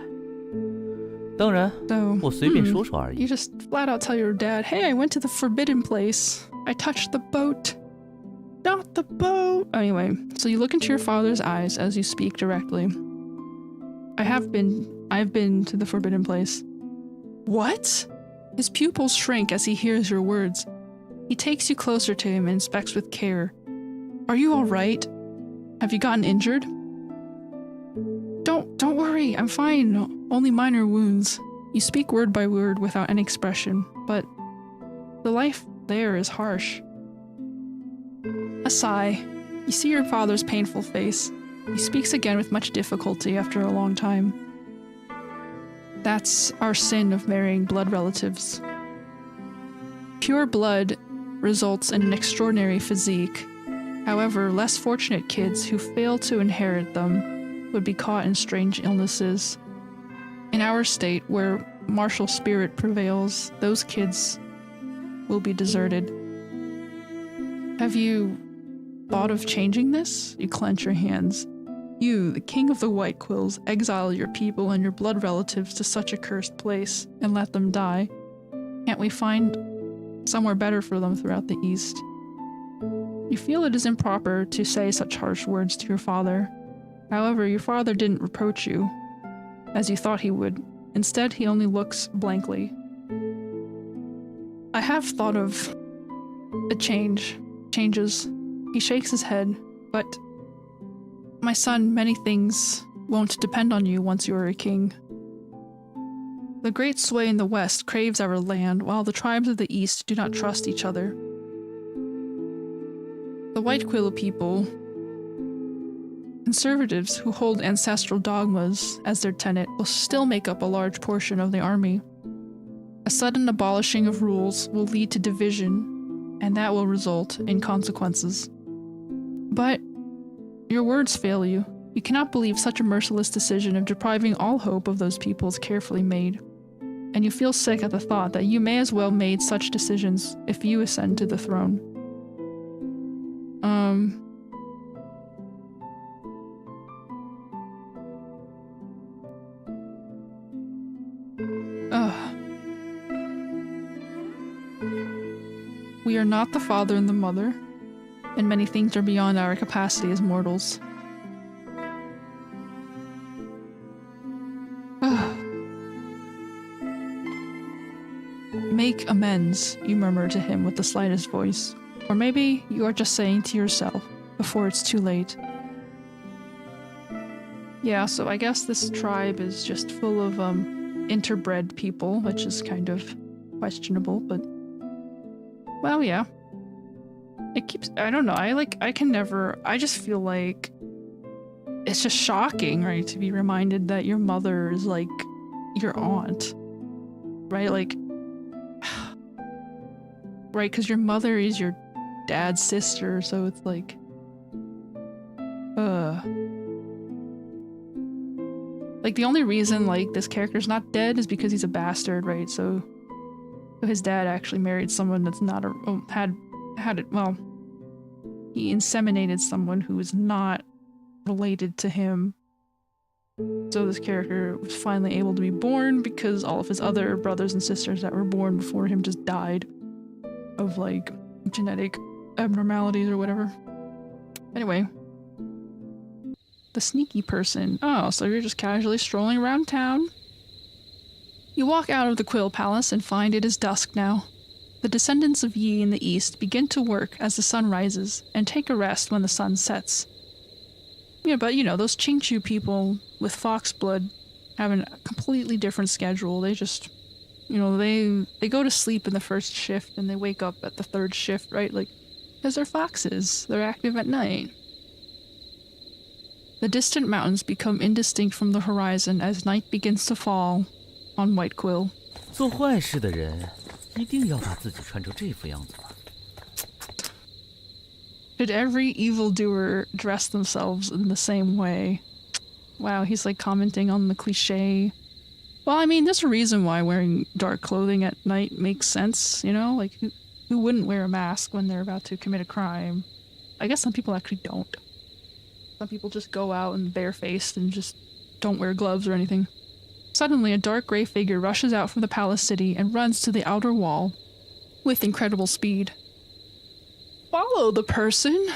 当然， So, 我随便说说而 you 已。 just flat out tell your dad, hey, I went to the forbidden place. I touched the boat. Not the boat. Anyway, so you look into your father's eyes as you speak directly. I've been to the forbidden place. What? His pupils shrink as he hears your words. He takes you closer to him and inspects with care. Are you all right? Have you gotten injured? Don't worry, I'm fine. Only minor wounds. You speak word by word without any expression, but the life there is harsh. A sigh. You see your father's painful face. He speaks again with much difficulty after a long time. That's our sin of marrying blood relatives. Pure blood results in an extraordinary physique. However, less fortunate kids who fail to inherit them would be caught in strange illnesses. In our state, where martial spirit prevails, those kids will be deserted. Have you thought of changing this? You clench your hands. You, the king of the White Quills, exile your people and your blood relatives to such a cursed place and let them die. Can't we find somewhere better for them throughout the East? You feel it is improper to say such harsh words to your father. However, your father didn't reproach you, as you thought he would. Instead, he only looks blankly. I have thought of a changes. He shakes his head, but my son, many things won't depend on you once you are a king. The great sway in the west craves our land, while the tribes of the east do not trust each other. The White Quill people, Conservatives who hold ancestral dogmas as their tenet will still make up a large portion of the army. A sudden abolishing of rules will lead to division, and that will result in consequences. But your words fail you. You cannot believe such a merciless decision of depriving all hope of those people is carefully made. And you feel sick at the thought that you may as well made such decisions if you ascend to the throne. We are not the father and the mother, and many things are beyond our capacity as mortals. Make amends, you murmur to him with the slightest voice. Or maybe you are just saying to yourself, before it's too late. Yeah, so I guess this tribe is just full of, interbred people, which is kind of questionable, but... Well, yeah. It keeps... I don't know, I just feel like... It's just shocking, right, to be reminded that your mother is, like, your aunt. Right, like... Right, because your mother is your dad's sister, so it's like... Like, the only reason, like, this character's not dead is because he's a bastard, right? So his dad actually married someone that's not a... well... He inseminated someone who is not related to him. So this character was finally able to be born because all of his other brothers and sisters that were born before him just died of, like, genetic abnormalities or whatever. Anyway. The sneaky person. Oh, so you're just casually strolling around town? You walk out of the Quill Palace and find it is dusk now. The descendants of Yi in the east begin to work as the sun rises and take a rest when the sun sets. Yeah, but you know, those Qingchu people with fox blood have a completely different schedule. They just, you know, they go to sleep in the first shift and they wake up at the third shift, right? Like, because they're foxes. They're active at night. The distant mountains become indistinct from the horizon as night begins to fall on White Quill. 做坏事的人一定要把自己穿成这副样子吗？ Should every evildoer dress themselves in the same way? Wow, he's like commenting on the cliche. Well, I mean, there's a reason why wearing dark clothing at night makes sense, you know? Like, who wouldn't wear a mask when they're about to commit a crime? I guess some people actually don't. Some people just go out and barefaced and just don't wear gloves or anything. Suddenly, a dark gray figure rushes out from the palace city and runs to the outer wall with incredible speed. Follow the person?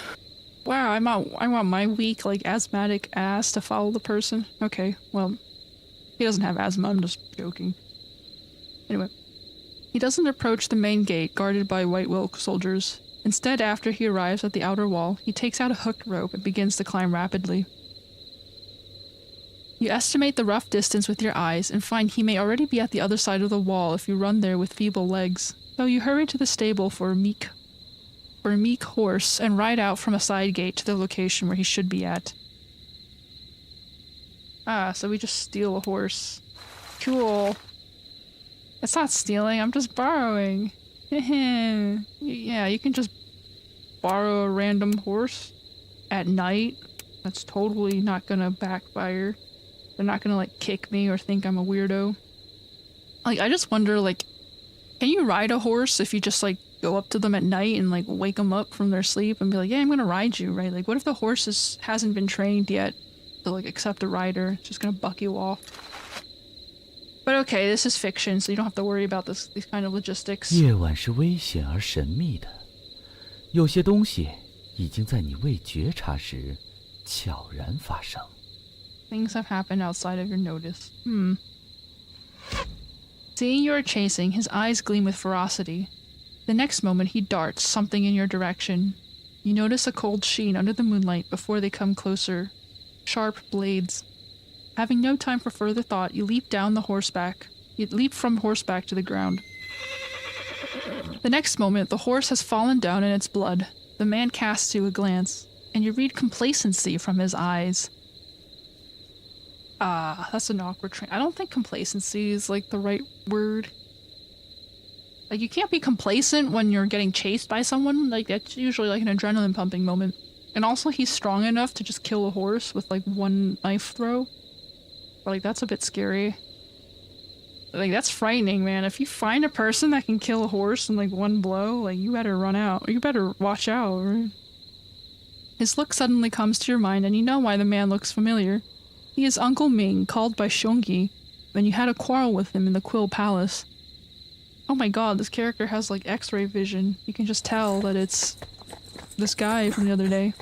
Wow, I want my weak, like, asthmatic ass to follow the person. Okay, well, he doesn't have asthma, I'm just joking. Anyway, he doesn't approach the main gate guarded by White Wilk soldiers. Instead, after he arrives at the outer wall, he takes out a hooked rope and begins to climb rapidly. You estimate the rough distance with your eyes and find he may already be at the other side of the wall if you run there with feeble legs. So you hurry to the stable for a meek horse and ride out from a side gate to the location where he should be at. Ah, so we just steal a horse. Cool. It's not stealing, I'm just borrowing. Yeah, you can just borrow a random horse at night. That's totally not gonna backfire. They're not gonna, like, kick me or think I'm a weirdo. Like, I just wonder, like, can you ride a horse if you just, like, go up to them at night and, like, wake them up from their sleep and be like, yeah, I'm gonna ride you, right? Like, what if the horse hasn't been trained yet to, like, accept a rider? It's just gonna buck you off. But okay, this is fiction, so you don't have to worry about these kind of logistics. 夜晚是危险而神秘的，有些东西已经在你未觉察时悄然发生。 Things have happened outside of your notice. Seeing you are chasing, his eyes gleam with ferocity. The next moment he darts something in your direction. You notice a cold sheen under the moonlight before they come closer. Sharp blades. Having no time for further thought, you leap from horseback to the ground. The next moment, the horse has fallen down in its blood. The man casts you a glance. and you read complacency from his eyes. That's an awkward train. I don't think complacency is like the right word. Like, you can't be complacent when you're getting chased by someone. Like, that's usually like an adrenaline pumping moment. And also, he's strong enough to just kill a horse with like one knife throw. But like, that's a bit scary. Like, that's frightening, man. If you find a person that can kill a horse in like one blow, like, you better run out. You better watch out. Right? His look suddenly comes to your mind, and you know why the man looks familiar. He is Uncle Ming, called by Shongi, when you had a quarrel with him in the Quill Palace. Oh my god, this character has like X-ray vision. You can just tell that it's this guy from the other day.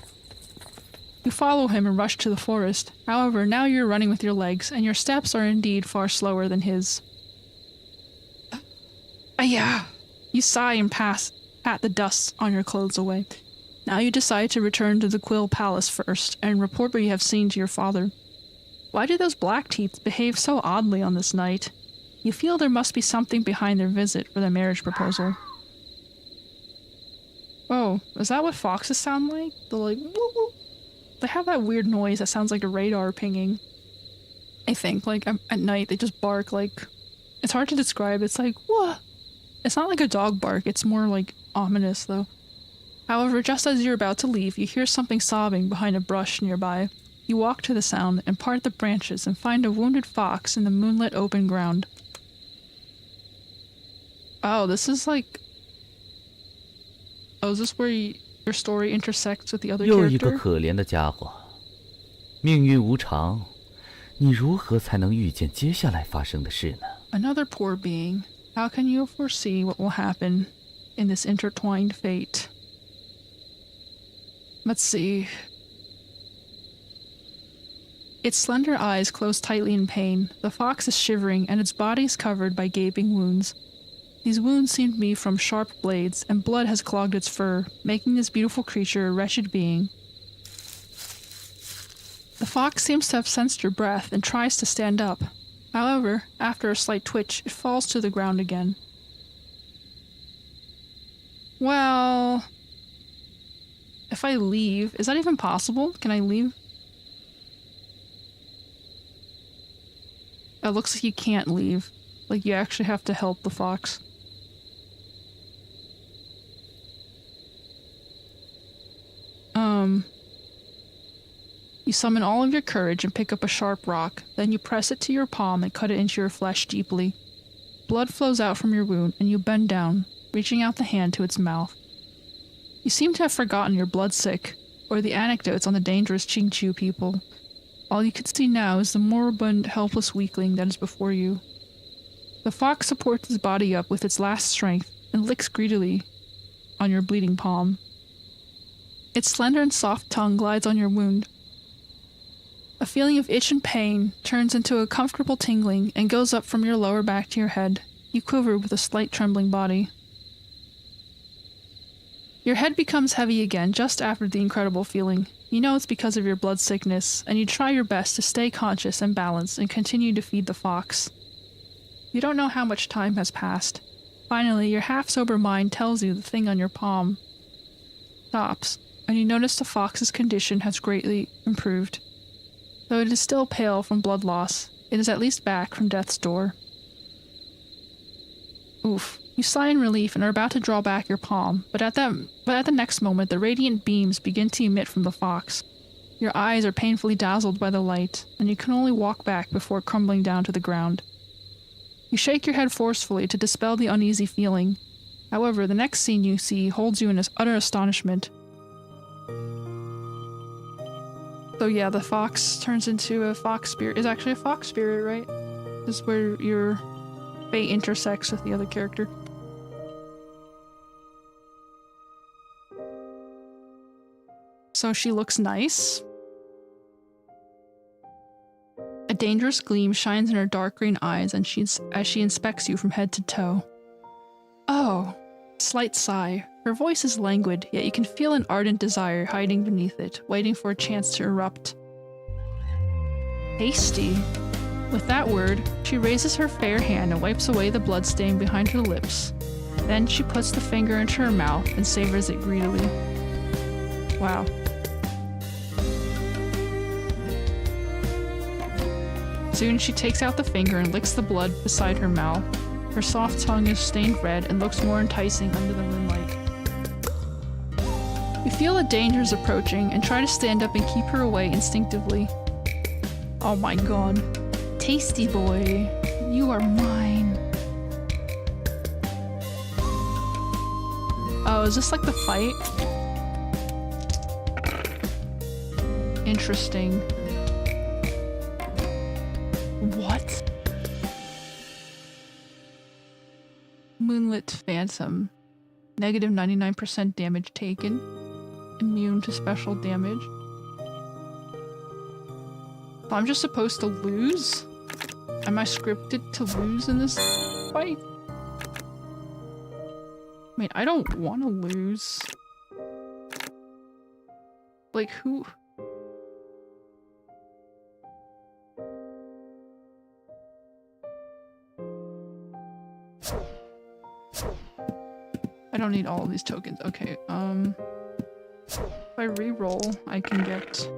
You follow him and rush to the forest. However, now you're running with your legs, and your steps are indeed far slower than his. Yeah. You sigh and pat the dust on your clothes away. Now you decide to return to the Quill Palace first, and report what you have seen to your father. Why do those black teeth behave so oddly on this night? You feel there must be something behind their visit for their marriage proposal. Oh, is that what foxes sound like? They're like, woo woo. They have that weird noise that sounds like a radar pinging. I think, like, at night they just bark like... It's hard to describe, it's like, whoa. It's not like a dog bark, it's more like ominous though. However, just as you're about to leave, you hear something sobbing behind a brush nearby. You walk to the sound and part the branches and find a wounded fox in the moonlit open ground. Oh, this is like... Oh, is this where your story intersects with the other character? 又一个可怜的家伙，命运无常，你如何才能预见接下来发生的事呢？ Another poor being. How can you foresee what will happen in this intertwined fate? Let's see. Its slender eyes close tightly in pain. The fox is shivering, and its body is covered by gaping wounds. These wounds seem to be from sharp blades, and blood has clogged its fur, making this beautiful creature a wretched being. The fox seems to have sensed your breath and tries to stand up. However, after a slight twitch, it falls to the ground again. Well... If I leave... Is that even possible? Can I leave? It looks like you can't leave. Like, you actually have to help the fox. You summon all of your courage and pick up a sharp rock. Then you press it to your palm and cut it into your flesh deeply. Blood flows out from your wound, and you bend down, reaching out the hand to its mouth. You seem to have forgotten your bloodsick, or the anecdotes on the dangerous Qingqiu people. All you can see now is the moribund, helpless weakling that is before you. The fox supports his body up with its last strength and licks greedily on your bleeding palm. Its slender and soft tongue glides on your wound. A feeling of itch and pain turns into a comfortable tingling and goes up from your lower back to your head. You quiver with a slight trembling body. Your head becomes heavy again just after the incredible feeling. You know it's because of your blood sickness, and you try your best to stay conscious and balanced and continue to feed the fox. You don't know how much time has passed. Finally, your half-sober mind tells you the thing on your palm stops, and you notice the fox's condition has greatly improved. Though it is still pale from blood loss, it is at least back from death's door. Oof. You sigh in relief and are about to draw back your palm, but at the next moment the radiant beams begin to emit from the fox. Your eyes are painfully dazzled by the light, and you can only walk back before crumbling down to the ground. You shake your head forcefully to dispel the uneasy feeling. However, the next scene you see holds you in utter astonishment. So yeah, the fox turns into a fox spirit. It's actually a fox spirit, right? This is where your fate intersects with the other character. So she looks nice. A dangerous gleam shines in her dark green eyes as she inspects you from head to toe. Oh, slight sigh. Her voice is languid, yet you can feel an ardent desire hiding beneath it, waiting for a chance to erupt. Hasty. With that word, she raises her fair hand and wipes away the bloodstain behind her lips. Then she puts the finger into her mouth and savors it greedily. Wow. Soon she takes out the finger and licks the blood beside her mouth. Her soft tongue is stained red and looks more enticing under the moonlight. You feel that danger is approaching and try to stand up and keep her away instinctively. Oh my god. Tasty boy, you are mine. Oh, is this like the fight? Interesting. What? Moonlit Phantom. Negative 99% damage taken. Immune to special damage. So I'm just supposed to lose? Am I scripted to lose in this fight? I mean, I don't want to lose. Like, who? I don't need all of these tokens. Okay, if I re-roll, I can get...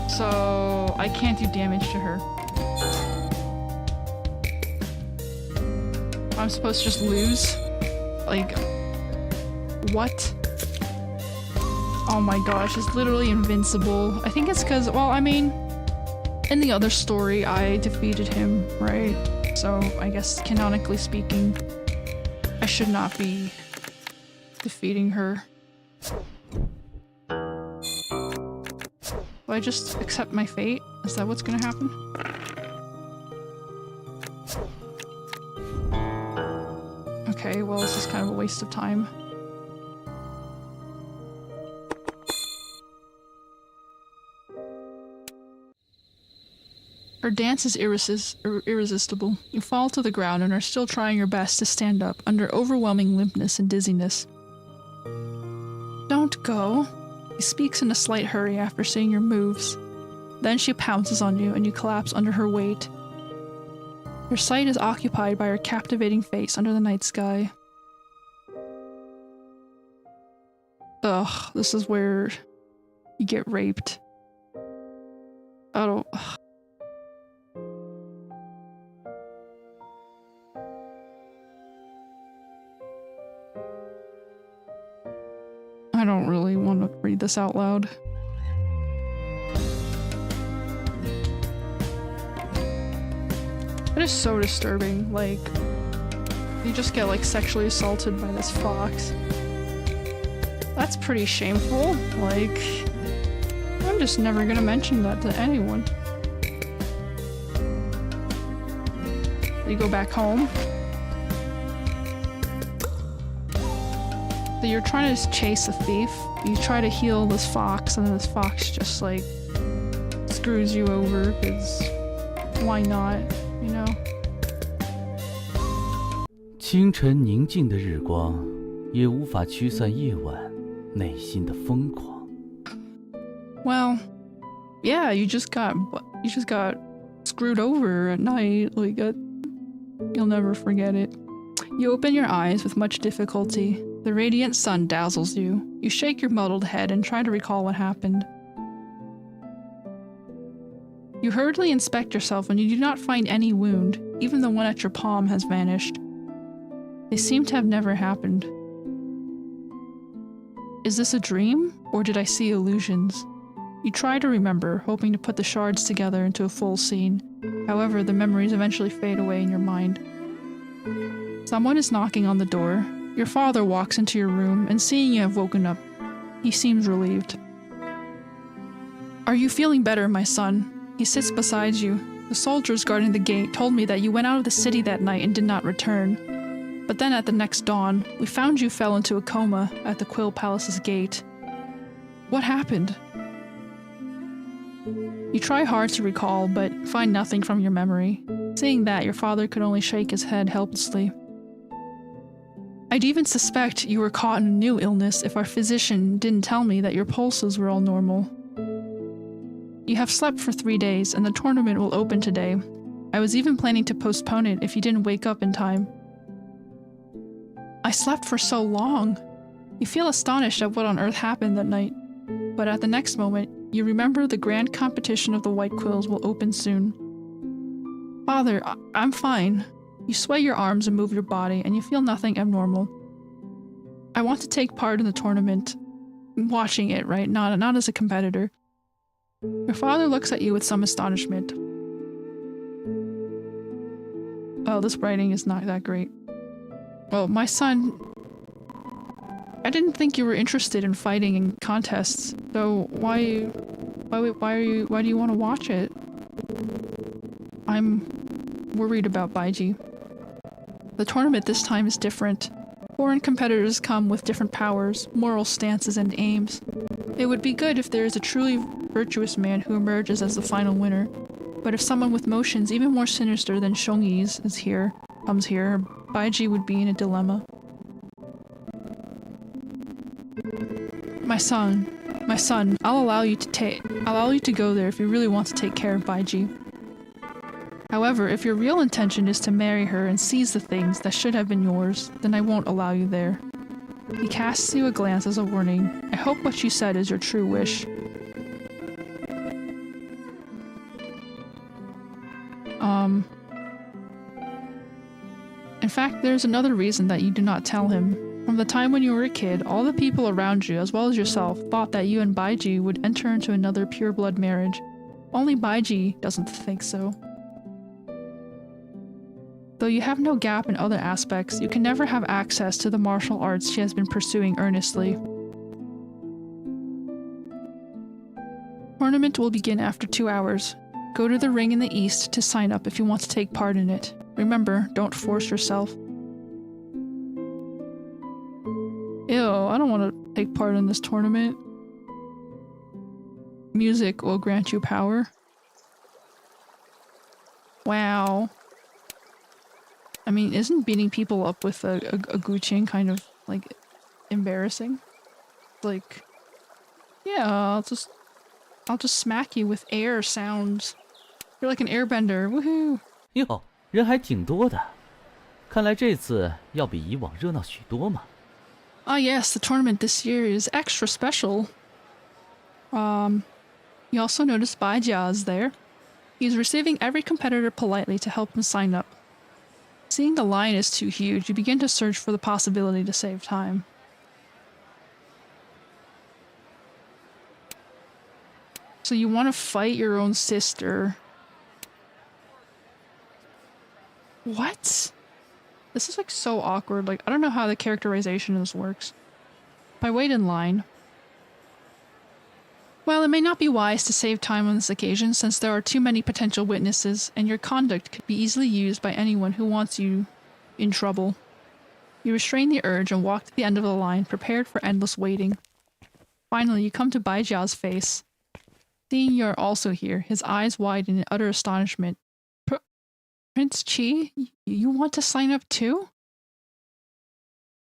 So I can't do damage to her. I'm supposed to just lose? Like, what? Oh my gosh, it's literally invincible. I think it's because, well, I mean, in the other story, I defeated him, right? So I guess canonically speaking, I should not be defeating her. Do I just accept my fate? Is that what's gonna happen? Okay, well, this is kind of a waste of time. Her dance is irresistible. You fall to the ground and are still trying your best to stand up under overwhelming limpness and dizziness. Don't go. He speaks in a slight hurry after seeing your moves. Then she pounces on you and you collapse under her weight. Your sight is occupied by her captivating face under the night sky. Ugh, this is where you get raped. I don't... I don't really want to read this out loud. It is so disturbing, like, you just get, like, sexually assaulted by this fox. That's pretty shameful, like, I'm just never gonna mention that to anyone. You go back home. So you're trying to chase a thief, you try to heal this fox, and then this fox just, like, screws you over, because why not, you know? 清晨宁静的日光，也无法驱散夜晚内心的疯狂。 Well, yeah, you just got screwed over at night, like, you'll never forget it. You open your eyes with much difficulty. The radiant sun dazzles you. You shake your muddled head and try to recall what happened. You hurriedly inspect yourself and you do not find any wound. Even the one at your palm has vanished. They seem to have never happened. Is this a dream, or did I see illusions? You try to remember, hoping to put the shards together into a full scene. However, the memories eventually fade away in your mind. Someone is knocking on the door. Your father walks into your room, and seeing you have woken up, he seems relieved. Are you feeling better, my son? He sits beside you. The soldiers guarding the gate told me that you went out of the city that night and did not return. But then at the next dawn, we found you fell into a coma at the Quill Palace's gate. What happened? You try hard to recall, but find nothing from your memory. Seeing that, your father could only shake his head helplessly. I'd even suspect you were caught in a new illness if our physician didn't tell me that your pulses were all normal. You have slept for 3 days, and the tournament will open today. I was even planning to postpone it if you didn't wake up in time. I slept for so long. You feel astonished at what on earth happened that night. But at the next moment, you remember the grand competition of the white quills will open soon. Father, I'm fine. You sway your arms and move your body, and you feel nothing abnormal. I want to take part in the tournament. Watching it, right? Not as a competitor. Your father looks at you with some astonishment. Oh, this writing is not that great. Well, my son... I didn't think you were interested in fighting in contests, so why do you want to watch it? I'm worried about Bai Chi. The tournament this time is different. Foreign competitors come with different powers, moral stances, and aims. It would be good if there is a truly virtuous man who emerges as the final winner. But if someone with motions even more sinister than Shongyi's comes here, Bai Chi would be in a dilemma. My son, I'll allow you to go there if you really want to take care of Bai Chi. However, if your real intention is to marry her and seize the things that should have been yours, then I won't allow you there. He casts you a glance as a warning. I hope what you said is your true wish. In fact, there's another reason that you do not tell him. From the time when you were a kid, all the people around you, as well as yourself, thought that you and Bai Chi would enter into another pure-blood marriage. Only Bai Chi doesn't think so. Though you have no gap in other aspects, you can never have access to the martial arts she has been pursuing earnestly. Tournament will begin after 2 hours. Go to the ring in the east to sign up if you want to take part in it. Remember, don't force yourself. Ew, I don't want to take part in this tournament. Music will grant you power. Wow. I mean, isn't beating people up with a guqing kind of, like, embarrassing? Like, yeah, I'll just smack you with air sounds. You're like an airbender, woohoo! 哟，人还挺多的，看来这次要比以往热闹许多嘛。Ah yes, the tournament this year is extra special. You also notice Bai Jia is there. He's receiving every competitor politely to help him sign up. Seeing the line is too huge, you begin to search for the possibility to save time. So you want to fight your own sister. What? This is like so awkward. Like, I don't know how the characterization of this works. I wait in line. Well, it may not be wise to save time on this occasion since there are too many potential witnesses and your conduct could be easily used by anyone who wants you in trouble. You restrain the urge and walk to the end of the line, prepared for endless waiting. Finally, you come to Bai Jiao's face. Seeing you are also here, his eyes widen in utter astonishment. Prince Chi, you want to sign up too?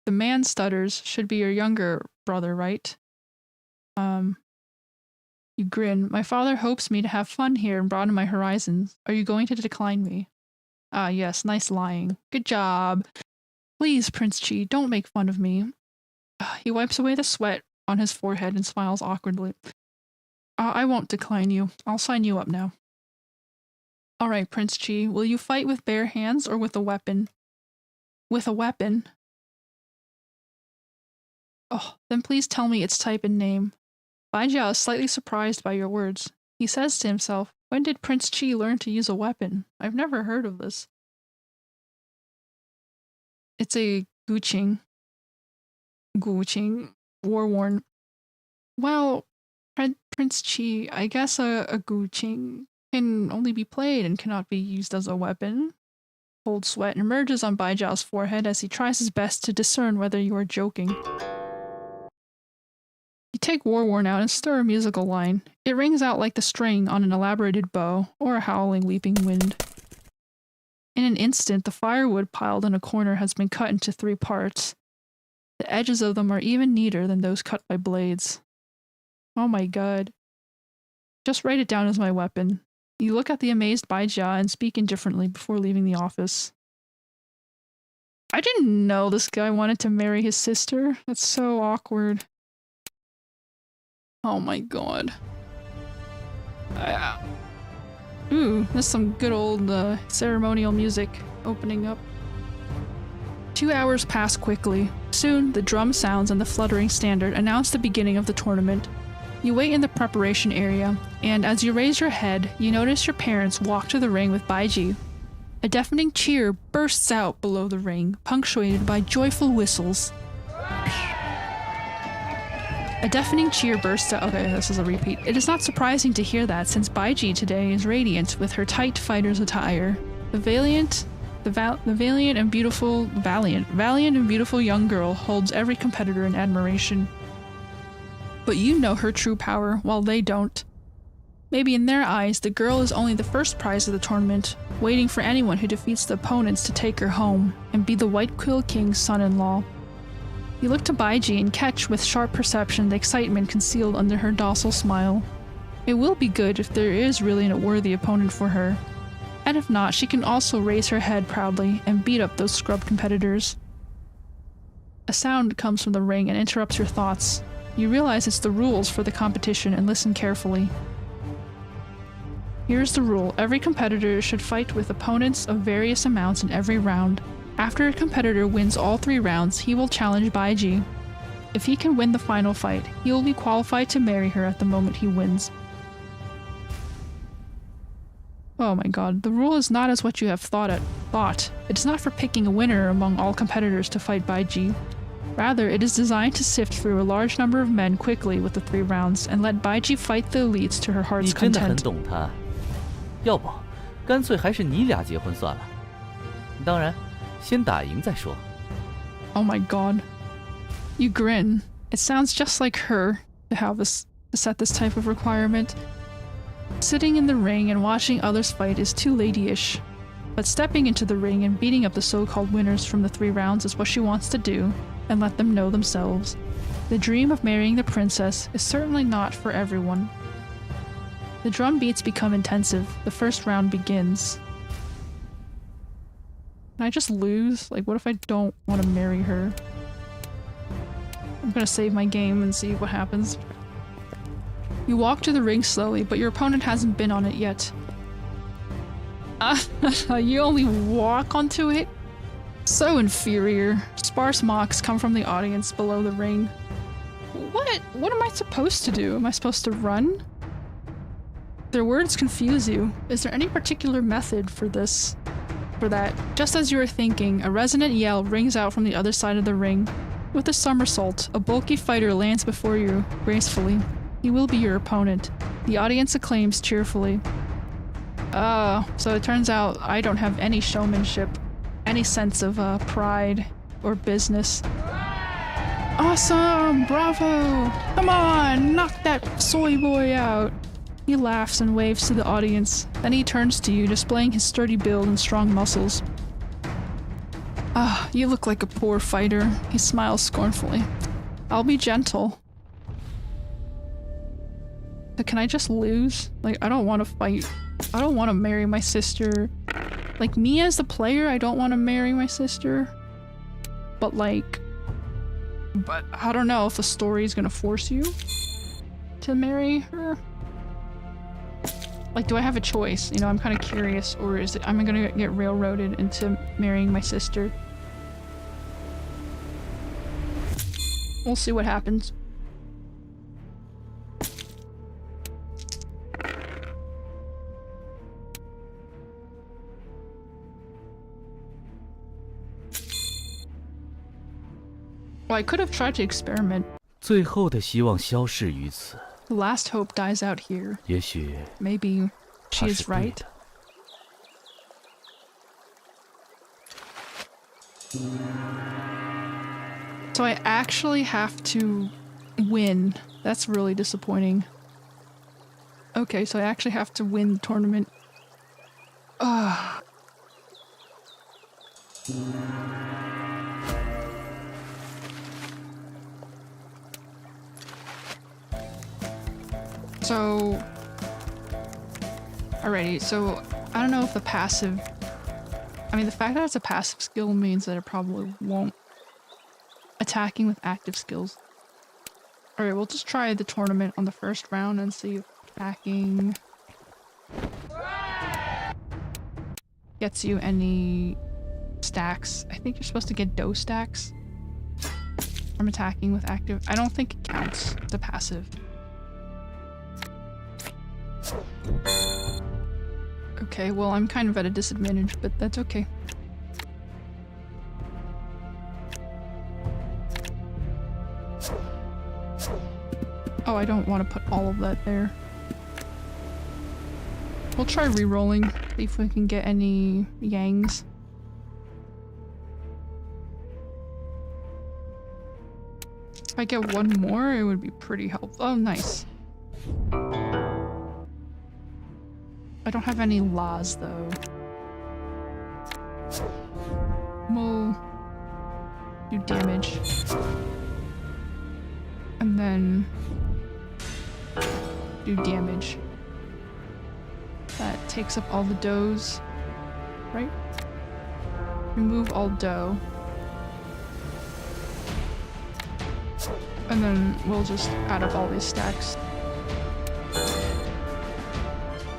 The man stutters. Should be your younger brother, right? You grin. My father hopes me to have fun here and broaden my horizons. Are you going to decline me? Ah, yes, nice lying. Good job. Please, Prince Chi, don't make fun of me. He wipes away the sweat on his forehead and smiles awkwardly. I won't decline you. I'll sign you up now. All right, Prince Chi, will you fight with bare hands or with a weapon? With a weapon? Oh, then please tell me its type and name. Bai Jia is slightly surprised by your words. He says to himself, when did Prince Chi learn to use a weapon? I've never heard of this. It's a guqing. War-worn. Well, Prince Chi, I guess a guqing can only be played and cannot be used as a weapon. Cold sweat emerges on Bai Jiao's forehead as he tries his best to discern whether you are joking. You take War-worn out and stir a musical line. It rings out like the string on an elaborated bow, or a howling leaping wind. In an instant, the firewood piled in a corner has been cut into 3 parts. The edges of them are even neater than those cut by blades. Oh my god. Just write it down as my weapon. You look at the amazed Bai Chi and speak indifferently before leaving the office. I didn't know this guy wanted to marry his sister. That's so awkward. Oh my god. Ooh, there's some good old ceremonial music opening up. 2 hours pass quickly. Soon, the drum sounds and the fluttering standard announce the beginning of the tournament. You wait in the preparation area, and as you raise your head, you notice your parents walk to the ring with Bai Chi. A deafening cheer bursts out below the ring, punctuated by joyful whistles. A deafening cheer bursts out. Okay, this is a repeat. It is not surprising to hear that, since Bai Chi today is radiant with her tight fighter's attire. The valiant and beautiful young girl holds every competitor in admiration. But you know her true power, while they don't. Maybe in their eyes, the girl is only the first prize of the tournament, waiting for anyone who defeats the opponents to take her home and be the White Quill King's son-in-law. You look to Bai Chi and catch with sharp perception the excitement concealed under her docile smile. It will be good if there is really a worthy opponent for her. And if not, she can also raise her head proudly and beat up those scrub competitors. A sound comes from the ring and interrupts your thoughts. You realize it's the rules for the competition and listen carefully. Here's the rule. Every competitor should fight with opponents of various amounts in every round. After a competitor wins all 3 rounds, he will challenge Bai Chi. If he can win the final fight, he will be qualified to marry her at the moment he wins. Oh my god, the rule is not as what you have thought. It is not for picking a winner among all competitors to fight Bai Chi. Rather, it is designed to sift through a large number of men quickly with the 3 rounds and let Bai Chi fight the elites to her heart's 你真的很 content. 懂他，要不干脆还是你俩结婚算了。当然，先打赢再说。 Oh my god. You grin. It sounds just like her to set this type of requirement. Sitting in the ring and watching others fight is too ladyish. But stepping into the ring and beating up the so-called winners from the 3 rounds is what she wants to do, and let them know themselves. The dream of marrying the princess is certainly not for everyone. The drum beats become intensive. The first round begins. Can I just lose? Like, what if I don't want to marry her? I'm gonna save my game and see what happens. You walk to the ring slowly, but your opponent hasn't been on it yet. You only walk onto it? So inferior. Sparse mocks come from the audience below the ring. What am I supposed to do? Am I supposed to run? Their words confuse you. Is there any particular method for this? For that? Just as you are thinking, a resonant yell rings out from the other side of the ring. With a somersault, a bulky fighter lands before you, gracefully. He will be your opponent. The audience acclaims cheerfully. So it turns out I don't have any showmanship, any sense of pride or business. Awesome! Bravo! Come on! Knock that soy boy out! He laughs and waves to the audience. Then he turns to you, displaying his sturdy build and strong muscles. You look like a poor fighter. He smiles scornfully. I'll be gentle. But can I just lose? Like, I don't want to fight. I don't want to marry my sister. Like, me as the player, I don't want to marry my sister. But like... But I don't know if the story is gonna force you to marry her. Like, do I have a choice? You know, I'm kind of curious. Or is it, am I gonna get railroaded into marrying my sister? We'll see what happens. Well, I could have tried to experiment. 最后的希望消逝于此。 The last hope dies out here. 也许 Maybe 他 she 是 is 对 right. 的。 So I actually have to win. That's really disappointing. Okay, so I actually have to win the tournament. Ugh. So... Alrighty, so I don't know if the passive... I mean, the fact that it's a passive skill means that it probably won't. Attacking with active skills. Alright, we'll just try the tournament on the first round and see if attacking gets you any stacks. I think you're supposed to get dough stacks from attacking with active. I don't think it counts as a passive. Okay, well, I'm kind of at a disadvantage, but that's okay. Oh, I don't want to put all of that there. We'll try re-rolling, see if we can get any yangs. If I get one more, it would be pretty helpful. Oh, nice. I don't have any laws, though. We'll do damage. And then do damage. That takes up all the doughs, right? Remove all dough. And then we'll just add up all these stacks.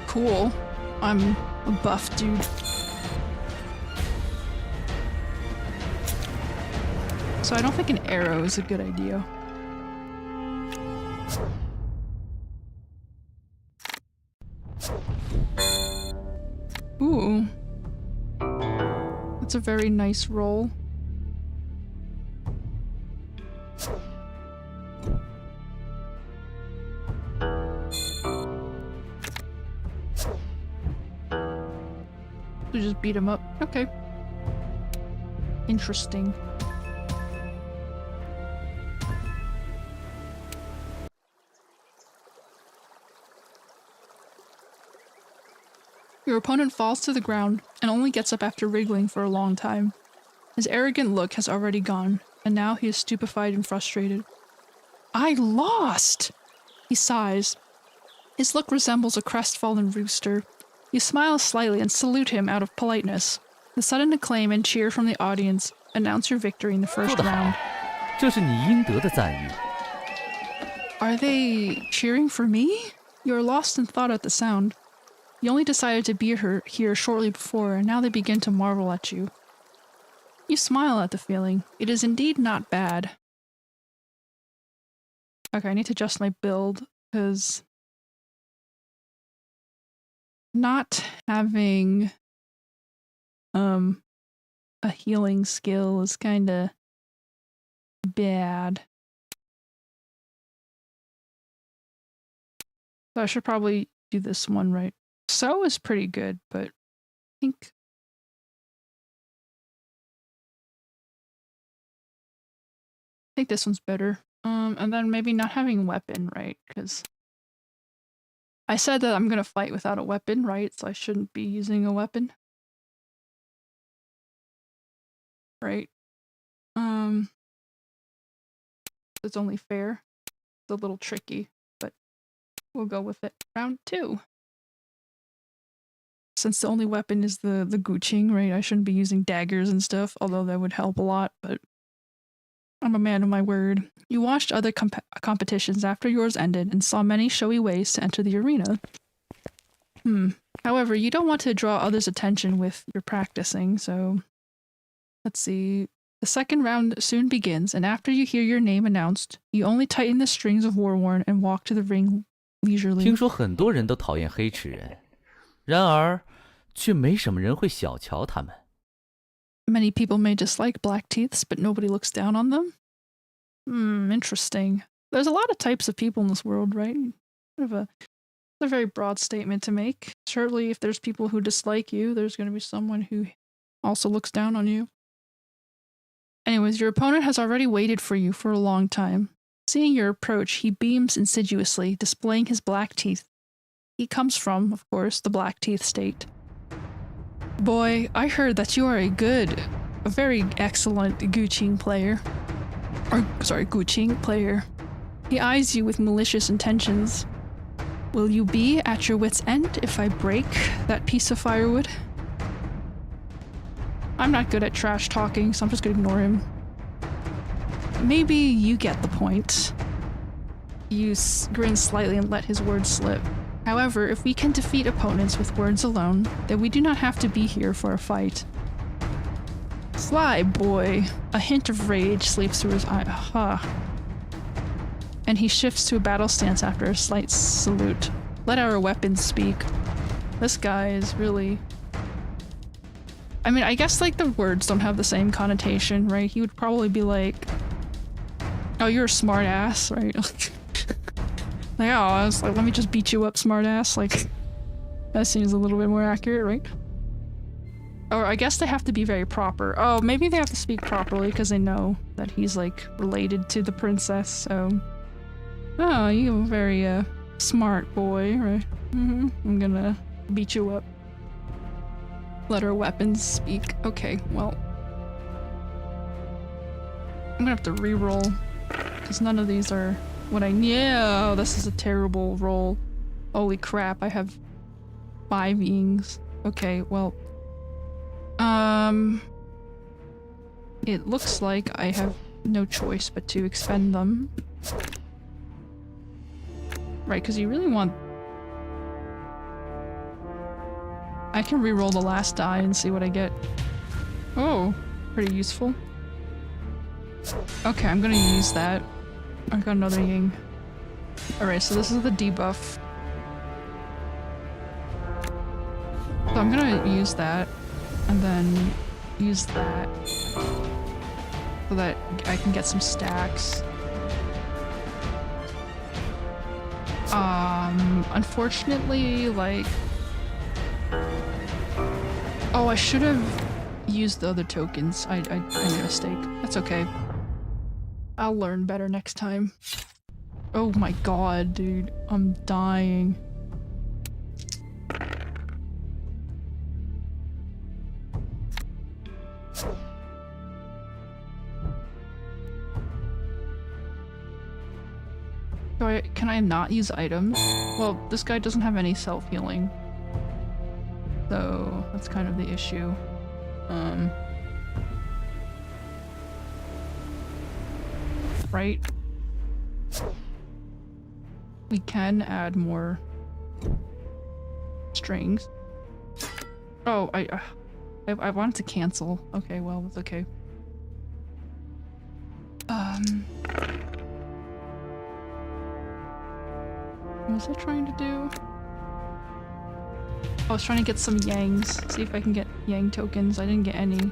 Cool. I'm a buff dude. So I don't think an arrow is a good idea. Ooh. That's a very nice roll. We just beat him up. Okay. Interesting. Your opponent falls to the ground and only gets up after wriggling for a long time. His arrogant look has already gone, and now he is stupefied and frustrated. I lost! He sighs. His look resembles a crestfallen rooster. You smile slightly and salute him out of politeness. The sudden acclaim and cheer from the audience announce your victory in the first round. 这是你应得的赞誉。 Are they cheering for me? You are lost in thought at the sound. You only decided to be here shortly before, and now they begin to marvel at you. You smile at the feeling. It is indeed not bad. Okay, I need to adjust my build, because not having a healing skill is kinda bad. So I should probably do this one right. So is pretty good, but I think this one's better. And then maybe not having weapon, right? Because I said that I'm gonna fight without a weapon, right? So I shouldn't be using a weapon. Right? It's only fair. It's a little tricky, but we'll go with it. Round 2. Since the only weapon is the guqing, right? I shouldn't be using daggers and stuff, although that would help a lot, but I'm a man of my word. You watched other competitions after yours ended and saw many showy ways to enter the arena. However, you don't want to draw others' attention with your practicing, so let's see. The second round soon begins, and after you hear your name announced, you only tighten the strings of Warworn and walk to the ring leisurely. 听说很多人都讨厌黑齿人，然而却没什么人会小瞧他们。 Many people may dislike black teeths, but nobody looks down on them. Interesting. There's a lot of types of people in this world, right? It's a very broad statement to make. Certainly, if there's people who dislike you, there's going to be someone who also looks down on you. Anyways, your opponent has already waited for you for a long time. Seeing your approach, he beams insidiously, displaying his black teeth. He comes from, of course, the Black Teeth State. Boy, I heard that you are a very excellent guqing player. Guqing player. He eyes you with malicious intentions. Will you be at your wit's end if I break that piece of firewood? I'm not good at trash talking, so I'm just gonna ignore him. Maybe you get the point. You grin slightly and let his words slip. However, if we can defeat opponents with words alone, then we do not have to be here for a fight. Sly boy. A hint of rage sleeps through his eye. And he shifts to a battle stance after a slight salute. Let our weapons speak. This guy is really... I mean, I guess like the words don't have the same connotation, right? He would probably be like, oh, you're a smart ass, right? Like, oh, I was like, let me just beat you up, smart ass. Like, that seems a little bit more accurate, right? Or I guess they have to be very proper. Oh, maybe they have to speak properly because they know that he's like related to the princess, so... Oh, you're a very smart boy, right? I'm gonna beat you up. Let our weapons speak. Okay, well... I'm gonna have to re-roll, because none of these are what I need. Yeah, this is a terrible roll. Holy crap, I have 5 ings. Okay, well... It looks like I have no choice but to expend them. Right, because you really want... I can re-roll the last die and see what I get. Oh, pretty useful. Okay, I'm gonna use that. I got another ying. Alright, so this is the debuff. So I'm gonna use that, and then use that, so that I can get some stacks. Unfortunately, like... Oh, I should have used the other tokens. I made a mistake. That's okay. I'll learn better next time. Oh my god, dude. I'm dying. Can I not use items? Well, this guy doesn't have any self-healing. So, that's kind of the issue. Right? We can add more strings. Oh, I wanted to cancel. Okay, well, it's okay. What was I trying to do? I was trying to get some yangs. See if I can get yang tokens. I didn't get any.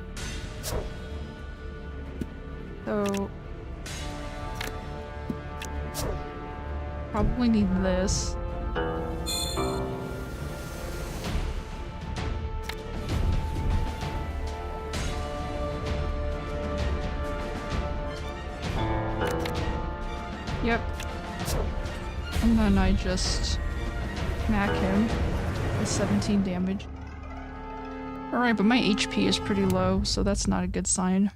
So... probably need this. Yep. And then I just smack him with 17 damage. Alright, but my HP is pretty low, so that's not a good sign.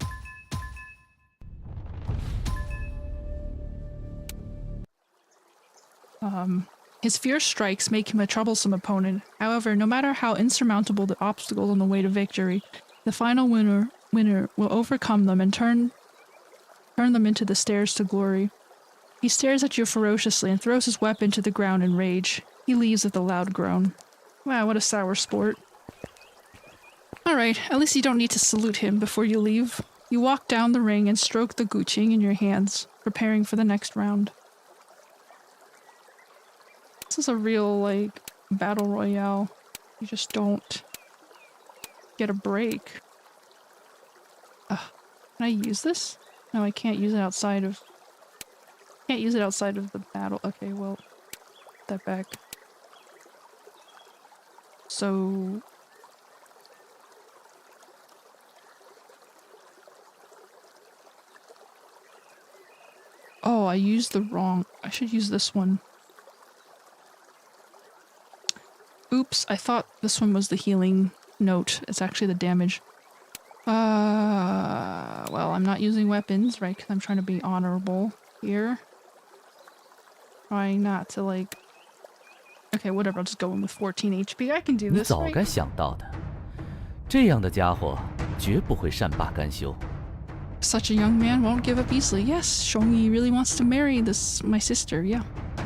His fierce strikes make him a troublesome opponent. However, no matter how insurmountable the obstacles on the way to victory, the final winner will overcome them and turn them into the stairs to glory. He stares at you ferociously and throws his weapon to the ground in rage. He leaves with a loud groan. Wow, what a sour sport. Alright, at least you don't need to salute him before you leave. You walk down the ring and stroke the guqing in your hands, preparing for the next round. This is a real, like, battle royale. You just don't get a break. Can I use this? No, I can't use it outside of... Can't use it outside of the battle. Okay, well, put that back. So... Oh, I used the wrong... I should use this one. Oops, I thought this one was the healing note. It's actually the damage. Well, I'm not using weapons, right? Because I'm trying to be honorable here. Trying not to, like, Okay, whatever, I'll just go in with 14 HP. I can do 你 this, 早 right? 该想到的，这样的家伙绝不会善罢甘休。 Such a young man won't give up easily. Yes, Shongyi really wants to marry my sister, yeah.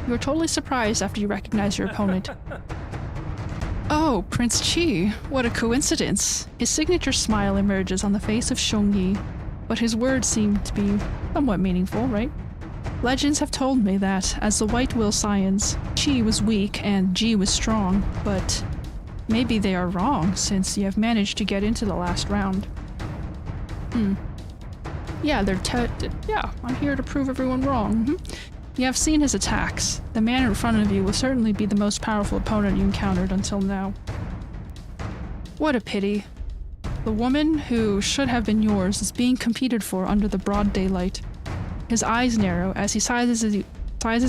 You are totally surprised after you recognize your opponent. Oh, Prince Chi. What a coincidence. His signature smile emerges on the face of Shongyi, but his words seem to be somewhat meaningful, right? Legends have told me that, as the White Will Science, Chi was weak and Ji was strong, but maybe they are wrong since you have managed to get into the last round. Yeah, yeah, I'm here to prove everyone wrong. You have seen his attacks. The man in front of you will certainly be the most powerful opponent you encountered until now. What a pity. The woman who should have been yours is being competed for under the broad daylight. His eyes narrow as he sizes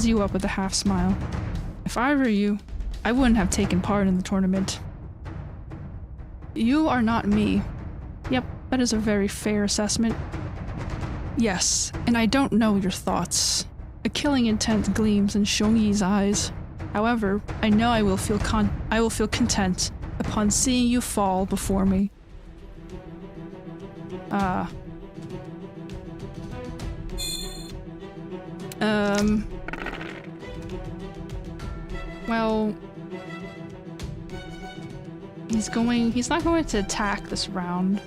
you up with a half smile. If I were you, I wouldn't have taken part in the tournament. You are not me. Yep, that is a very fair assessment. Yes, and I don't know your thoughts. A killing intent gleams in Shongyi's eyes. However, I know I will feel content upon seeing you fall before me. Well, he's not going to attack this round.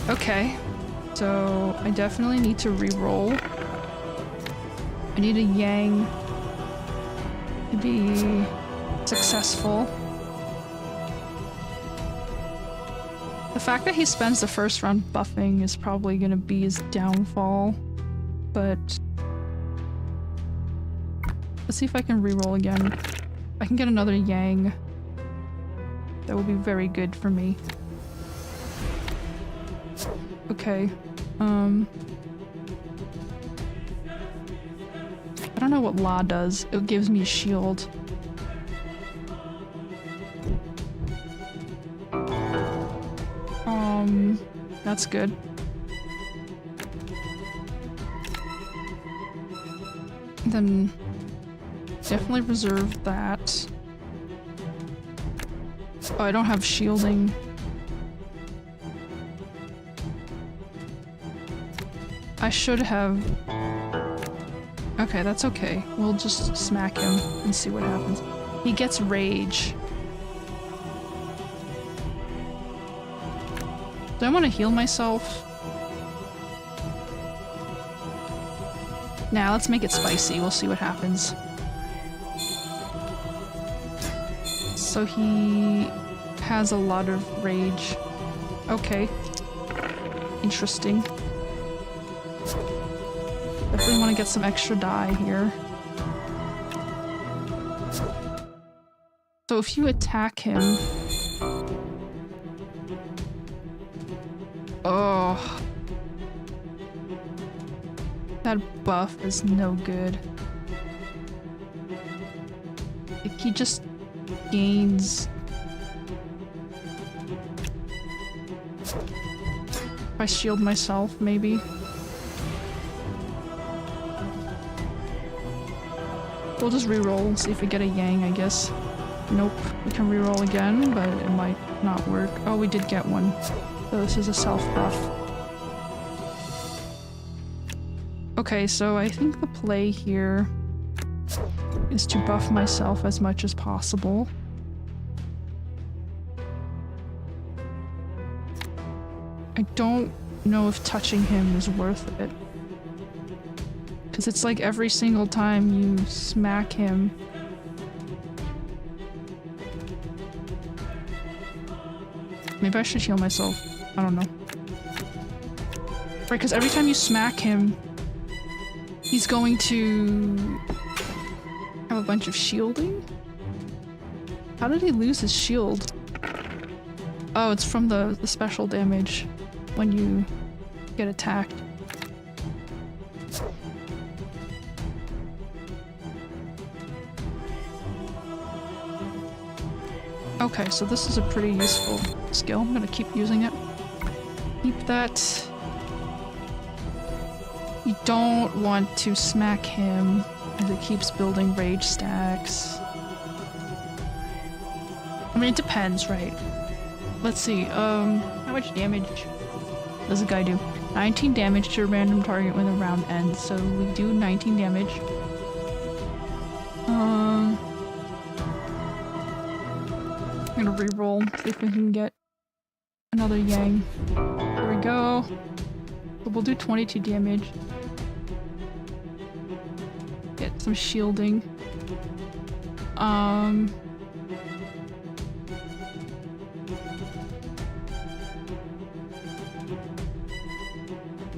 Okay, so I definitely need to re-roll. I need a Yang to be successful. The fact that he spends the first round buffing is probably gonna be his downfall, but let's see if I can re-roll again. If I can get another Yang, that would be very good for me. Okay, I don't know what La does. It gives me a shield. That's good. Then definitely reserve that. Oh, I don't have shielding. I should have... Okay, that's okay. We'll just smack him and see what happens. He gets rage. Do I want to heal myself? Nah, let's make it spicy. We'll see what happens. So he has a lot of rage. Okay. Interesting. Definitely want to get some extra die here. So if you attack him... Oh. That buff is no good. Like, he just gains... If I shield myself, maybe. We'll just reroll and see if we get a Yang, I guess. Nope. We can reroll again, but it might not work. Oh, we did get one. So this is a self-buff. Okay, so I think the play here is to buff myself as much as possible. I don't know if touching him is worth it. Because it's like every single time you smack him. Maybe I should heal myself. I don't know. Right, because every time you smack him, he's going to have a bunch of shielding? How did he lose his shield? Oh, it's from the special damage when you get attacked. Okay, so this is a pretty useful skill. I'm gonna keep using it. Keep that. You don't want to smack him as it keeps building rage stacks. I mean, it depends, right? Let's see, how much damage does the guy do? 19 damage to a random target when the round ends, so we do 19 damage. I'm gonna reroll, see if we can get another Yang. There we go. But we'll do 22 damage. Get some shielding.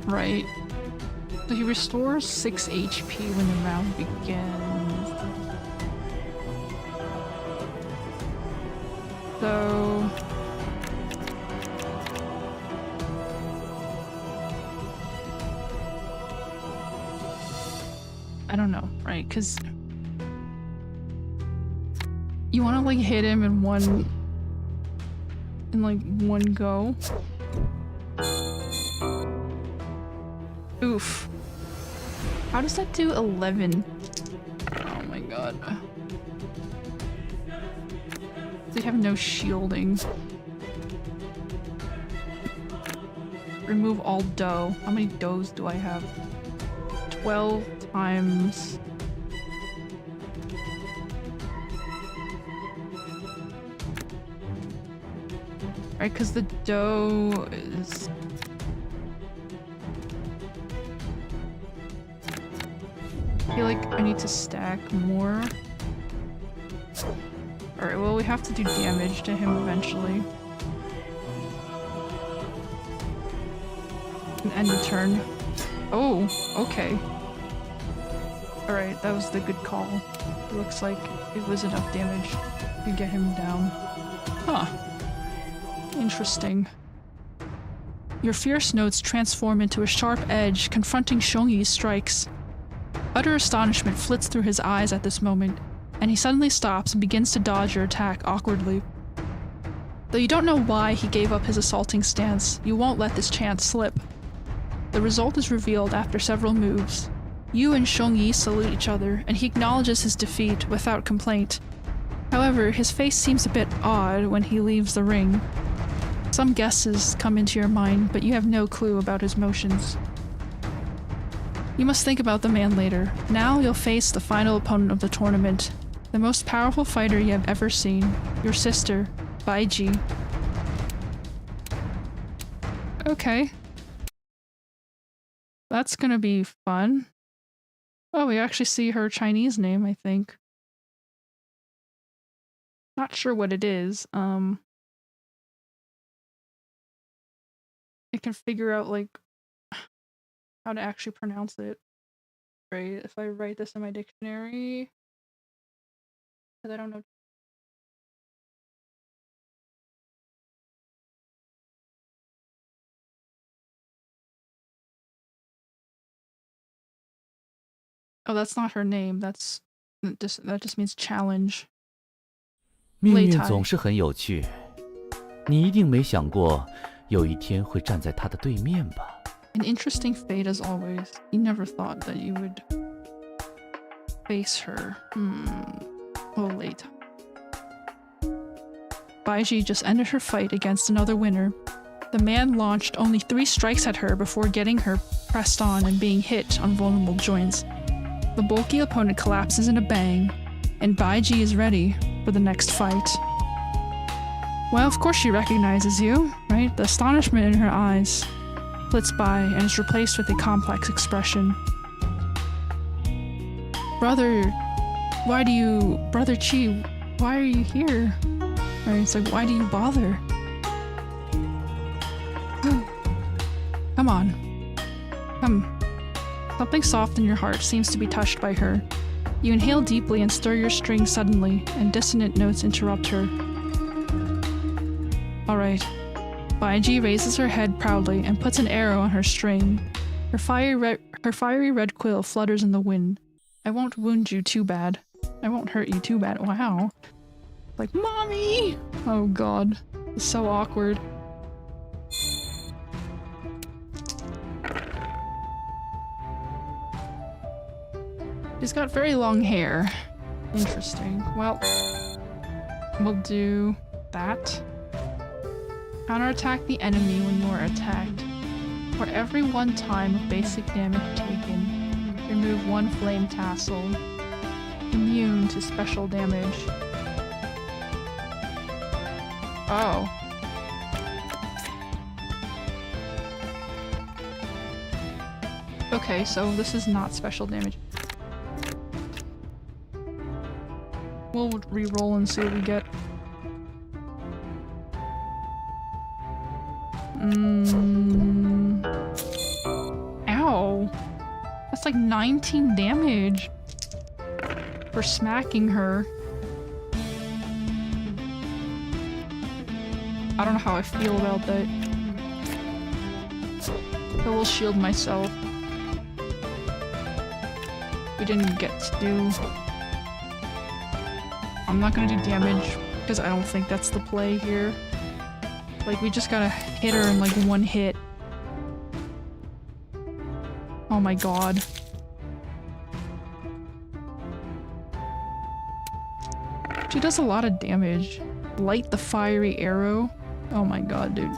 Right. So he restores 6 HP when the round begins. So... I don't know, right? Because you want to like hit him in one go. Oof. How does that do 11? Oh my god. They have no shielding. Remove all dough. How many doughs do I have? 12 times... Right, because the dough is... I feel like I need to stack more. Alright, well we have to do damage to him eventually. And end the turn. Oh, okay. Alright, that was the good call. It looks like it was enough damage to get him down. Huh. Interesting. Your fierce notes transform into a sharp edge, confronting Shongyi's strikes. Utter astonishment flits through his eyes at this moment, and he suddenly stops and begins to dodge your attack awkwardly. Though you don't know why he gave up his assaulting stance, you won't let this chance slip. The result is revealed after several moves. You and Shongyi salute each other, and he acknowledges his defeat without complaint. However, his face seems a bit odd when he leaves the ring. Some guesses come into your mind, but you have no clue about his motions. You must think about the man later. Now you'll face the final opponent of the tournament, the most powerful fighter you have ever seen, your sister, Bai Chi. Okay. That's gonna be fun. Oh, we actually see her Chinese name, I think. Not sure what it is. I can figure out, like, how to actually pronounce it. Right, if I write this in my dictionary. Because I don't know. Oh, that's not her name. That just means challenge. 命运总是很有趣，你一定没想过有一天会站在他的对面吧？ An interesting fate as always. You never thought that you would face her. Oh, late. Bai Chi just ended her fight against another winner. The man launched only 3 strikes at her before getting her pressed on and being hit on vulnerable joints. The bulky opponent collapses in a bang, and Bai Chi is ready for the next fight. Well, of course she recognizes you, right? The astonishment in her eyes flits by and is replaced with a complex expression. Brother Chi, why are you here? Right, it's like, why do you bother? Come on. Come. Something soft in your heart seems to be touched by her. You inhale deeply and stir your strings suddenly, and dissonant notes interrupt her. Alright. Bai Chi raises her head proudly and puts an arrow on her string. Her fiery red quill flutters in the wind. I won't wound you too bad. I won't hurt you too bad. Wow. Like, Mommy! Oh god. It's so awkward. She's got very long hair. Interesting. Well, we'll do that. Counterattack the enemy when you are attacked. For every 1 time of basic damage taken, remove 1 flame tassel. Immune to special damage. Oh. Okay, so this is not special damage. We'll re-roll and see what we get. Ow! That's like 19 damage for smacking her. I don't know how I feel about that. I will shield myself. We didn't get to do... I'm not gonna do damage because I don't think that's the play here. Like, we just gotta hit her in like 1 hit. Oh my god. She does a lot of damage. Light the fiery arrow. Oh my god, dude.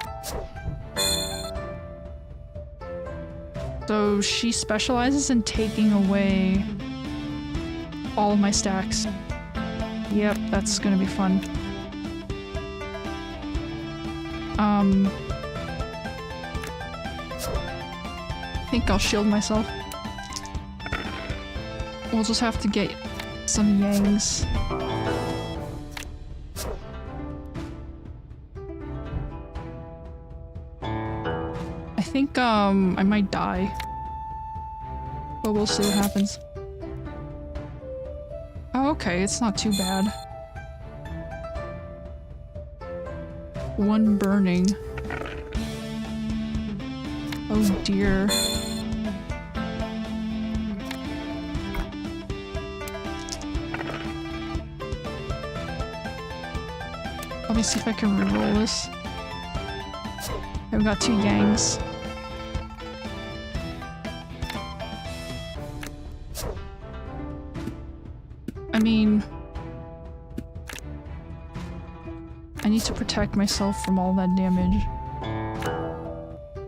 So she specializes in taking away all of my stacks. Yep, that's gonna be fun. I think I'll shield myself. We'll just have to get some yangs. I think, I might die. But we'll see what happens. Oh, okay, it's not too bad. 1 burning. Oh dear. Let me see if I can reroll this. I've got 2 yangs. I mean... I need to protect myself from all that damage.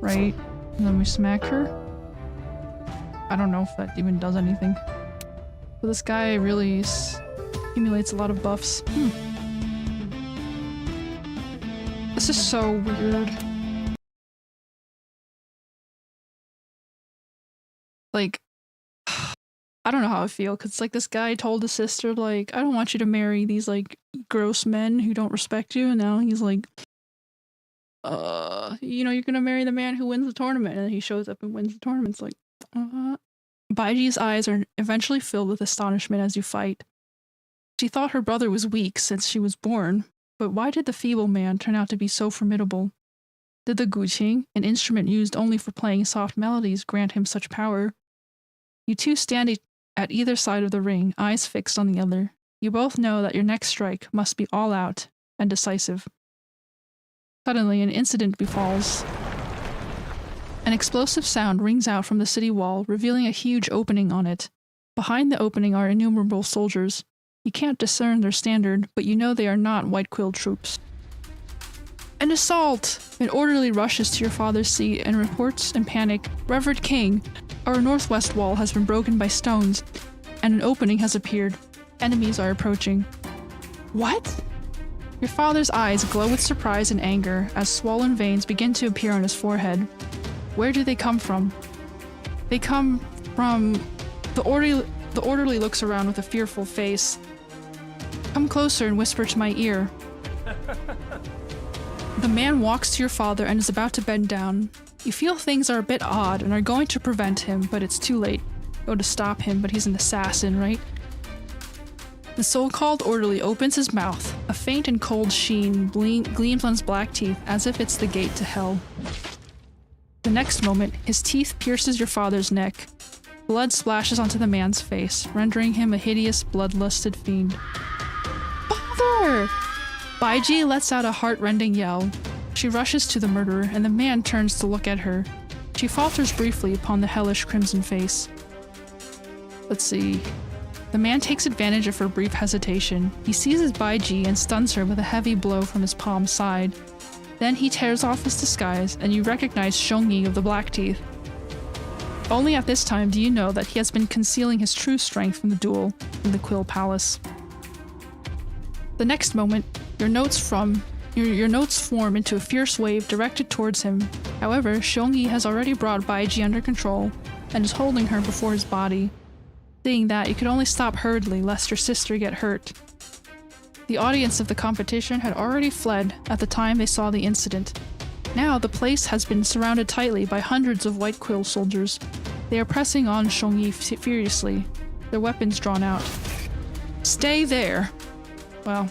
Right? And then we smack her? I don't know if that even does anything. But this guy really accumulates a lot of buffs. This is so weird. Like, I don't know how I feel, because like this guy told his sister, like, I don't want you to marry these like gross men who don't respect you, and now he's like, you know, you're gonna marry the man who wins the tournament, and then he shows up and wins the tournament. It's like, Bai Chi's eyes are eventually filled with astonishment as you fight. She thought her brother was weak since she was born, but why did the feeble man turn out to be so formidable? Did the guqing, an instrument used only for playing soft melodies, grant him such power? You two stand at either side of the ring, eyes fixed on the other. You both know that your next strike must be all out and decisive. Suddenly, an incident befalls. An explosive sound rings out from the city wall, revealing a huge opening on it. Behind the opening are innumerable soldiers. You can't discern their standard, but you know they are not white-quilled troops. An assault! An orderly rushes to your father's seat and reports in panic, Reverend King, our northwest wall has been broken by stones, and an opening has appeared. Enemies are approaching. What? Your father's eyes glow with surprise and anger as swollen veins begin to appear on his forehead. Where do they come from? They come from... The orderly looks around with a fearful face. Come closer and whisper to my ear. The man walks to your father and is about to bend down. You feel things are a bit odd and are going to prevent him, but it's too late. Go to stop him, but he's an assassin, right? The so-called orderly opens his mouth. A faint and cold sheen gleams on his black teeth as if it's the gate to hell. The next moment, his teeth pierces your father's neck. Blood splashes onto the man's face, rendering him a hideous, bloodlusted fiend. Father! Bai Chi lets out a heart-rending yell. She rushes to the murderer, and the man turns to look at her. She falters briefly upon the hellish crimson face. Let's see. The man takes advantage of her brief hesitation. He seizes Bai Chi and stuns her with a heavy blow from his palm side. Then he tears off his disguise, and you recognize Shongyi of the Black Teeth. Only at this time do you know that he has been concealing his true strength from the duel in the Quill Palace. The next moment, your notes form into a fierce wave directed towards him. However, Shongyi has already brought Bai Chi under control and is holding her before his body. Seeing that, you could only stop hurriedly lest your sister get hurt. The audience of the competition had already fled at the time they saw the incident. Now the place has been surrounded tightly by hundreds of white quill soldiers. They are pressing on Shongyi furiously, their weapons drawn out. Stay there! Well,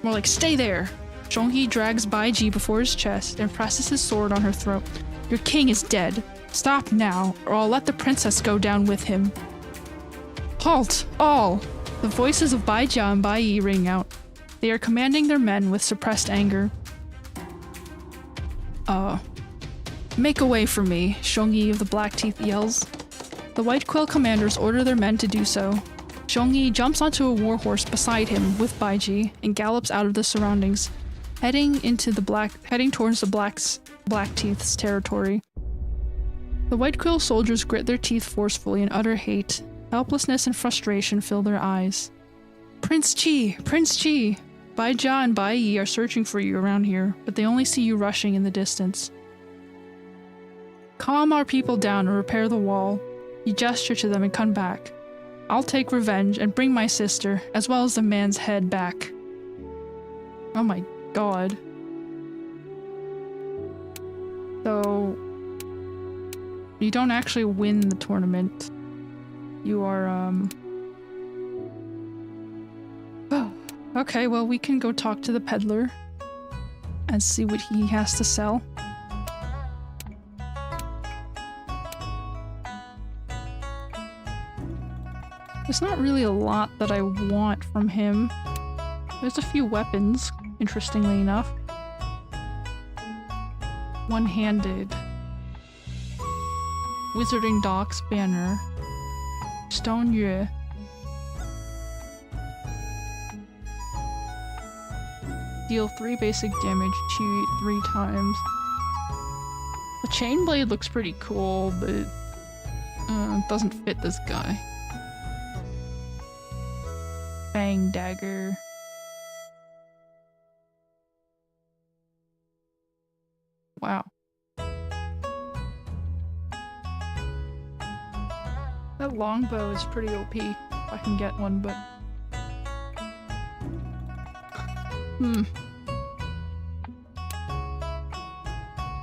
more like stay there! Shongyi drags Bai Chi before his chest and presses his sword on her throat. Your king is dead. Stop now, or I'll let the princess go down with him. Halt! All! The voices of Bai Jia and Bai Yi ring out. They are commanding their men with suppressed anger. Make a way for me, Shongyi of the Black Teeth yells. The White Quill commanders order their men to do so. Shongyi jumps onto a warhorse beside him with Bai Chi and gallops out of the surroundings, heading towards the Black Teeth's territory. The White Quill soldiers grit their teeth forcefully in utter hate. Helplessness and frustration fill their eyes. Prince Chi! Prince Chi! Bai Jia and Bai Yi are searching for you around here, but they only see you rushing in the distance. Calm our people down and repair the wall. You gesture to them and come back. I'll take revenge and bring my sister, as well as the man's head, back. Oh my god. So... you don't actually win the tournament. You are, Okay, well, we can go talk to the peddler and see what he has to sell. There's not really a lot that I want from him. There's a few weapons, interestingly enough. One-handed. Wizarding Docks banner. Stone Yue. Deal 3 basic damage to 3 times. The chain blade looks pretty cool, but it doesn't fit this guy. Fang dagger. Wow. That longbow is pretty OP, if I can get one, but...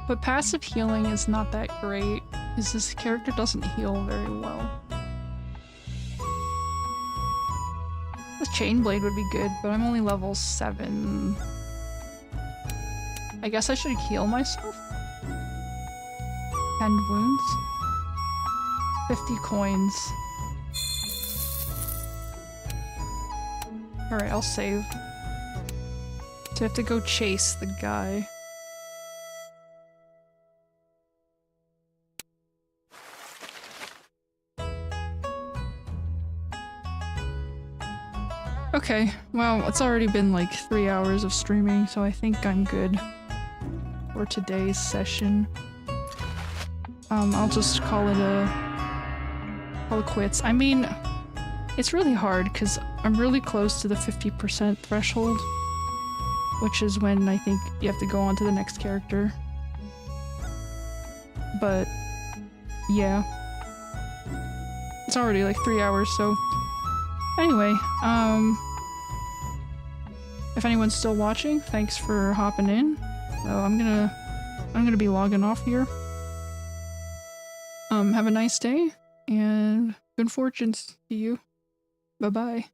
But passive healing is not that great, because this character doesn't heal very well. The chain blade would be good, but I'm only level 7. I guess I should heal myself? 10 wounds? 50 coins. Alright, I'll save. So I have to go chase the guy. Okay, well, it's already been like 3 hours of streaming, so I think I'm good for today's session. I'll just call it quits. I mean, it's really hard because I'm really close to the 50% threshold, which is when I think you have to go on to the next character. But yeah, it's already like 3 hours, so anyway, if anyone's still watching, thanks for hopping in. So I'm gonna be logging off here. Have a nice day and good fortunes to you. Bye bye.